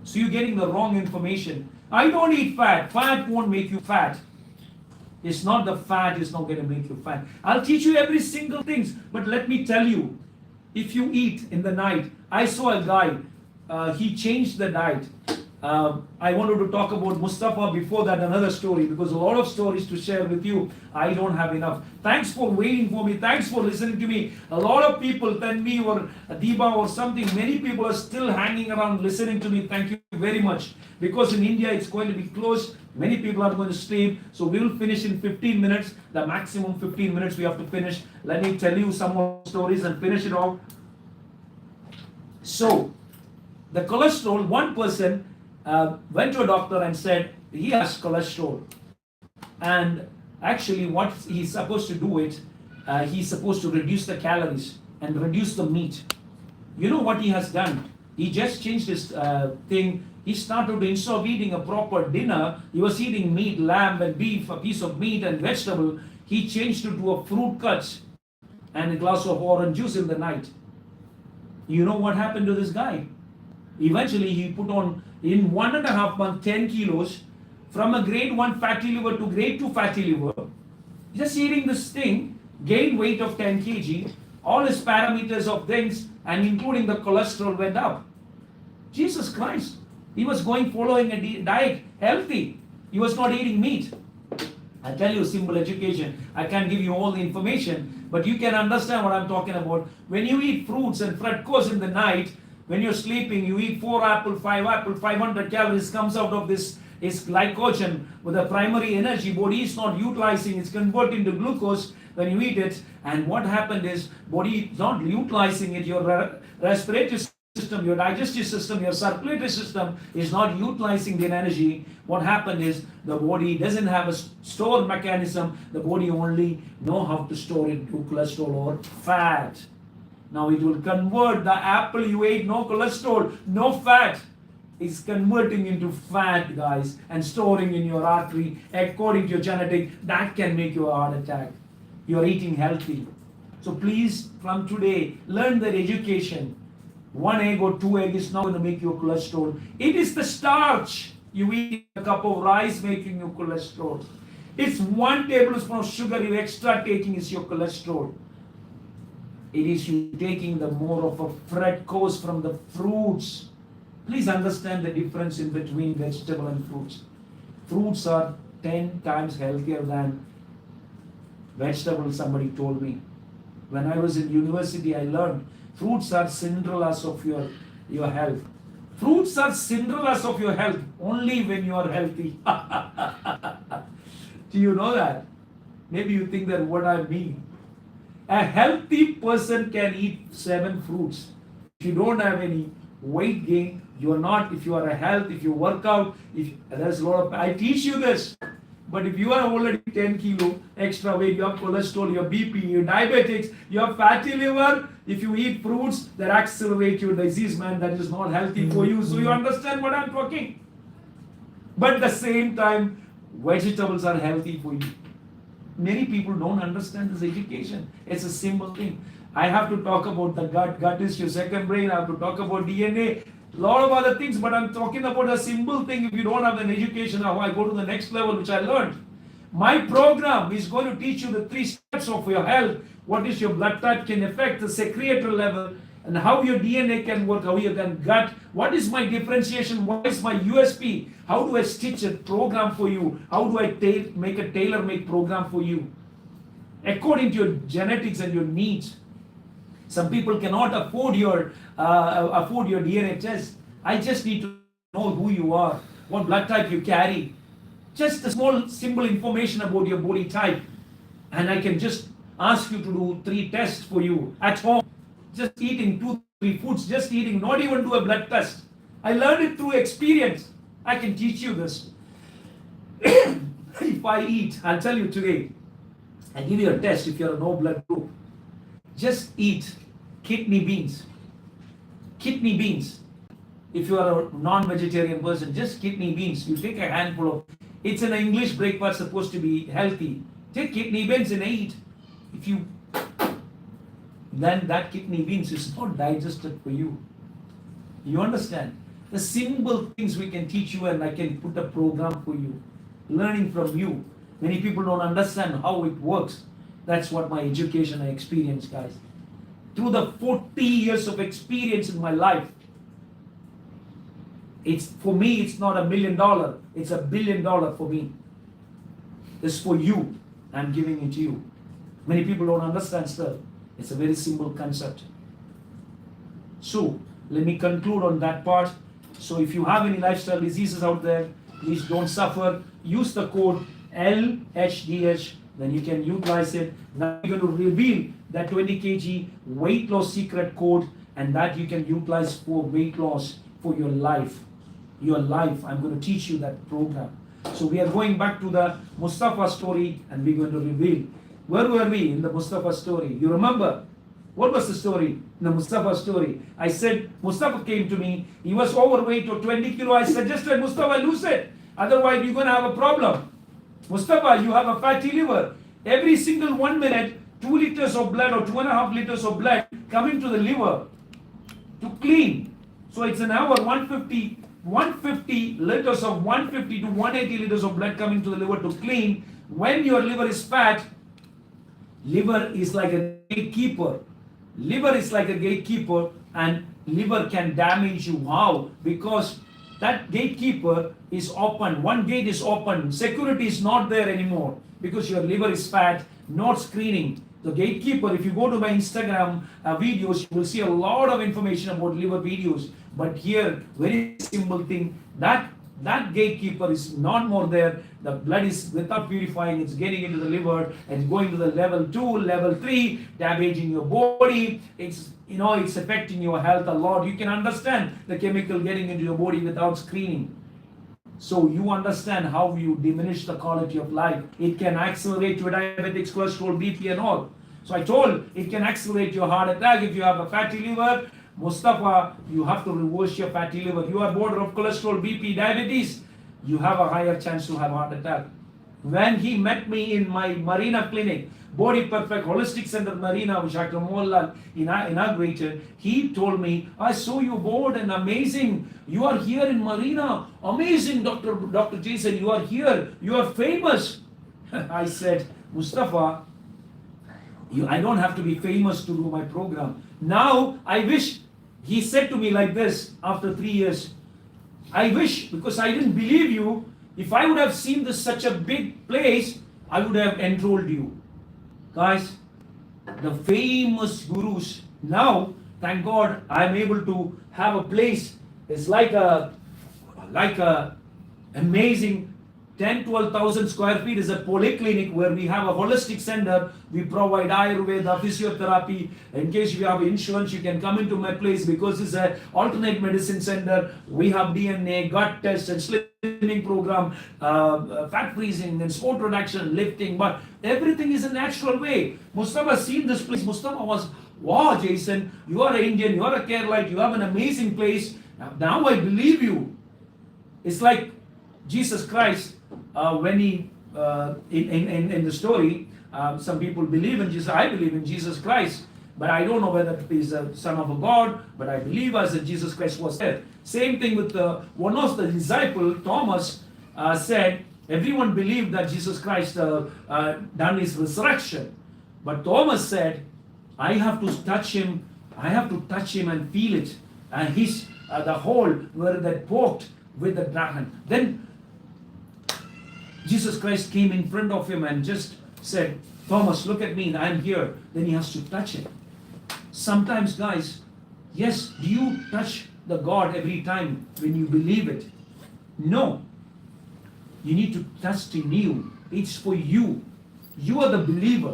So you're getting the wrong information. I don't eat fat. Fat won't make you fat. It's not the fat is not going to make you fat. I'll teach you every single thing. But let me tell you, if you eat in the night, I saw a guy, he changed the diet. I wanted to talk about Mustafa before that, another story, because a lot of stories to share with you. I don't have enough. Thanks for waiting for me. Thanks for listening to me. A lot of people, Tanvi or Adiba or something, many people are still hanging around listening to me. Thank you very much. Because in India it's going to be closed. Many people are going to sleep. So we will finish in 15 minutes. The maximum 15 minutes we have to finish. Let me tell you some more stories and finish it off. So, the cholesterol, one person went to a doctor and said he has cholesterol. And actually, what he's supposed to do it, he's supposed to reduce the calories and reduce the meat. You know what he has done? He just changed his thing. He started, instead of eating a proper dinner, he was eating meat, lamb and beef, a piece of meat and vegetable. He changed it to a fruit cut and a glass of orange juice in the night. You know what happened to this guy? Eventually, he put on, in 1.5 months, 10 kilos, from a grade 1 fatty liver to grade 2 fatty liver. Just eating this thing, gained weight of 10 kg, all his parameters of things, and including the cholesterol went up. Jesus Christ. He was following a diet, healthy. He was not eating meat. I tell you, simple education. I can't give you all the information, but you can understand what I'm talking about. When you eat fruits and fructose in the night, when you're sleeping, you eat 4 apple, 500 calories comes out of this is glycogen with the primary energy. Body is not utilizing, it's converted into glucose when you eat it. And what happened is, body is not utilizing it. Your respiratory system, your digestive system, your circulatory system is not utilizing the energy. What happened is, the body doesn't have a store mechanism. The body only know how to store it to cholesterol or fat. Now it will convert the apple you ate, no cholesterol, no fat. It's converting into fat, guys, and storing in your artery according to your genetic. That can make you a heart attack. You're eating healthy. So please, from today, learn that education. 1 egg or 2 egg is not going to make your cholesterol. It is the starch you eat a cup of rice making your cholesterol. It's 1 tablespoon of sugar you extra taking is your cholesterol. It is you taking the more of a fructose from the fruits. Please understand the difference in between vegetable and fruits. Fruits are 10 times healthier than vegetables, somebody told me. When I was in university, I learned fruits are Cinderellas of your health. Fruits are Cinderellas of your health only when you are healthy. Do you know that? Maybe you think that what I mean. A healthy person can eat 7 fruits. If you don't have any weight gain, you are not, if you are a health, if you work out, there's a lot of, I teach you this. But if you are already 10 kilo extra weight, you have cholesterol, you have BP, you have diabetics, you have fatty liver, if you eat fruits that accelerate your disease, man, that is not healthy for you. So you understand what I'm talking. But at the same time, vegetables are healthy for you. Many people don't understand this education. It's a simple thing. I have to talk about the gut. Gut is your second brain. I have to talk about DNA. A lot of other things, but I'm talking about a simple thing. If you don't have an education, how I go to the next level, which I learned. My program is going to teach you the 3 steps of your health. What is your blood type can affect the secretory level, and how your DNA can work, how you can gut. What is my differentiation? What is my USP? How do I stitch a program for you? How do I make a tailor-made program for you? According to your genetics and your needs. Some people cannot afford your DNA test. I just need to know who you are, what blood type you carry. Just a small, simple information about your body type. And I can just ask you to do 3 tests for you at home. Just eating 2-3 foods, just eating, not even do a blood test. I learned it through experience. I can teach you this. If I eat, I'll tell you today, I give you a test if you're a no blood group. Just eat kidney beans. Kidney beans. If you are a non-vegetarian person, just kidney beans. You take a handful of, it's an English breakfast supposed to be healthy. Take kidney beans and eat. If you, then that kidney beans is not digested for you. You understand? The simple things we can teach you, and I can put a program for you. Learning from you. Many people don't understand how it works. That's what my education I experienced, guys. Through the 40 years of experience in my life, it's for me, it's not $1 million, it's $1 billion for me. It's for you. I'm giving it to you. Many people don't understand still. It's a very simple concept. So let me conclude on that part. So if you have any lifestyle diseases out there, please don't suffer. Use the code LHDH, then you can utilize it. Now you're going to reveal that 20 kg weight loss secret code, and that you can utilize for weight loss for your life. Your life. I'm going to teach you that program. So we are going back to the Mustafa story and we're going to reveal. Where were we in the Mustafa story? You remember? What was the story in the Mustafa story? I said, Mustafa came to me. He was overweight or 20 kilo. I suggested, Mustafa, lose it. Otherwise, you're going to have a problem. Mustafa, you have a fatty liver. Every single 1 minute, 2 liters of blood or 2.5 liters of blood coming to the liver to clean. So it's an hour, 150 liters of 150 to 180 liters of blood coming to the liver to clean. When your liver is fat, liver is like a gatekeeper. Liver is like a gatekeeper, and liver can damage you. How? Because that gatekeeper is open. One gate is open. Security is not there anymore because your liver is fat, not screening. The gatekeeper, if you go to my Instagram videos, you will see a lot of information about liver videos. But here, very simple thing, that gatekeeper is not more there. The blood is without purifying, it's getting into the liver and going to the level 2, level 3, damaging your body. It's affecting your health a lot. You can understand the chemical getting into your body without screening. So you understand how you diminish the quality of life. It can accelerate your diabetics, cholesterol, BP and all. So I told it can accelerate your heart attack if you have a fatty liver. Mustafa, you have to reverse your fatty liver. You are border of cholesterol, BP, diabetes. You have a higher chance to have heart attack. When he met me in my Marina clinic, Body Perfect Holistic Center Marina, which Dr. Mohanlal inaugurated, he told me, I saw you board and amazing. You are here in Marina. Amazing, Dr. Jaison, you are here. You are famous. I said, Mustafa, I don't have to be famous to do my program. Now, I wish, he said to me like this after 3 years, I wish, because I didn't believe you, if I would have seen this such a big place, I would have enrolled you. Guys, the famous gurus, now, thank God, I am able to have a place. It's like a amazing 10-12,000 square feet is a polyclinic where we have a holistic center. We provide Ayurveda, physiotherapy. In case you have insurance, you can come into my place because it's an alternate medicine center. We have DNA, gut tests, and slimming program, fat freezing, and sport reduction, lifting. But everything is a natural way. Mustafa seen this place. Mustafa was, wow, Jaison, you are an Indian, you are a Keralite, you have an amazing place. Now I believe you. It's like Jesus Christ, when he, in the story, some people believe in Jesus. I believe in Jesus Christ, but I don't know whether he's a son of a God, but I believe as that Jesus Christ was there. Same thing with one of the disciples, Thomas, said, everyone believed that Jesus Christ done his resurrection. But Thomas said, I have to touch him and feel it. And he's the hole where that poked with the dragon. Then Jesus Christ came in front of him and just said, Thomas, look at me, I'm here. Then he has to touch it. Sometimes, guys, yes, do you touch the God every time when you believe it? No. You need to trust in you. It's for you. You are the believer.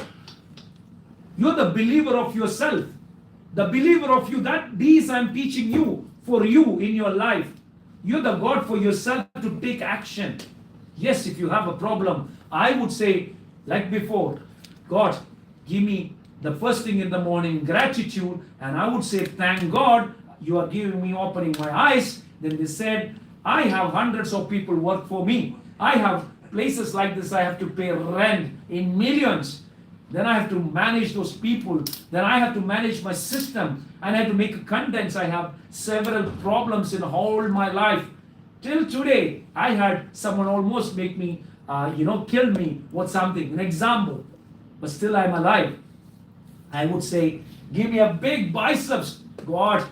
You're the believer of yourself. The believer of you. These I'm teaching you for you in your life. You're the God for yourself to take action. Yes, if you have a problem, I would say, like before, God, give me the first thing in the morning, gratitude, and I would say, thank God, you are giving me, opening my eyes. Then they said, I have hundreds of people work for me. I have places like this, I have to pay rent in millions. Then I have to manage those people. Then I have to manage my system. And I have to make contents. I have several problems in all my life. Till today, I had someone almost make me, kill me with something, an example. But still I'm alive. I would say, give me a big biceps, God,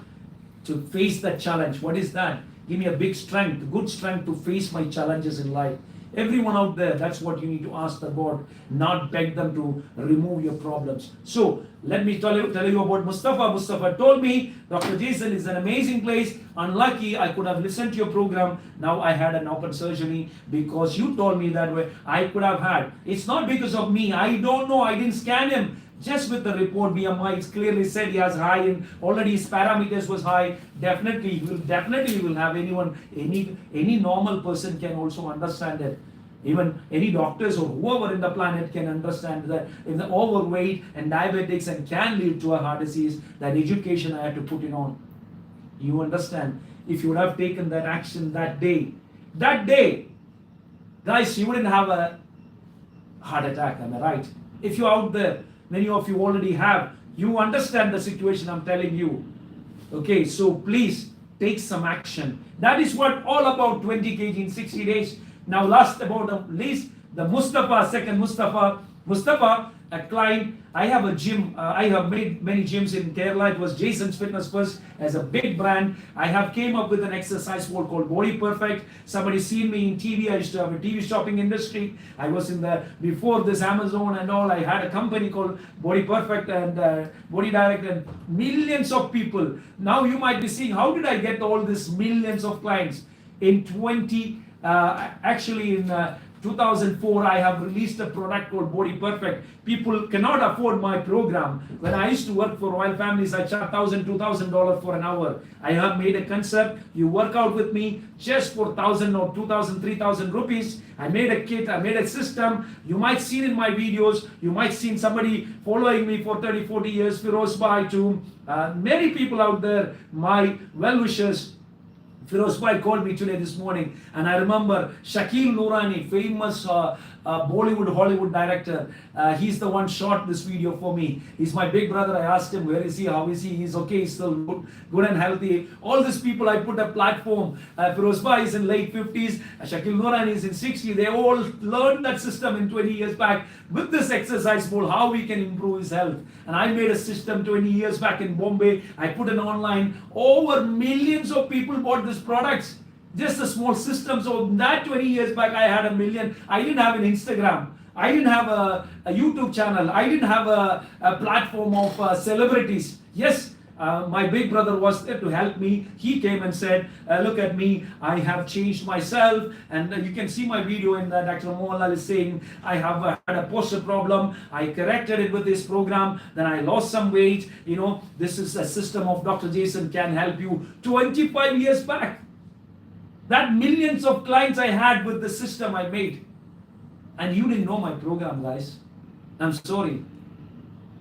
to face that challenge. What is that? Give me a big strength, good strength to face my challenges in life. Everyone out there, that's what you need to ask the God, not beg them to remove your problems. So, let me tell you about Mustafa. Mustafa told me, Dr. Jaison is an amazing place. Unlucky, I could have listened to your program. Now I had an open surgery because you told me that way. I could have had. It's not because of me. I don't know. I didn't scan him. Just with the report, BMI, it's clearly said he has high, and already his parameters was high. Definitely, he will have any normal person can also understand it. Even any doctors or whoever in the planet can understand that if the overweight and diabetics and can lead to a heart disease, that education I had to put it on. You understand? If you would have taken that action that day, guys, you wouldn't have a heart attack, am I right? If you're out there, many of you already have, you understand the situation I'm telling you. Okay, so please take some action. That is what all about 20 kg in 60 days. Now last about at least the Mustafa, a client. I have a gym. I have made many gyms in Kerala. It was Jaison's Fitness first as a big brand. I have came up with an exercise wall called Body Perfect. Somebody seen me in TV. I used to have a TV shopping industry. I was in the before this Amazon and all. I had a company called Body Perfect and Body Direct and millions of people. Now you might be seeing how did I get all these millions of clients in 2004, I have released a product called Body Perfect. People cannot afford my program. When I used to work for Royal Families, I charge $1,000, $2,000 for an hour. I have made a concept. You work out with me just for 1,000 or 2,000, 3,000 rupees. I made a kit. I made a system. You might see in my videos. You might see somebody following me for 30, 40 years. Firoz Bhai to many people out there, my well-wishers. Firoz Bhai called me today this morning, and I remember Shakil Noorani, famous Bollywood, Hollywood director. He's the one shot this video for me. He's my big brother. I asked him, where is he? How is he? He's okay. He's still good and healthy. All these people, I put a platform. Firoz Bhai is in late 50s. Shakil Noorani is in 60s. They all learned that system in 20 years back with this exercise ball, how we can improve his health. And I made a system 20 years back in Bombay. I put it online. Over millions of people bought these products. Just a small system. So that 20 years back, I had 1 million. I didn't have an Instagram. I didn't have a YouTube channel. I didn't have a platform of celebrities. Yes, my big brother was there to help me. He came and said, look at me, I have changed myself. And you can see my video in that Dr. Mohanlal is saying, I have had a posture problem. I corrected it with this program. Then I lost some weight. You know, this is a system of Dr. Jaison can help you. 25 years back. That millions of clients I had with the system I made. And you didn't know my program, guys. I'm sorry.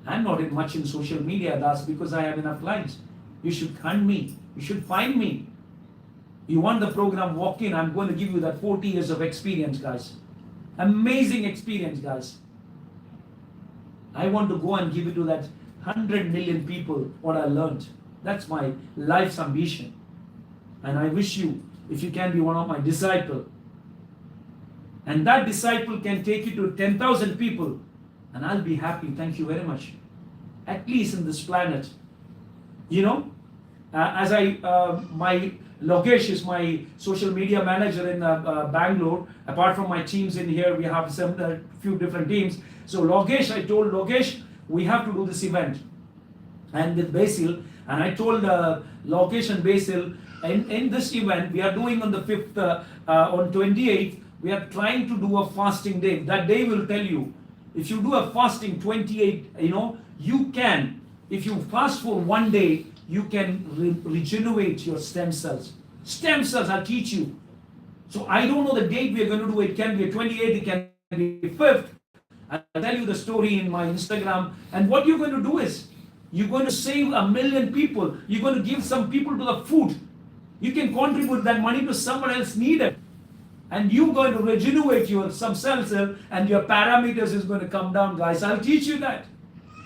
I'm not much in social media, that's because I have enough clients. You should hunt me. You should find me. You want the program, walk in. I'm going to give you that 40 years of experience, guys. Amazing experience, guys. I want to go and give it to that 100 million people what I learned. That's my life's ambition. And I wish you, if you can be one of my disciples. And that disciple can take you to 10,000 people. And I'll be happy. Thank you very much. At least in this planet. You know, my Lokesh is my social media manager in Bangalore. Apart from my teams in here, we have a few different teams. So Lokesh, I told Lokesh, we have to do this event. And with Basil, and I told Lokesh and Basil, in this event, we are doing on the 5th, on 28th, we are trying to do a fasting day. That day will tell you. If you do a fasting 28, you know, you can. If you fast for one day, you can regenerate your stem cells. Stem cells, I'll teach you. So I don't know the date we are going to do. It can be a 28th, it can be 5th. I'll tell you the story in my Instagram. And what you're going to do is, you're going to save 1 million people. You're going to give some people to the food. You can contribute that money to someone else needed. And you're going to regenerate your some cells and your parameters is going to come down, guys. I'll teach you that.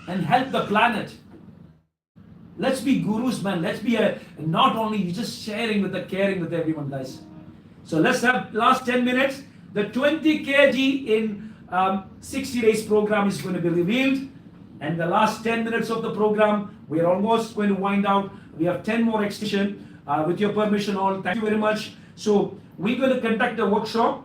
And help the planet. Let's be gurus, man. Let's be not only just sharing with the caring with everyone, guys. So let's have last 10 minutes. The 20 kg in 60 days program is going to be revealed. And the last 10 minutes of the program, we are almost going to wind out. We have 10 more extension. With your permission all, thank you very much. So we're going to conduct a workshop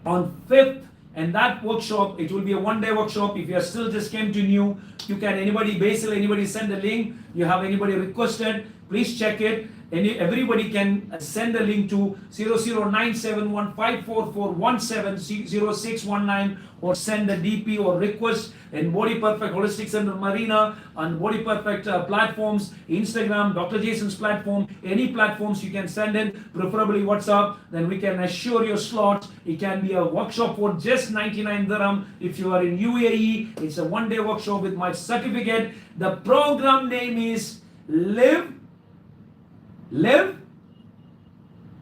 on 5th, and that workshop, it will be a one-day workshop. If you are still just came to new, you can, anybody, Basil, anybody send a link, you have anybody requested, please check it. everybody can send a link to 009715441700619 or send a DP or request in Body Perfect Holistic Center Marina on Body Perfect platforms, Instagram, Dr. Jaison's platform, any platforms you can send in, preferably WhatsApp, then we can assure your slots. It can be a workshop for just 99 dirham. If you are in UAE, it's a one-day workshop with my certificate. The program name is Live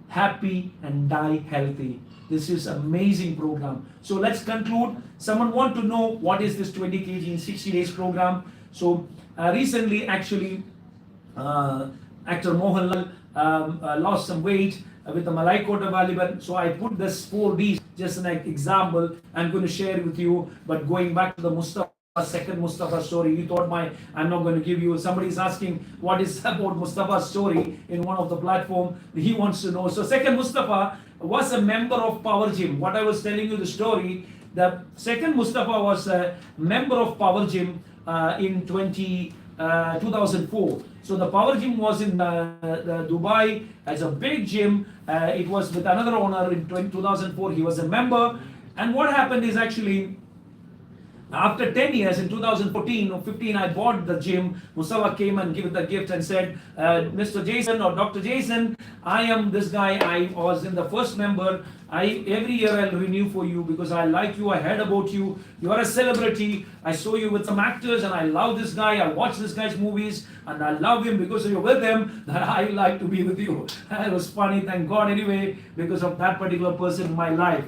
Happy and Die Healthy. This is amazing program. So let's conclude. Someone want to know what is this 20 kg in 60 days program? So recently, actually, actor Mohanlal lost some weight with the Malai quota available. So I put this 4Ds just an example. I'm going to share with you. But going back to the second Mustafa story, you thought I'm not going to give you. Somebody's asking what is about Mustafa's story in one of the platform. He wants to know. So second Mustafa was a member of Power Gym. What I was telling you the story. The second Mustafa was a member of Power Gym in 2004. So the Power Gym was in the Dubai as a big gym. It was with another owner in 2004. He was a member. And what happened is actually, after 10 years, in 2014 or 15, I bought the gym. Mustafa came and gave the gift and said, Mr. Jaison or Dr. Jaison, I am this guy. I was in the first member. Every year I'll renew for you because I like you. I heard about you. You are a celebrity. I saw you with some actors and I love this guy. I watch this guy's movies and I love him because you're with him. That I like to be with you. It was funny, thank God anyway, because of that particular person in my life.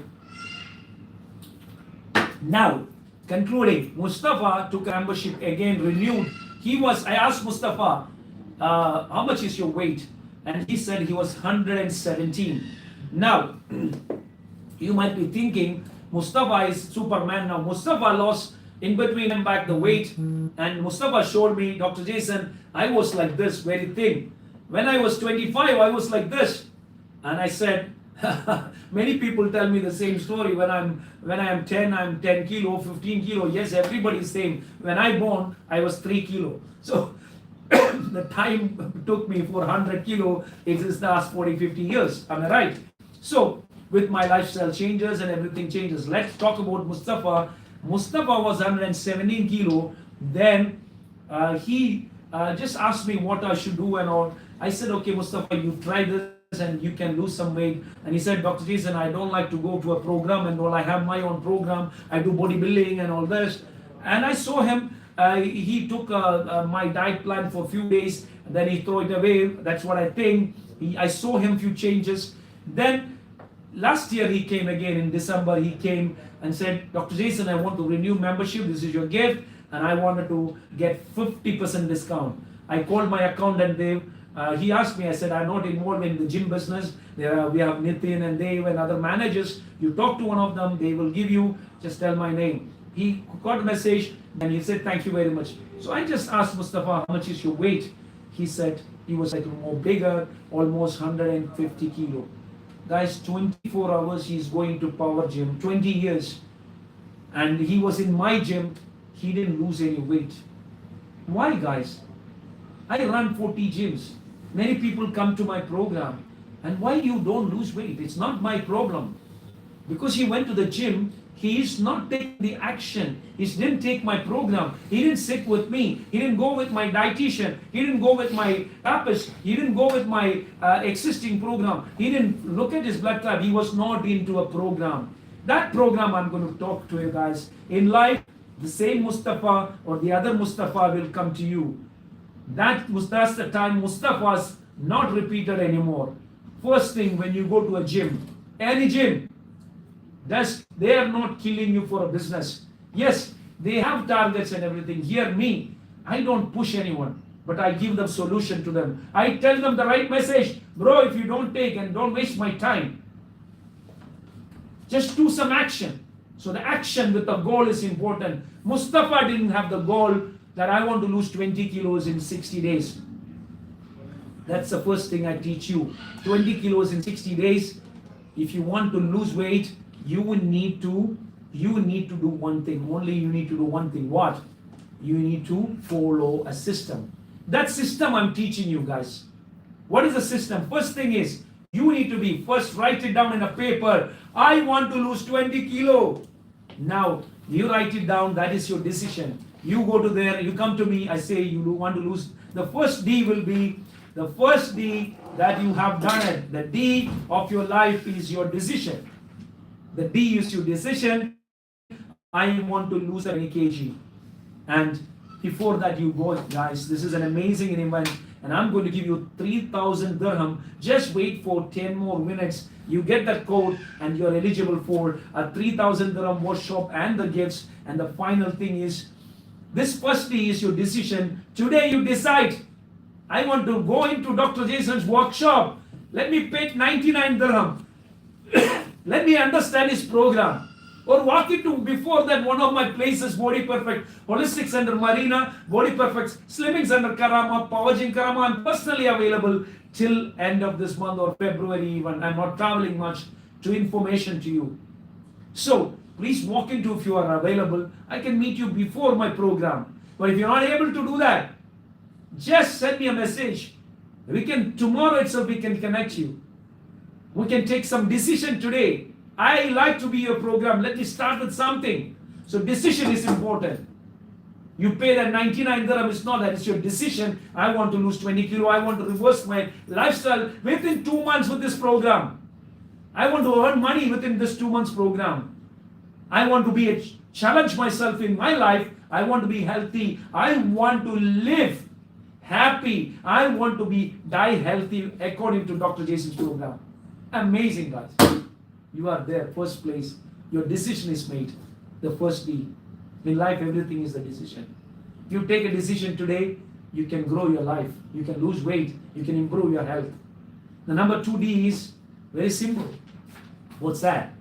Now, concluding, Mustafa took a membership again, renewed. I asked Mustafa, how much is your weight? And he said he was 117. Now, you might be thinking, Mustafa is Superman. Now, Mustafa lost in between and back the weight. And Mustafa showed me, Dr. Jaison, I was like this, very thin. When I was 25, I was like this. And I said, many people tell me the same story. When I am 10, I'm 10 kilo, 15 kilo. Yes, everybody's saying. When I born, I was 3 kilo. So the time took me for 100 kilo. It is the last 40, 50 years. Am I right? So with my lifestyle changes and everything changes. Let's talk about Mustafa. Mustafa was 117 kilo. Then he just asked me what I should do and all. I said, okay, Mustafa, you try this and you can lose some weight. And he said, Dr. Jaison, I don't like to go to a program and all. I have my own program. I do bodybuilding and all this. And I saw him. He took my diet plan for a few days. Then he threw it away. That's what I think. I saw him few changes. Then last year he came again in December. He came and said, Dr. Jaison, I want to renew membership. This is your gift. And I wanted to get 50% discount. I called my accountant, Dave. He asked me, I said, I'm not involved in the gym business. We have Nitin and Dave and other managers. You talk to one of them, they will give you, just tell my name. He got a message and he said, thank you very much. So I just asked Mustafa, how much is your weight? He said, he was like more bigger, almost 150 kilo. Guys, 24 hours he's going to Power Gym, 20 years. And he was in my gym, he didn't lose any weight. Why, guys? I run 40 gyms. Many people come to my program. And why you don't lose weight? It's not my problem. Because he went to the gym, he is not taking the action. He didn't take my program. He didn't sit with me. He didn't go with my dietitian. He didn't go with my therapist. He didn't go with my existing program. He didn't look at his blood type. He was not into a program. That program I'm going to talk to you guys. In life, the same Mustafa or the other Mustafa will come to you. That's the time Mustafa's not repeated anymore. First thing, when you go to a gym, any gym, they are not killing you for a business. Yes, they have targets and everything. Hear me, I don't push anyone, but I give them solution to them. I tell them the right message. Bro, if you don't take and don't waste my time, just do some action. So the action with the goal is important. Mustafa didn't have the goal that I want to lose 20 kilos in 60 days. That's the first thing I teach you. 20 kilos in 60 days. If you want to lose weight, you need to do one thing. Only you need to do one thing. What? You need to follow a system. That system I'm teaching you guys. What is the system? First thing is, you need to be, first write it down in a paper. I want to lose 20 kilo. Now, you write it down, that is your decision. You go to there, you come to me, I say you want to lose. The first D will be, the first D that you have done it. The D of your life is your decision. The D is your decision. I want to lose 20 kg. And before that you go, guys, this is an amazing event. And I'm going to give you 3,000 dirham. Just wait for 10 more minutes. You get that code and you're eligible for a 3,000 dirham workshop and the gifts. And the final thing is, this firstly is your decision. Today you decide, I want to go into Dr. Jaison's workshop. Let me pay 99 dirham. Let me understand his program. Or walk into, before that, one of my places, Body Perfect, Holistic Center Marina, Body Perfect, Slimming Center Karama, Power Gym Karama. I'm personally available till end of this month or February even. I'm not traveling much to information to you. So please walk into if you are available. I can meet you before my program. But if you're not able to do that, just send me a message. Tomorrow itself we can connect you. We can take some decision today. I like to be your program. Let me start with something. So decision is important. You pay that 99 dirham, it's not that, it's your decision. I want to lose 20 kilo. I want to reverse my lifestyle within 2 months with this program. I want to earn money within this 2 months program. I want to challenge myself in my life. I want to be healthy. I want to live happy. I want to die healthy according to Dr. Jaison's program. Amazing, guys. You are there, first place. Your decision is made. The first D. In life, everything is the decision. If you take a decision today, you can grow your life. You can lose weight. You can improve your health. The number 2D is very simple. What's that?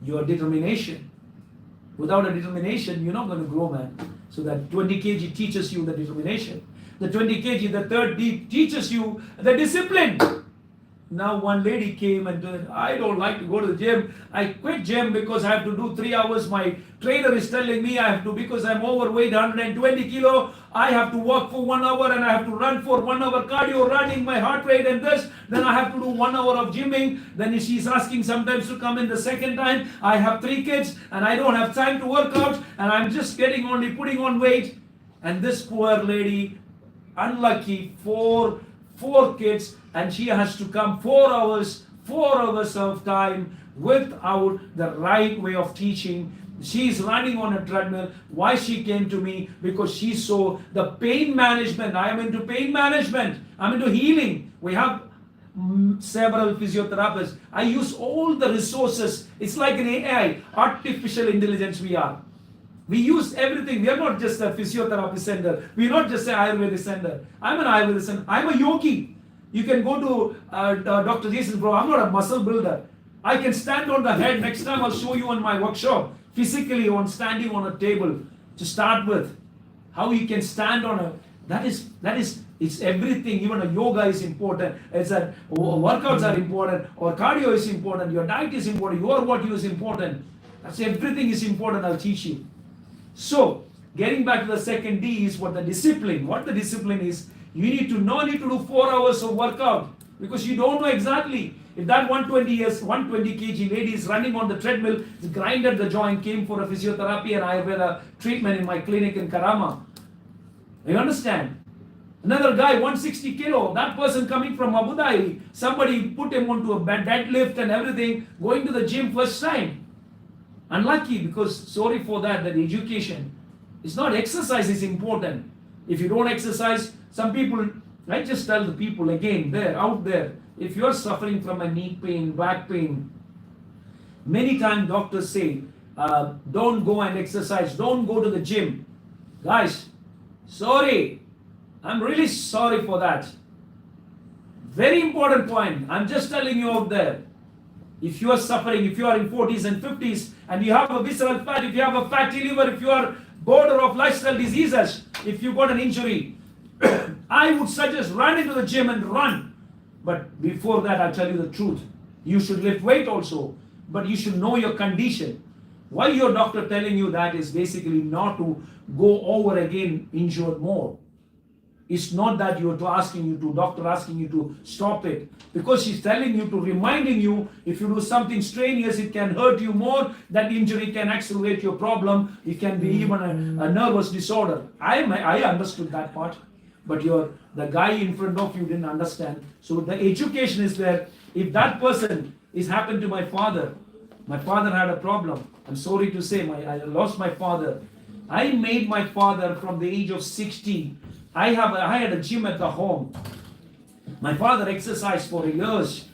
Your determination. Without a determination, you're not going to grow, man. So that 20 kg teaches you the determination. The 20 kg, the third D teaches you the discipline. Now one lady came and said, I don't like to go to the gym. I quit gym because I have to do 3 hours. My trainer is telling me I have to, because I'm overweight, 120 kilo. I have to walk for 1 hour and I have to run for 1 hour cardio, running my heart rate and this. Then I have to do 1 hour of gymming. Then she's asking sometimes to come in the second time. I have 3 kids and I don't have time to work out and I'm just only putting on weight. And this poor lady, unlucky, four kids, and she has to come 4 hours of time without the right way of teaching. She's running on a treadmill. Why she came to me? Because she saw the pain management. I am into pain management. I'm into healing. We have several physiotherapists. I use all the resources. It's like an AI, artificial intelligence we are. We use everything. We are not just a physiotherapy center. We are not just an Ayurvedic center. I'm an Ayurvedic center. I'm a yogi. You can go to Dr. Jason, bro. I'm not a muscle builder. I can stand on the head. Next time I'll show you in my workshop, physically on standing on a table to start with. How you can stand on that is, it's everything. Even a yoga is important. It's that workouts are important, or cardio is important, your diet is important, your what you is important. That's everything is important. I'll teach you. So, getting back to the second D is what the discipline. What the discipline is, you need to do 4 hours of workout, because you don't know exactly. If that 120 kg lady is running on the treadmill, grinded the joint, came for a physiotherapy and Ayurveda treatment in my clinic in Karama. You understand? Another guy, 160 kilo, that person coming from Abu Dhabi, somebody put him onto a deadlift and everything, going to the gym first time. Unlucky, because sorry for that education. It's not exercise is important. If you don't exercise, some people, I just tell the people again, out there, if you're suffering from a knee pain, back pain, many times doctors say, don't go and exercise, don't go to the gym. Guys, sorry, I'm really sorry for that. Very important point. I'm just telling you out there. If you are suffering, if you are in 40s and 50s and you have a visceral fat, if you have a fatty liver, if you are border of lifestyle diseases, if you got an injury, I would suggest run into the gym and run. But before that, I'll tell you the truth. You should lift weight also, but you should know your condition. Why your doctor telling you that is basically not to go over again injured more. It's not that doctor asking you to stop it. Because she's telling you to reminding you, if you do something strenuous, it can hurt you more. That injury can accelerate your problem. It can be even a nervous disorder. I understood that part. But the guy in front of you didn't understand. So the education is there. If that person is happened to my father had a problem. I'm sorry to say, I lost my father. I made my father from the age of 60. I had a gym at the home. My father exercised for years,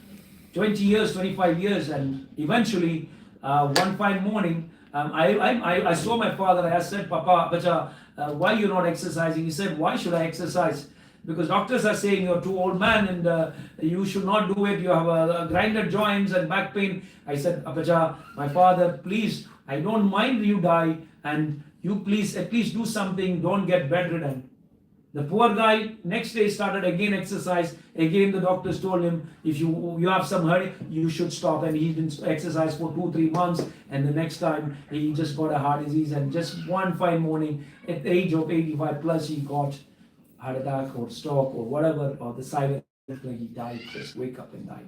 20 years, 25 years, and eventually, one fine morning, I saw my father. I said, Papa, Bacha, why you not exercising? He said, why should I exercise? Because doctors are saying you're too old man and you should not do it. You have grinded joints and back pain. I said, Bacha, my father, please, I don't mind you die, and you please at least do something. Don't get bedridden. The poor guy next day started again exercise. Again the doctors told him, if you have some hurry, you should stop. And he didn't exercise for 2-3 months. And the next time he just got a heart disease. And just one fine morning at the age of 85 plus, he got heart attack or stroke or whatever, or the silent, he died. Just wake up and died.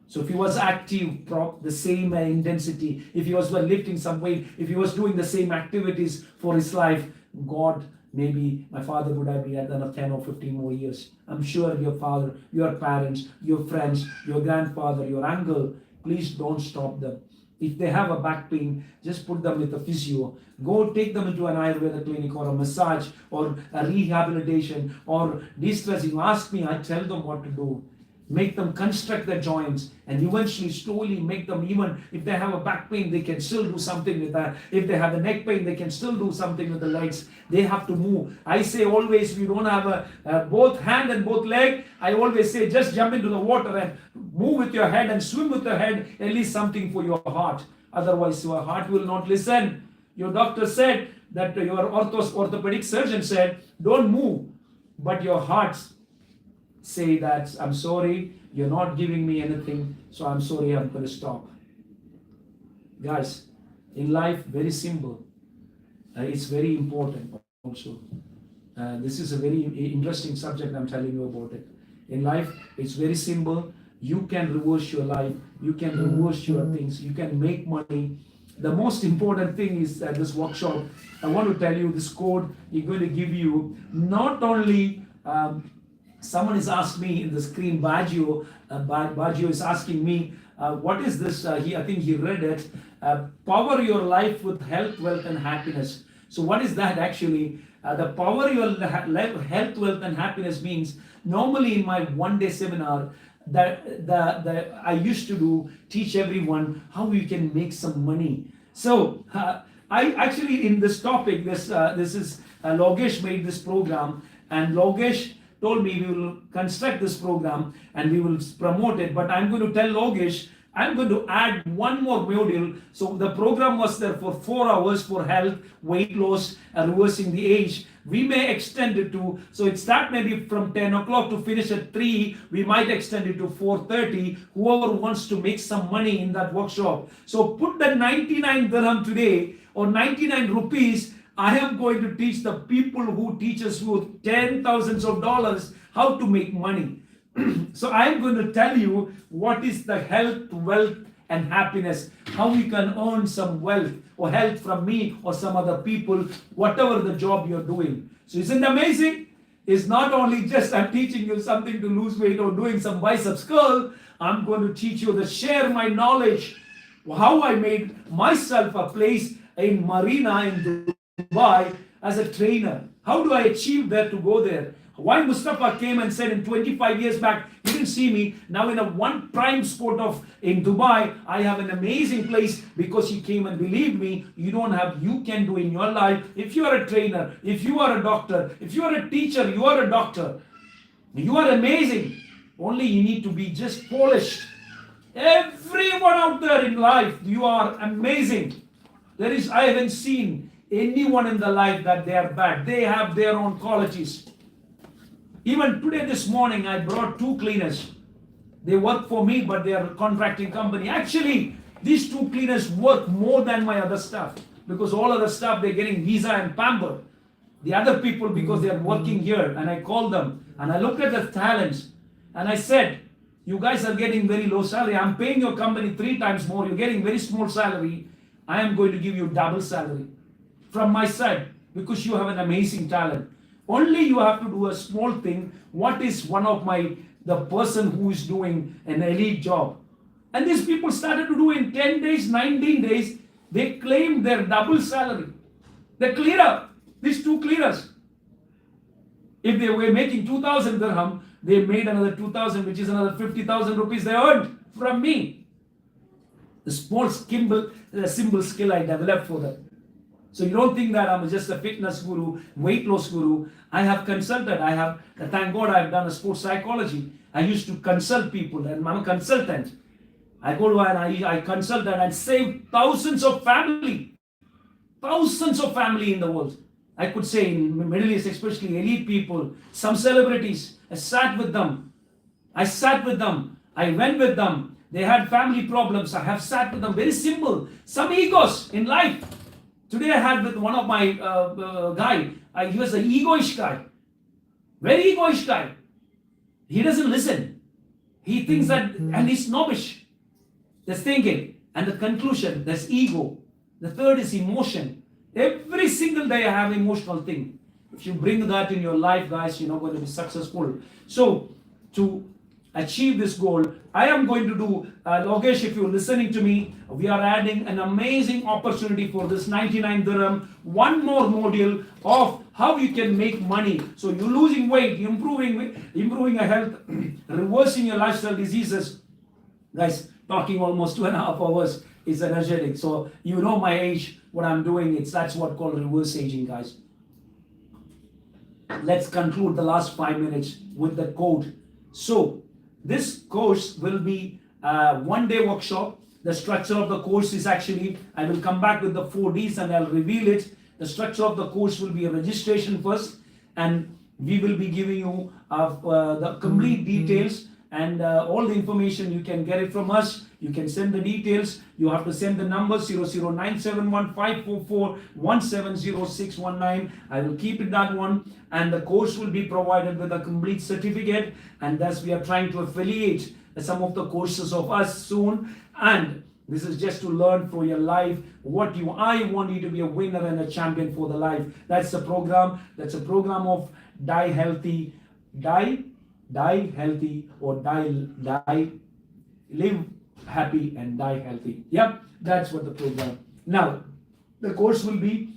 So if he was active, the same intensity, if he was lifting some weight, if he was doing the same activities for his life, God, maybe my father would have been at another 10 or 15 more years. I'm sure your father, your parents, your friends, your grandfather, your uncle, please don't stop them. If they have a back pain, just put them with a physio. Go take them into an Ayurveda clinic or a massage or a rehabilitation or de-stressing. Ask me, I tell them what to do. Make them construct their joints and eventually slowly make them, even if they have a back pain, they can still do something with that. If they have a neck pain, they can still do something with the legs. They have to move. I say always, if you don't have both hand and both leg, I always say just jump into the water and move with your head and swim with your head, at least something for your heart. Otherwise, your heart will not listen. Your doctor said that your orthopedic surgeon said, don't move, but your heart say that, I'm sorry, you're not giving me anything, so I'm sorry, I'm going to stop. Guys, in life, very simple. It's very important also. This is a very interesting subject, I'm telling you about it. In life, it's very simple. You can reverse your life. You can reverse your things. You can make money. The most important thing is at this workshop, I want to tell you this code you're going to give you. Not only someone has asked me in the screen, Baggio is asking me, what is this? I think he read it. Power your life with health, wealth, and happiness. So what is that actually? The power your health, wealth, and happiness means, normally in my one-day seminar, that I used to teach everyone how you can make some money. So I actually, in this topic, this is Logesh made this program, and Logesh told me we will construct this program and we will promote it, but I'm going to tell Logesh, I'm going to add one more module. So the program was there for 4 hours for health, weight loss, and reversing the age. We may extend it to, so it start maybe from 10 o'clock to finish at 3. We might extend it to 4:30. Whoever wants to make some money in that workshop. So put the 99 dirham today or 99 rupees. I am going to teach the people who teach us with $10,000s of dollars how to make money. So I am going to tell you what is the health, wealth, and happiness, how you can earn some wealth or health from me or some other people, whatever the job you're doing. So isn't it amazing? It's not only just I'm teaching you something to lose weight or doing some biceps curl. I'm going to teach you to share my knowledge, how I made myself a place in Marina in Dubai as a trainer. How do I achieve that to go there? Why Mustafa came and said in 25 years back, you didn't see me. Now in a one prime spot in Dubai, I have an amazing place because he came and believed me. You can do in your life. If you are a trainer, if you are a doctor, if you are a teacher, you are a doctor. You are amazing. Only you need to be just polished. Everyone out there in life, you are amazing. I haven't seen anyone in the life that they are bad. They have their own qualities. Even today, this morning, I brought 2 cleaners. They work for me, but they are a contracting company. Actually, these 2 cleaners work more than my other staff, because all other staff, they're getting visa and pamper. the other people because they are working here, and I called them and I looked at the talents and I said, you guys are getting very low salary. I'm paying your company 3 times more. You're getting very small salary. I am going to give you double salary from my side because you have an amazing talent. Only you have to do a small thing. What is one of the person who is doing an elite job? And these people started to do in 10 days, 19 days, they claimed their double salary. They clear up. These 2 clearers. If they were making 2,000 dirham, they made another 2,000, which is another 50,000 rupees they earned from me. The small simple skill I developed for them. So you don't think that I'm just a fitness guru, weight loss guru. I have consulted. Thank God I've done a sports psychology. I used to consult people and I'm a consultant. I go to and I consult and save thousands of family in the world. I could say in the Middle East, especially elite people, some celebrities. I sat with them. I went with them. They had family problems. I have sat with them. Very simple. Some egos in life. Today I had with one of my guy. He was an egoish guy. Very egoish guy. He doesn't listen. He thinks that, and he's snobbish. There's thinking. And the conclusion, there's ego. The third is emotion. Every single day I have emotional thing. If you bring that in your life, guys, you're not going to be successful. So, to achieve this goal, I am going to do, Logesh, if you're listening to me, we are adding an amazing opportunity for this 99 dirham, one more module of how you can make money. So you're losing weight, improving your health, reversing your lifestyle diseases. Guys, talking almost 2.5 hours is energetic. So you know my age, what I'm doing, that's what called reverse aging, guys. Let's conclude the last 5 minutes with the code. So this course will be a 1-day workshop. The structure of the course is actually, I will come back with the 4 Ds and I'll reveal it. The structure of the course will be a registration first, and we will be giving you the complete details and all the information. You can get it from us. You can send the details. You have to send the number 009715441706119. I will keep it that one, and the course will be provided with a complete certificate, and thus we are trying to affiliate some of the courses of us soon. And this is just to learn for your life I want you to be a winner and a champion for the life. That's the program. That's a program of die healthy, or live happy and die healthy. Yep, that's what the program. Now, the course will be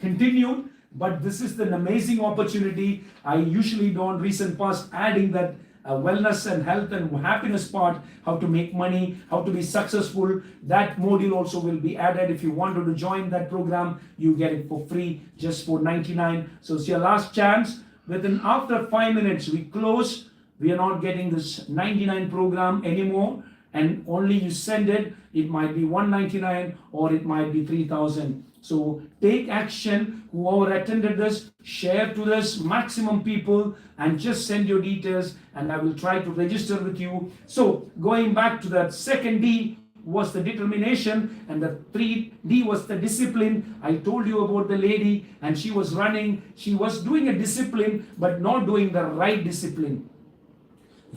continued, but this is an amazing opportunity. I usually don't, recent past, adding that wellness and health and happiness part, how to make money, how to be successful. That module also will be added. If you wanted to join that program, you get it for free, just for 99. So it's your last chance. After 5 minutes, we close. We are not getting this 99 program anymore, and only you send it. It might be 199 or it might be 3,000. So take action. Whoever attended this, share to this maximum people, and just send your details, and I will try to register with you. So going back to that, second D was the determination, and the 3D was the discipline. I told you about the lady, and she was running. She was doing a discipline, but not doing the right discipline.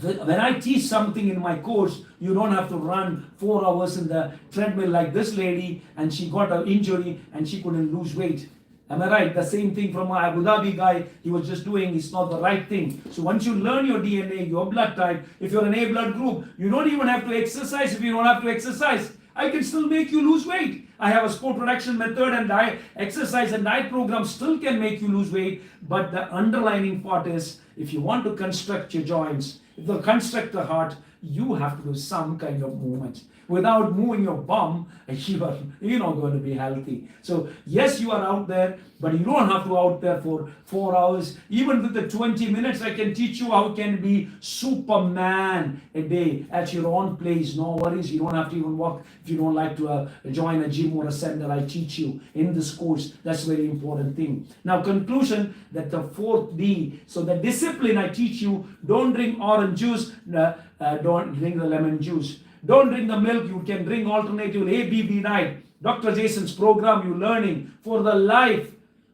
When I teach something in my course, you don't have to run 4 hours in the treadmill like this lady, and she got an injury and she couldn't lose weight. Am I right? The same thing from my Abu Dhabi guy, he was just doing, it's not the right thing. So once you learn your DNA, your blood type, if you're an A blood group, you don't even have to exercise. If you don't have to exercise, I can still make you lose weight. I have a sport reduction method, and diet, exercise and diet program still can make you lose weight. But the underlining part is, if you want to construct your joints, if you construct the heart, you have to do some kind of movement. Without moving your bum, you're not going to be healthy. So yes, you are out there, but you don't have to out there for 4 hours. Even with the 20 minutes, I can teach you how you can be Superman a day at your own place. No worries. You don't have to even walk. If you don't like to join a gym or a center, I teach you in this course. That's a very important thing. Now, conclusion, that the 4th D. So the discipline I teach you, don't drink orange juice, don't drink the lemon juice. Don't drink the milk. You can drink alternative ABB night. Dr. Jaison's program, you're learning for the life.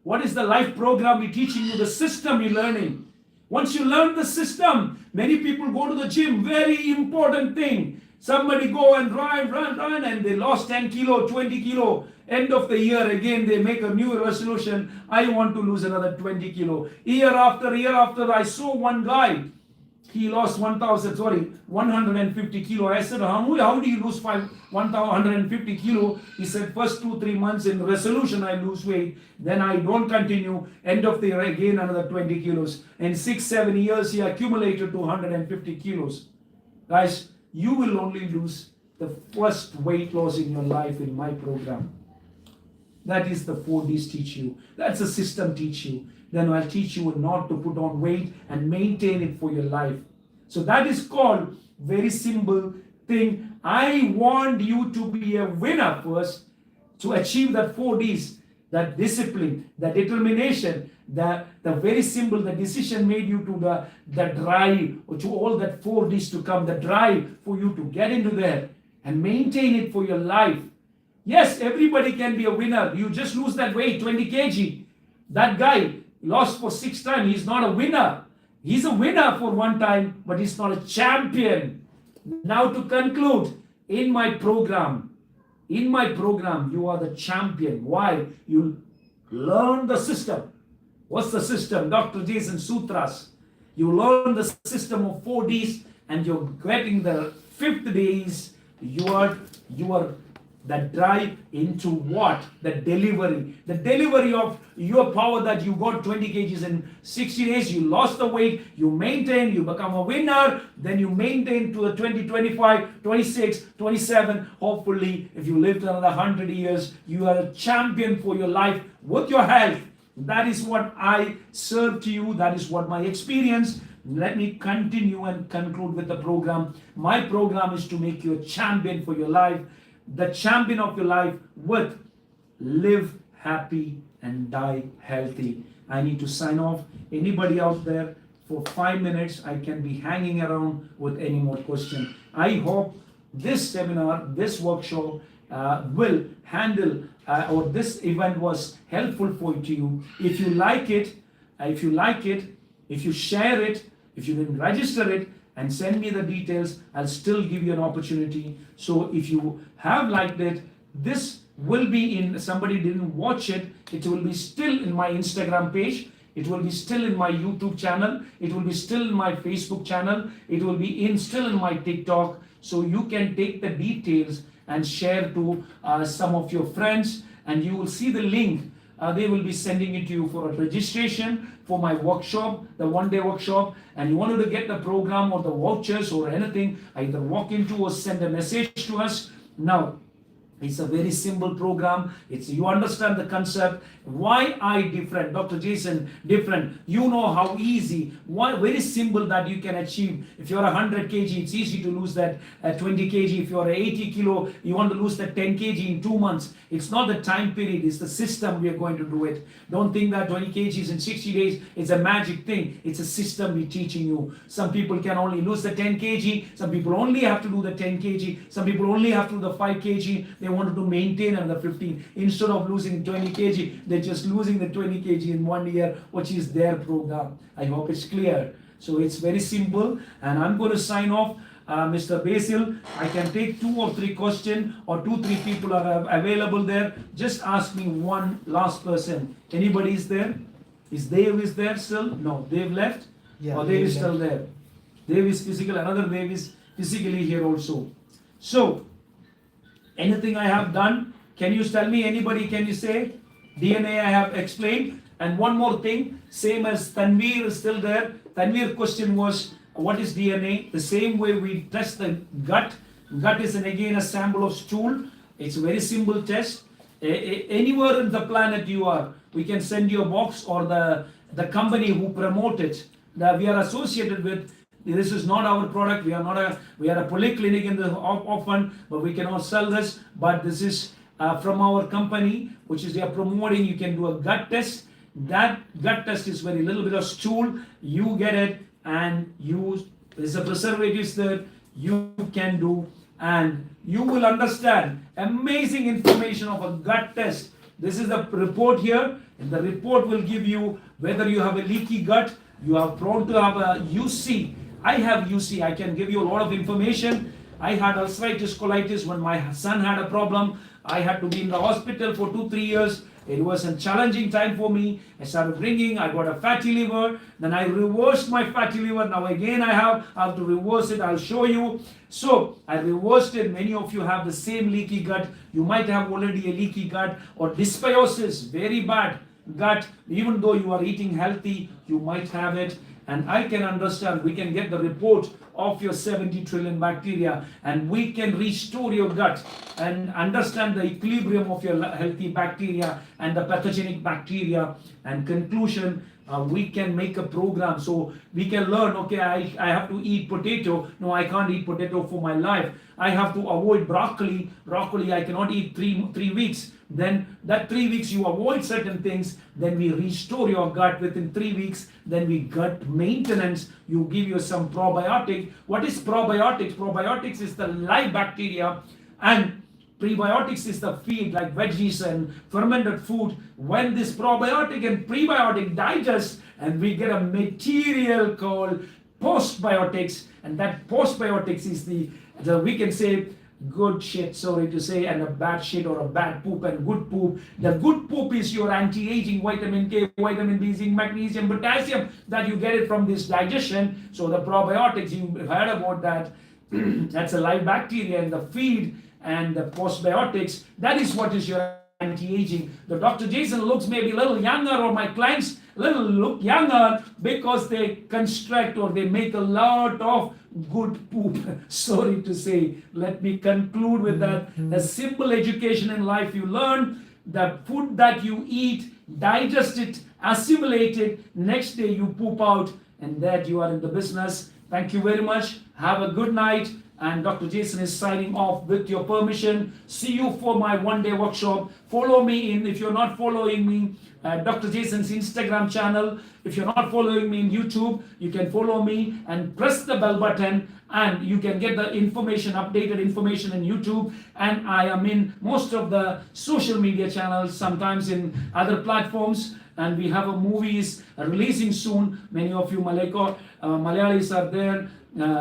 What is the life program we're teaching you? The system you're learning. Once you learn the system, many people go to the gym. Very important thing. Somebody go and run, and they lost 10 kilo, 20 kilo. End of the year, again, they make a new resolution. I want to lose another 20 kilo. Year after, I saw one guy. He lost 150 kilo. I said, how do you lose 150 kilo? He said, first 2-3 months in resolution, I lose weight. Then I don't continue. End of the year, again, another 20 kilos. In 6-7 years, he accumulated to 150 kilos. Guys, you will only lose the first weight loss in your life in my program. That is the 4Ds teach you. That's the system teach you. Then I'll teach you not to put on weight and maintain it for your life. So that is called very simple thing. I want you to be a winner first to achieve that 4Ds, that discipline, the determination, the very simple, the decision made you to the drive, or to all that 4Ds to come, the drive for you to get into there and maintain it for your life. Yes, everybody can be a winner. You just lose that weight, 20 kg. That guy lost for 6 times. He's not a winner. He's a winner for 1 time, but he's not a champion. Now to conclude, in my program, you are the champion. Why? You learn the system. What's the system? Dr. Jaison Sutras. You learn the system of 4Ds, and you're getting the 5th days. You are that drive into what? The delivery of your power, that you got 20 kgs in 60 days, you lost the weight, you maintain, you become a winner, then you maintain to the 20, 25, 26, 27. Hopefully, if you live to another 100 years, you are a champion for your life with your health. That is what I serve to you. That is what my experience. Let me continue and conclude with the program. My program is to make you a champion for your life. The champion of your life with live happy and die healthy. I need to sign off. Anybody out there, for 5 minutes, I can be hanging around with any more question. I hope this seminar, this workshop will handle, or this event was helpful for you. If you like it, if you share it, if you didn't register it, and send me the details, I'll still give you an opportunity. So if you have liked it, this will be in, somebody didn't watch it, it will be still in my Instagram page, it will be still in my YouTube channel, it will be still in my Facebook channel, it will be still in my TikTok. So you can take the details and share to some of your friends, and you will see the link. They will be sending it to you for a registration for my workshop, the 1-day workshop. And you wanted to get the program or the vouchers or anything, either walk into or send a message to us. Now, it's a very simple program. You understand the concept. Why I different, Dr. Jaison different. You know how easy, very simple that you can achieve. If you're 100 kg, it's easy to lose that 20 kg. If you're 80 kilo, you want to lose that 10 kg in 2 months. It's not the time period, it's the system we are going to do it. Don't think that 20 kgs in 60 days is a magic thing. It's a system we're teaching you. Some people can only lose the 10 kg. Some people only have to do the 10 kg. Some people only have to do the 5 kg. They wanted to maintain another 15. Instead of losing 20 kg, they're just losing the 20 kg in 1 year, which is their program. I hope it's clear. So it's very simple, and I'm going to sign off. Mr. Basil, I can take 2 or 3 questions, or 2-3 people are available there. Just ask me one last person. Anybody is there? Is Dave there still? No, Dave left? Yeah, or Dave is still there? Dave is physical, another Dave is physically here also. So, anything I have done, can you tell me, anybody, can you say? DNA I have explained. And one more thing, same as Tanveer is still there. Tanveer question was, what is DNA? The same way we test the gut. Gut is again a sample of stool. It's a very simple test. Anywhere in the planet you are, we can send you a box, or the company who promote it that we are associated with. This is not our product. We are a polyclinic in the often, but we cannot sell this. But this is from our company, which is they are promoting. You can do a gut test. That gut test is very little bit of stool. You get it, and there's a preservatives that you can do, and you will understand amazing information of a gut test. This is the report here, and the report will give you whether you have a leaky gut, you are prone to have a UC. I have UC. I can give you a lot of information. I had ulcerative colitis when my son had a problem. I had to be in the hospital for 2-3 years. It was a challenging time for me. I started drinking. I got a fatty liver. Then I reversed my fatty liver. Now again I have to reverse it. I'll show you. So I reversed it. Many of you have the same leaky gut. You might have already a leaky gut or dysbiosis, very bad gut. Even though you are eating healthy, you might have it. And I can understand, we can get the report of your 70 trillion bacteria, and we can restore your gut and understand the equilibrium of your healthy bacteria and the pathogenic bacteria. And conclusion, we can make a program so we can learn, okay, I have to eat potato. No, I can't eat potato for my life. I have to avoid broccoli. Broccoli I cannot eat three weeks. Then that 3 weeks you avoid certain things, then we restore your gut within 3 weeks. Then we gut maintenance, you give you some probiotic. What is probiotics? Probiotics is the live bacteria, and prebiotics is the feed like veggies and fermented food. When this probiotic and prebiotic digest, and we get a material called postbiotics, and that postbiotics is the we can say good shit, sorry to say, and a bad shit or a bad poop and good poop. The good poop is your anti-aging vitamin K, vitamin B, zinc, magnesium, potassium, that you get it from this digestion. So the probiotics, you heard about that. That's a live bacteria in the feed, and the postbiotics, that is what is your anti-aging. The Dr. Jaison looks maybe a little younger, or my clients little look younger because they construct or they make a lot of good poop. Sorry to say. Let me conclude with that. A simple education in life, you learn the food that you eat, digest it, assimilate it, next day you poop out, and that you are in the business. Thank you very much. Have a good night. And Dr. Jaison is signing off with your permission. See you for my one-day workshop. Follow me in, if you're not following me, Dr. Jaison's Instagram channel. If you're not following me in YouTube, you can follow me and press the bell button, and you can get the information, updated information in YouTube. And I am in most of the social media channels, sometimes in other platforms. And we have a movies releasing soon. Many of you Malayalis are there.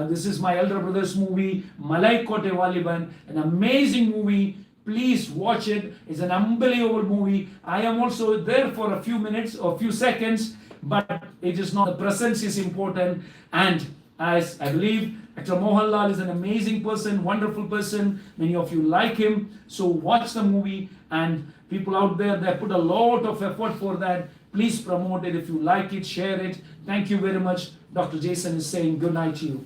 This is my elder brother's movie, Malai Kote Waliban, an amazing movie. Please watch it. It's an unbelievable movie. I am also there for a few minutes or few seconds, but it is not, the presence is important. And as I believe Dr. Mohanlal is an amazing person, wonderful person. Many of you like him. So watch the movie, and people out there, they put a lot of effort for that. Please promote it. If you like it, share it. Thank you very much. Dr. Jaison is saying good night to you.